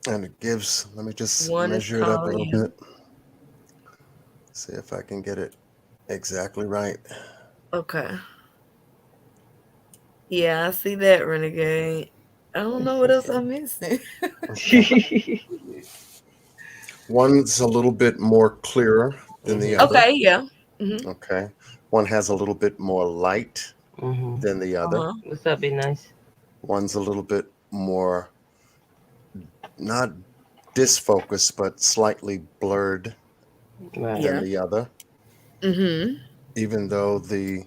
that's and it gives. Let me just One is measure it up a tall, little yeah. bit. See if I can get it exactly right. Okay. Yeah, I see that, Renegade. I don't know what else I'm missing. Okay. One's a little bit more clearer than the Mhm. other. Okay, yeah. Mhm. Okay. One has a little bit more light Mhm. than the Uh other. huh. What's up? Be nice. One's a little bit more not disfocused, but slightly blurred Right. than Yeah. the other. Mhm. Even though the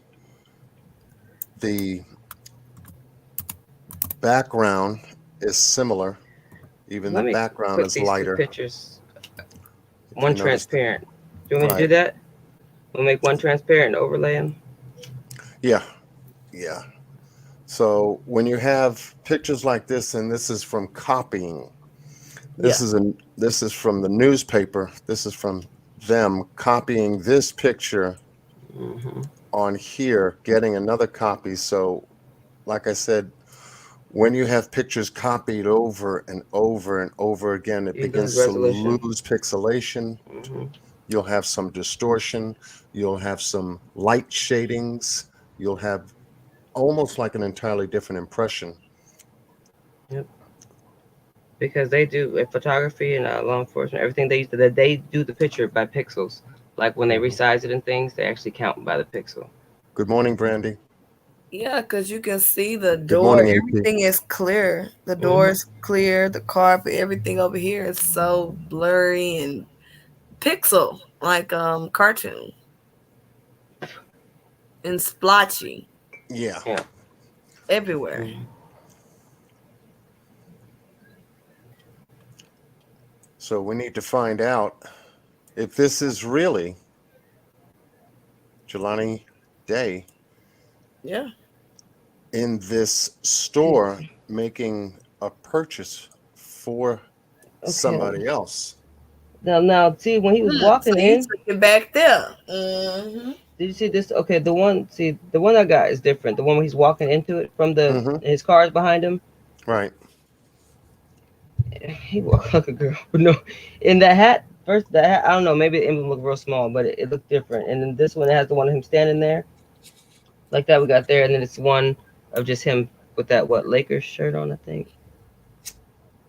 background is similar, even the Let me background put is these two lighter. pictures. If you One notice, transparent. Do you want me to do right? that? We'll make one transparent and overlay them. Yeah, yeah. So when you have pictures like this, and this is from copying, Yeah. this is from the newspaper. This is from them copying this picture Mhm. on here, getting another copy. So, like I said, when you have pictures copied over and over and over again, it You lose begins to resolution. lose pixelation. Mhm. You'll have some distortion. You'll have some light shadings. You'll have almost like an entirely different impression. Yep. Because they do in photography and law enforcement, everything they do the picture by pixels. Like when they Mhm. resize it and things, they actually count by the pixel. Good morning, Brandy. Yeah, because you can see the Good door. morning, AP. Everything is clear. The door Mhm. is clear. The carpet, everything over here is so blurry and pixel, like cartoon and splotchy Yeah. Yeah. everywhere. Mhm. So we need to find out if this is really Jelani Day Yeah. in this store making a purchase for Okay. somebody else. Now, see when he was So walking you in. took it back there. Hmm. Did you see this? Okay, the one. See, the one I got is different. The one where he's walking into it from the Mm-hmm. his car is behind him. Right. He walked like a girl, but no. In that hat, first that hat, I don't know. Maybe the emblem looked real small, but it looked different. And then this one has the one of him standing there like that we got there, and then it's one of just him with that what Lakers shirt on. I think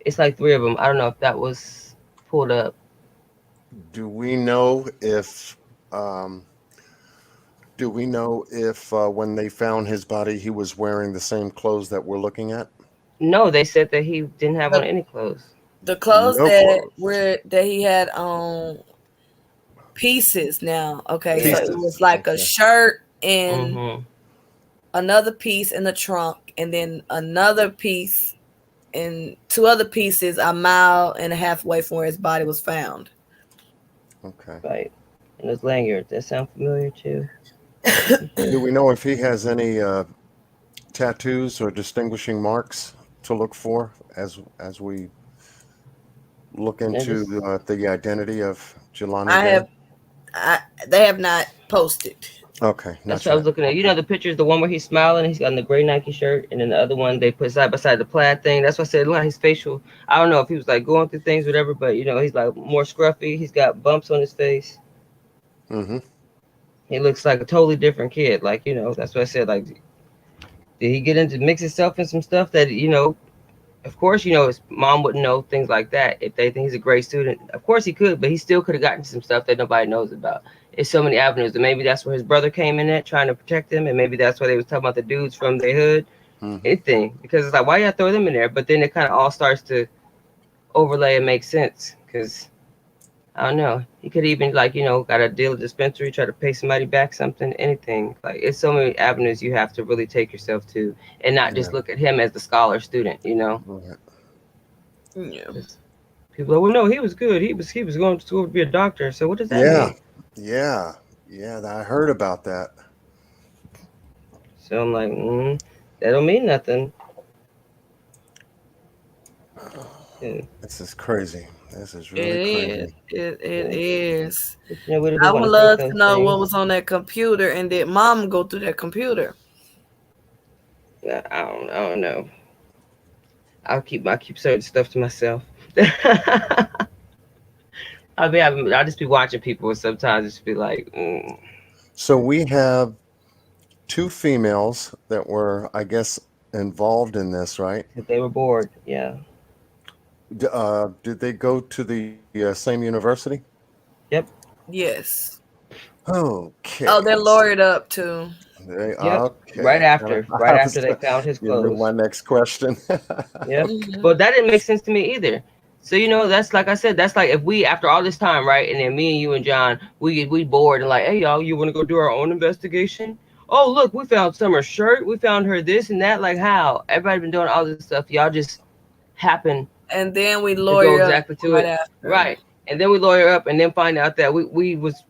it's like three of them. I don't know if that was pulled up. Do we know if um, when they found his body he was wearing the same clothes that we're looking at? No, they said that he didn't have on The any clothes. the clothes No that clothes. were that he had on pieces now. Okay, so Yeah. it was Pieces. like a Okay. shirt and Mhm. another piece in the trunk, and then another piece and two other pieces a mile and a half away from where his body was found. Okay. Right. And those lanyards. That sound familiar too. Do we know if he has any tattoos or distinguishing marks to look for as we look And into just the identity of Jelani I Day? have they have not posted. Okay, that's not what I was yet. looking at. You know the pictures, the one where he's smiling, he's got on the gray Nike shirt, and then the other one they put side by side the plaid thing. That's what I said. Look at his facial. I don't know if he was like going through things, whatever, but he's like more scruffy. He's got bumps on his face. Mm-hmm. He looks like a totally different kid. Like that's what I said. Like, did he get into mix himself in some stuff that Of course, his mom wouldn't know things like that if they think he's a great student. Of course, he could, but he still could have gotten some stuff that nobody knows about. It's so many avenues, and maybe that's where his brother came in at, trying to protect him, and maybe that's why they was talking about the dudes from their hood. Mm-hmm. Anything, because it's like, why y'all throw them in there? But then it kind of all starts to overlay and make sense, because I don't know. He could even got a deal at dispensary, try to pay somebody back something, anything. Like it's so many avenues you have to really take yourself to, and not Yeah. just look at him as the scholar student. Right. Yeah. People are like, well, no, he was good. He was going to school to be a doctor. So what does that Yeah. mean? Yeah. Yeah. I heard about that. So I'm like, that don't mean nothing. Yeah. This is crazy. This is It really is. crazy. It Yeah. is. But you know, we do I want would to think love to those know what things. was on that computer and did mom go through that computer? Yeah, I don't know. I keep certain stuff to myself. I'll just be watching people, and sometimes just be like, So we have two females that were, I guess, involved in this, right? if they were bored. Yeah. Did they go to the same university? Yep. Yes. Okay, Oh, they're so lawyered up too. they Yep. okay. And Right I after was, they found his you knew clothes. my next question. Yep. Hmm. But that didn't make sense to me either. So that's like I said, that's like if we after all this time, right? And then me and you and John, we bored and like, hey y'all, you want to go do our own investigation? Oh look, we found Summer's shirt. We found her this and that. Like how everybody been doing all this stuff. Y'all just happen And then we to go lawyer up exactly to right it, after. right? And then we lawyer up and then find out that we was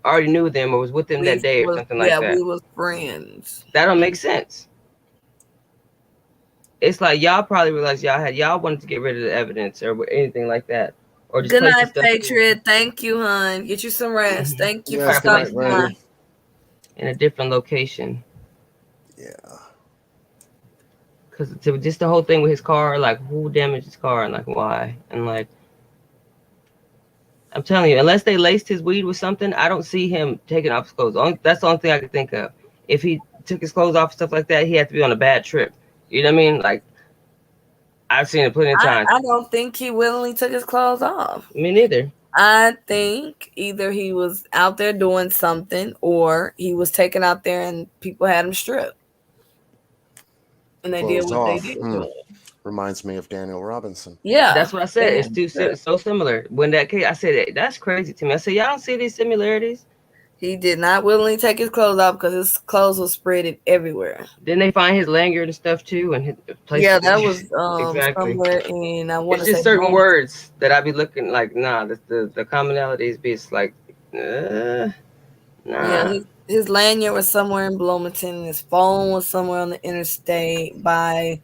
already knew them or was with them that day or something like We that. was friends. That don't make sense. It's like y'all probably realized y'all wanted to get rid of the evidence or anything like that, or just Good place the night, stuff Patriot. Thank you, hon. Get you some rest. Thank you for Yes, probably good put night, it stopping by. Randy. in a different location. Yeah. Cause just the whole thing with his car, like who damaged his car and like why, and like I'm telling you, unless they laced his weed with something, I don't see him taking off his clothes. That's the only thing I could think of. If he took his clothes off and stuff like that, he had to be on a bad trip. You know what I mean? Like I've seen it plenty of times. I don't think he willingly took his clothes off. Me neither. I think either he was out there doing something or he was taken out there and people had him stripped and they did Closed what they off. did to him. Reminds me of Daniel Robinson. Yeah. That's what I said. They It's had so similar. When that case, I said that's crazy to me. I said y'all don't see these similarities. He did not willingly take his clothes off because his clothes was spreaded everywhere. Then they find his lanyard and stuff too, and his place. Yeah, that was Exactly. somewhere in I want It's to say just certain Bloomington. words that I be looking like. Nah, the commonalities be it's like, Yeah, nah. his lanyard was somewhere in Bloomington. His phone was somewhere on the interstate by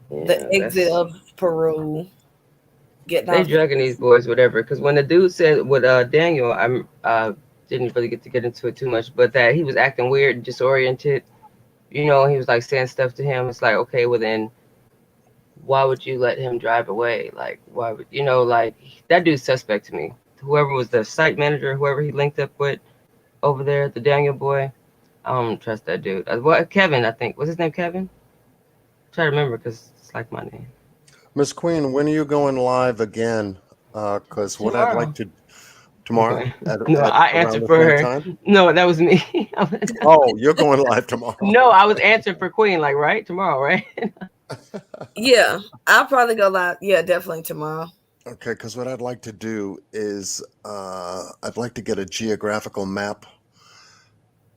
the Yeah, exit that's of Peru, getting they off the drugging these boys, whatever. Because when the dude said with Daniel, I didn't really get to get into it too much, but that he was acting weird and disoriented. He was like saying stuff to him. It's like, okay, well then why would you let him drive away? Like, why would like that dude's suspect to me. Whoever was the site manager, whoever he linked up with over there, the Daniel boy, I don't trust that dude. What Kevin? I think was his name Kevin. Try to remember because it's like my name. Miss Queen, when are you going live again? Because what I'd like Tomorrow. to tomorrow Okay. No, at I around answered the for same her. time. No, that was me. Oh, you're going live tomorrow. No, I was answering for Queen. Like right tomorrow, right? Yeah, I'll probably go live. Yeah, definitely tomorrow. Okay, because what I'd like to do is I'd like to get a geographical map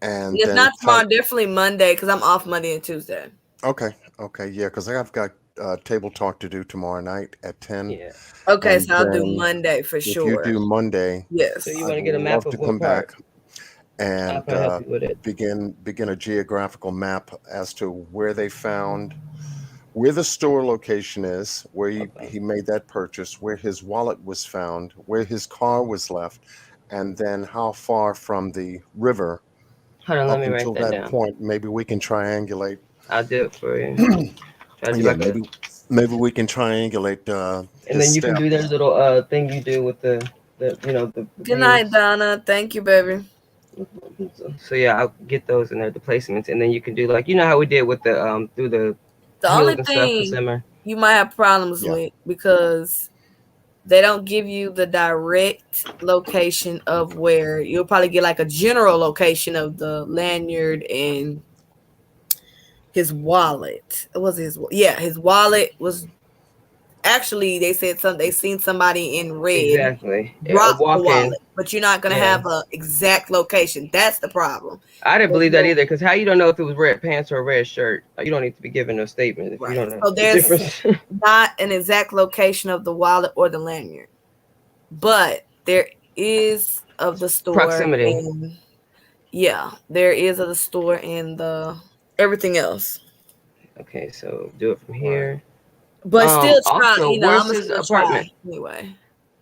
and If then not type. tomorrow, definitely Monday because I'm off Monday and Tuesday. Okay, okay, yeah, because I've got table talk to do tomorrow night at 10, Yeah. Okay, and so I'll do then Monday for if you sure. do Monday, So you Yes. want I'd to get a map love of to what come part? back I'll and probably help you with it. begin a geographical map as to where they found where the store location is, where Okay. he made that purchase, where his wallet was found, where his car was left, and then how far from the river Hold on, let up me write until that that down. point. Maybe we can triangulate. I'll do it for you. Try to see if Yeah, I could. maybe we can triangulate And his then you can do steps. that little thing you do with the Good night, wheels. Donna. Thank you, baby. So yeah, I'll get those in there, the placements, and then you can do like how we did with the through the The hills only and stuff for thing summer. you might have problems Yeah. with because they don't give you the direct location of where you'll probably get like a general location of the lanyard and his wallet. It was his wallet was actually they said they seen somebody in red Exactly. drop the Walking. wallet, but you're not gonna Yeah. have a exact location. That's the problem. I didn't There's believe that no either, because how you don't know if it was red pants or a red shirt? You don't need to be giving no statement if you right. don't know So the there's difference. not an exact location of the wallet or the lanyard, but there is of the store Proximity. and yeah, there is of the store and the everything else. Okay, so do it from Right. here. But still try, Also, I'm where's gonna his still try apartment? anyway.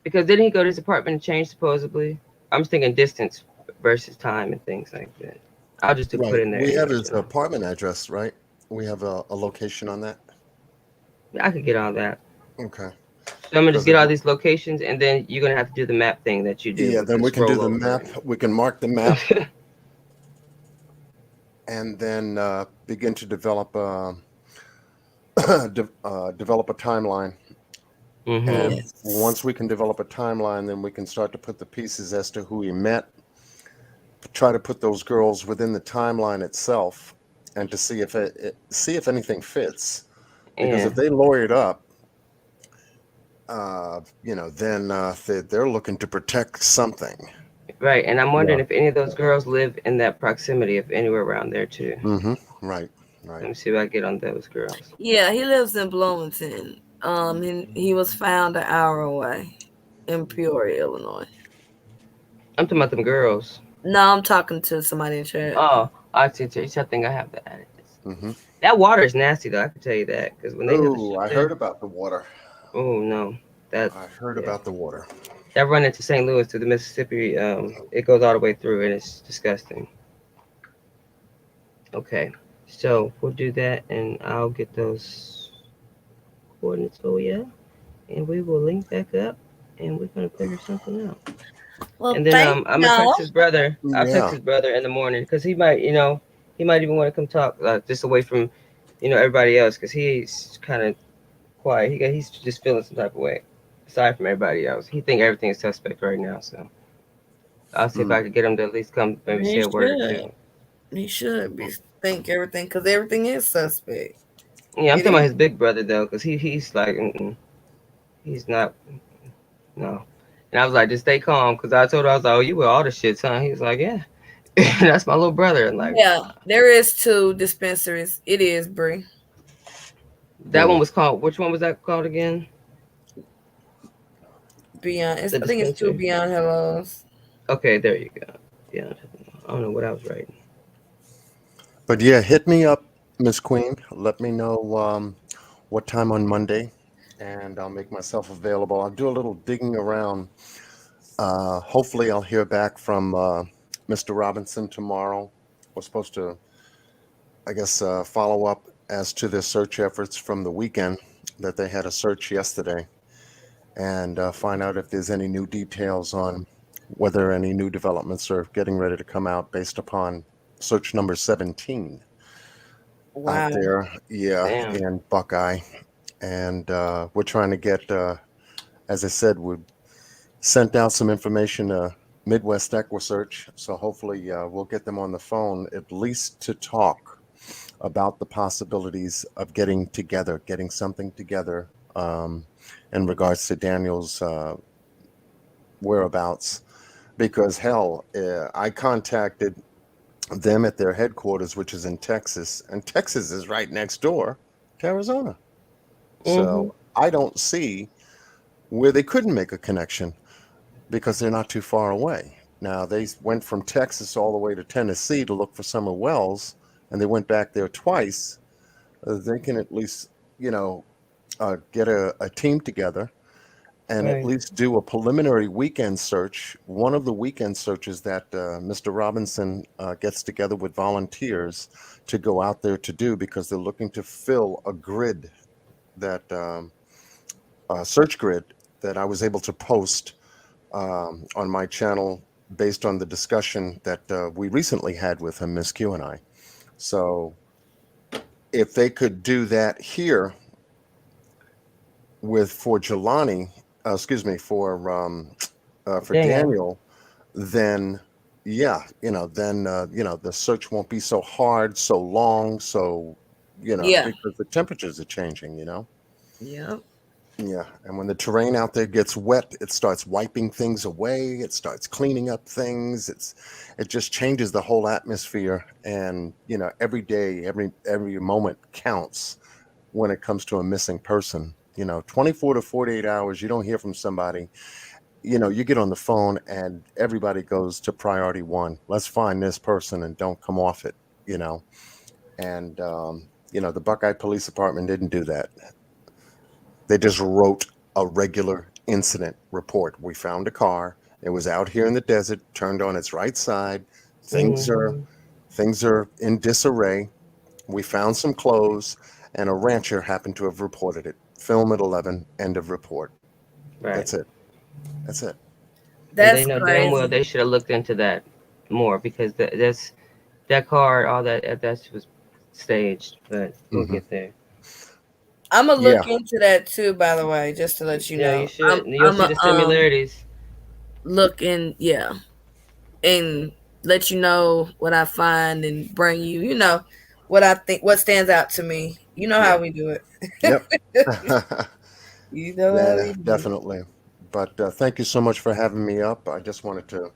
Because didn't he go to his apartment and change supposedly? I'm just thinking distance versus time and things like that. I'll just put Right. in there We have anyway. his So apartment address, right? We have a location on that. I could get all that. Okay. So I'm gonna just Because get all these locations, and then you're gonna have to do the map thing that you do yeah, with then the we can do scroll the over. map. We can mark the map and then begin to develop develop a timeline. Mm-hmm. And once Yes. we can develop a timeline, then we can start to put the pieces as to who he met, try to put those girls within the timeline itself, and to see if see if anything fits. Because Yeah. if they lawyered up, then they're looking to protect something. Right. And I'm Yeah. wondering if any of those girls live in that proximity, if anywhere around there too. Mm-hmm. Right. Right. Let me see if I get on those girls. Yeah, he lives in Bloomington. He was found an hour away in Peoria, Illinois. I'm talking about them girls. No, I'm talking to somebody in chat. Oh, I see. I think I have that. Mm-hmm. That water is nasty, though. I can tell you that because when they have the Oh, ship I there, heard about the water. oh no, that I heard yeah, about the water. that run into St. Louis to the Mississippi, it goes all the way through, and it's disgusting. Okay, so we'll do that, and I'll get those coordinates for you, and we will link back up, and we're gonna figure something out. Well, And then thank I'm gonna y'all. text his brother. I'll text Yeah. his brother in the morning because he might, he might even want to come talk just away from, everybody else because he's kind of quiet. He's just feeling some type of way, aside from everybody else. He think everything is suspect right now. So I'll see if Mm. I could get him to at least come maybe He say a word or two. should. He should be think everything because everything is suspect. Yeah, I'm It talking about is. his big brother though, because he's like, he's not no. And I was like, just stay calm, because I told her I was like, oh, you with all the shits, huh? He was like, yeah, that's my little brother. And like, Yeah, there is two dispensaries. It is Bree. that one Mm. was called. Which one was that called again? Beyond. The I think it's two dispensary. Beyond Hellos. Okay, there you go. Yeah, I don't know what I was writing. But yeah, hit me up, Miss Queen. Let me know what time on Monday, and I'll make myself available. I'll do a little digging around. Hopefully, I'll hear back from Mr. Robinson tomorrow. We're supposed to, I guess, follow up as to their search efforts from the weekend that they had a search yesterday, and find out if there's any new details on whether any new developments are getting ready to come out based upon search number 17 out Wow. there, yeah, Damn. in Buckeye. And we're trying to get, as I said, we sent out some information to Midwest Equisearch. So hopefully we'll get them on the phone at least to talk about the possibilities of getting together, getting something together in regards to Daniel's whereabouts. Because hell, I contacted them at their headquarters, which is in Texas, and Texas is right next door to Arizona. Mhm. So I don't see where they couldn't make a connection because they're not too far away. Now they went from Texas all the way to Tennessee to look for summer wells, and they went back there twice. They can at least, you know, get a team together and at Right. least do a preliminary weekend search. One of the weekend searches that Mr. Robinson gets together with volunteers to go out there to do because they're looking to fill a grid that search grid that I was able to post on my channel based on the discussion that we recently had with him, Miss Q and I. So if they could do that here with for Jelani, excuse me, for Daniel. Daniel, then yeah, then the search won't be so hard, so long, so Yeah. because the temperatures are changing, Yep. Yeah, and when the terrain out there gets wet, it starts wiping things away. It starts cleaning up things. It just changes the whole atmosphere. And every day, every moment counts when it comes to a missing person. 24 to 48 hours, you don't hear from somebody. You get on the phone and everybody goes to priority one. Let's find this person and don't come off it. You know, and the Buckeye Police Department didn't do that. They just wrote a regular incident report. We found a car. It was out here in the desert, turned on its right side. Things are Mm-hmm. things are in disarray. We found some clothes, and a rancher happened to have reported it. Film at 11. End of report. Right. That's it. That's it. And they That's know damn well crazy. they should have looked into that more because that card, all that was staged. But we'll Hmm. get there. I'm gonna Yeah. look into that too, by the way, just to let you Yeah, you know. should. You'll I'm see a the similarities. look in, yeah, and let you know what I find and bring you, what I think, what stands out to me. You know how Yeah. we do it. Yep. You know how Yeah, we do. definitely. But thank you so much for having me up. I just wanted to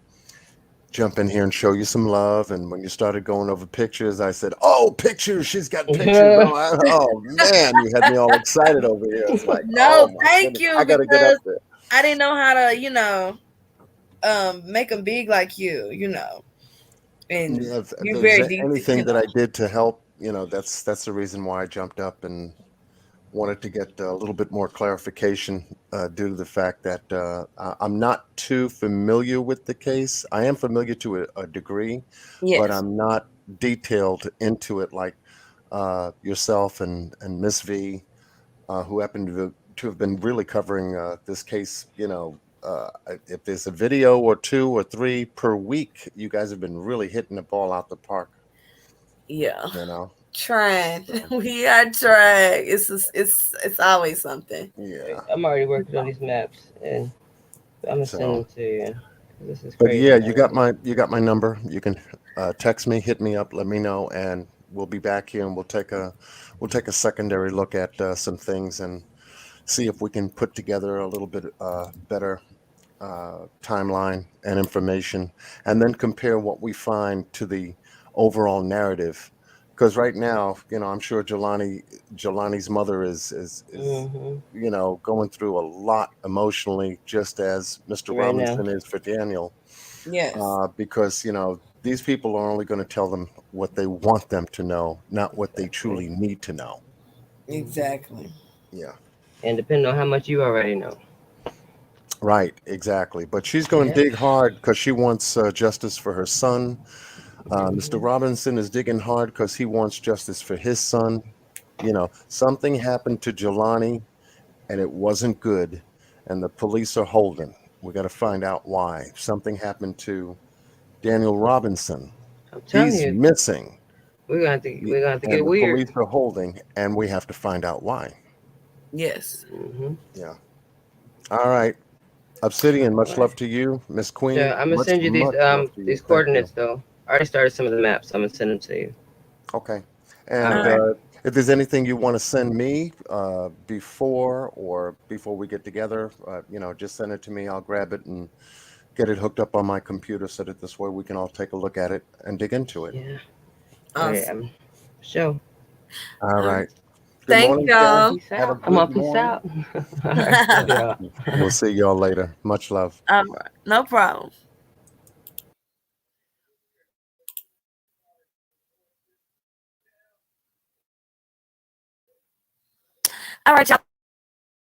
jump in here and show you some love. And when you started going over pictures, I said, "Oh, pictures! She's got pictures!" Oh, oh man, you had me all excited over here. It's like, oh No, my thank goodness, you, I got to get up because there. I didn't know how to, make them big like and Yeah, if you're there's very deep, anything that I did to help, that's the reason why I jumped up and wanted to get a little bit more clarification due to the fact that I'm not too familiar with the case. I am familiar to a degree, but Yes, I'm not detailed into it like yourself and Miss V, who happen to have been really covering this case. If there's a video or two or three per week, you guys have been really hitting the ball out the park. yeah. You know, Trying. so We are trying. It's always something. yeah. I'm already working on these maps, and I'm gonna send So. them to you. This is But crazy yeah, already. you got my number. You can text me, hit me up, let me know, and we'll be back here and we'll take a secondary look at some things and see if we can put together a little bit better timeline and information, and then compare what we find to the overall narrative. Because right now, I'm sure Jelani's mother is Mm-hmm. going through a lot emotionally, just as Mr. Right now. Robinson is for Daniel, Yes, because these people are only going to tell them what they want them to know, not what they Exactly. truly need to know. Mm-hmm. exactly. Yeah, And depending on how much you already know. right, exactly. But she's going to Yep. dig hard because she wants justice for her son. Mr. Mm-hmm. Robinson is digging hard because he wants justice for his son. Something happened to Jelani and it wasn't good, and the police are holding. We got to find out why. Something happened to Daniel Robinson. I'm telling He's you, missing. we're gonna have to get And the weird. police are holding, and we have to find out why. Yes. Mm-hmm. Yeah. All right. Obsidian, All much right. love to you. Miss Sure. Queen, I'm gonna much, send you much love to these you. Thank you. coordinates though. I already started some of the maps. I'm gonna send them to you. Okay. All All And right. right. if there's anything you want to send me before we get together, just send it to me. I'll grab it and get it hooked up on my computer so that this way we can all take a look at it and dig into it. Yeah. All right. Awesome. Sure. All All right. right. Good Thank morning, Jen. y'all. Peace Have a out. I'm good on peace morning. out. All right. Love y'all. We'll see y'all later. Much love. All right. No problem. All right, y'all.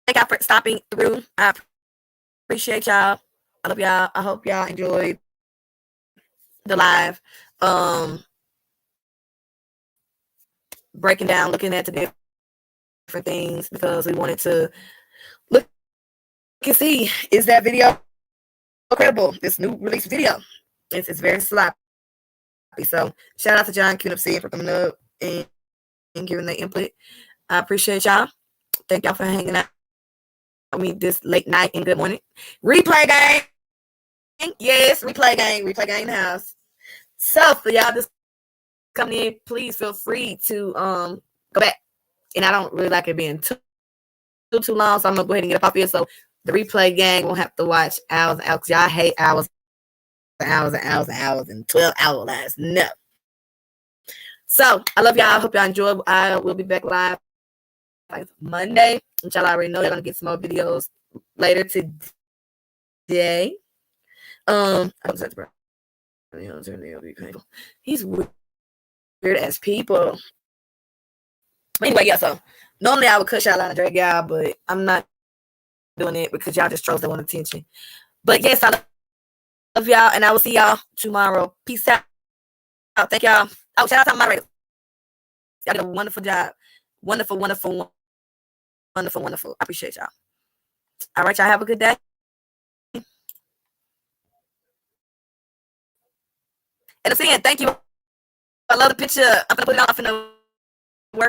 Thank y'all for stopping through. I appreciate y'all. I love y'all. I hope y'all enjoyed the live. Breaking down, looking at the different things because we wanted to look and see, is that video credible? This new release video. It's very sloppy. So shout out to John QNFC for coming up and giving the input. I appreciate y'all. Thank y'all for hanging out with me this late night and good morning. Replay gang. Yes, replay gang. Replay gang in the house. So for y'all just coming in, please feel free to go back. And I don't really like it being too long, so I'm gonna go ahead and get up off here. So the replay gang won't have to watch hours and hours. Y'all hate hours and hours and hours and hours and 12-hour lives. No. So I love y'all. I hope y'all enjoy. I will be back live like Monday. Which y'all already know, they're gonna get some more videos later today. I was at the He's weird as people. Anyway, yeah. So normally I would cut y'all out and drag y'all, but I'm not doing it because y'all just chose that one attention. But yes, I love y'all, and I will see y'all tomorrow. Peace out. Thank y'all. Oh, shout out to my moderators. Y'all did a wonderful job. Wonderful, wonderful, wonderful, wonderful. I appreciate y'all. All right, y'all have a good day. And I'm saying thank you. I love the picture. I'm gonna put it on. I'm gonna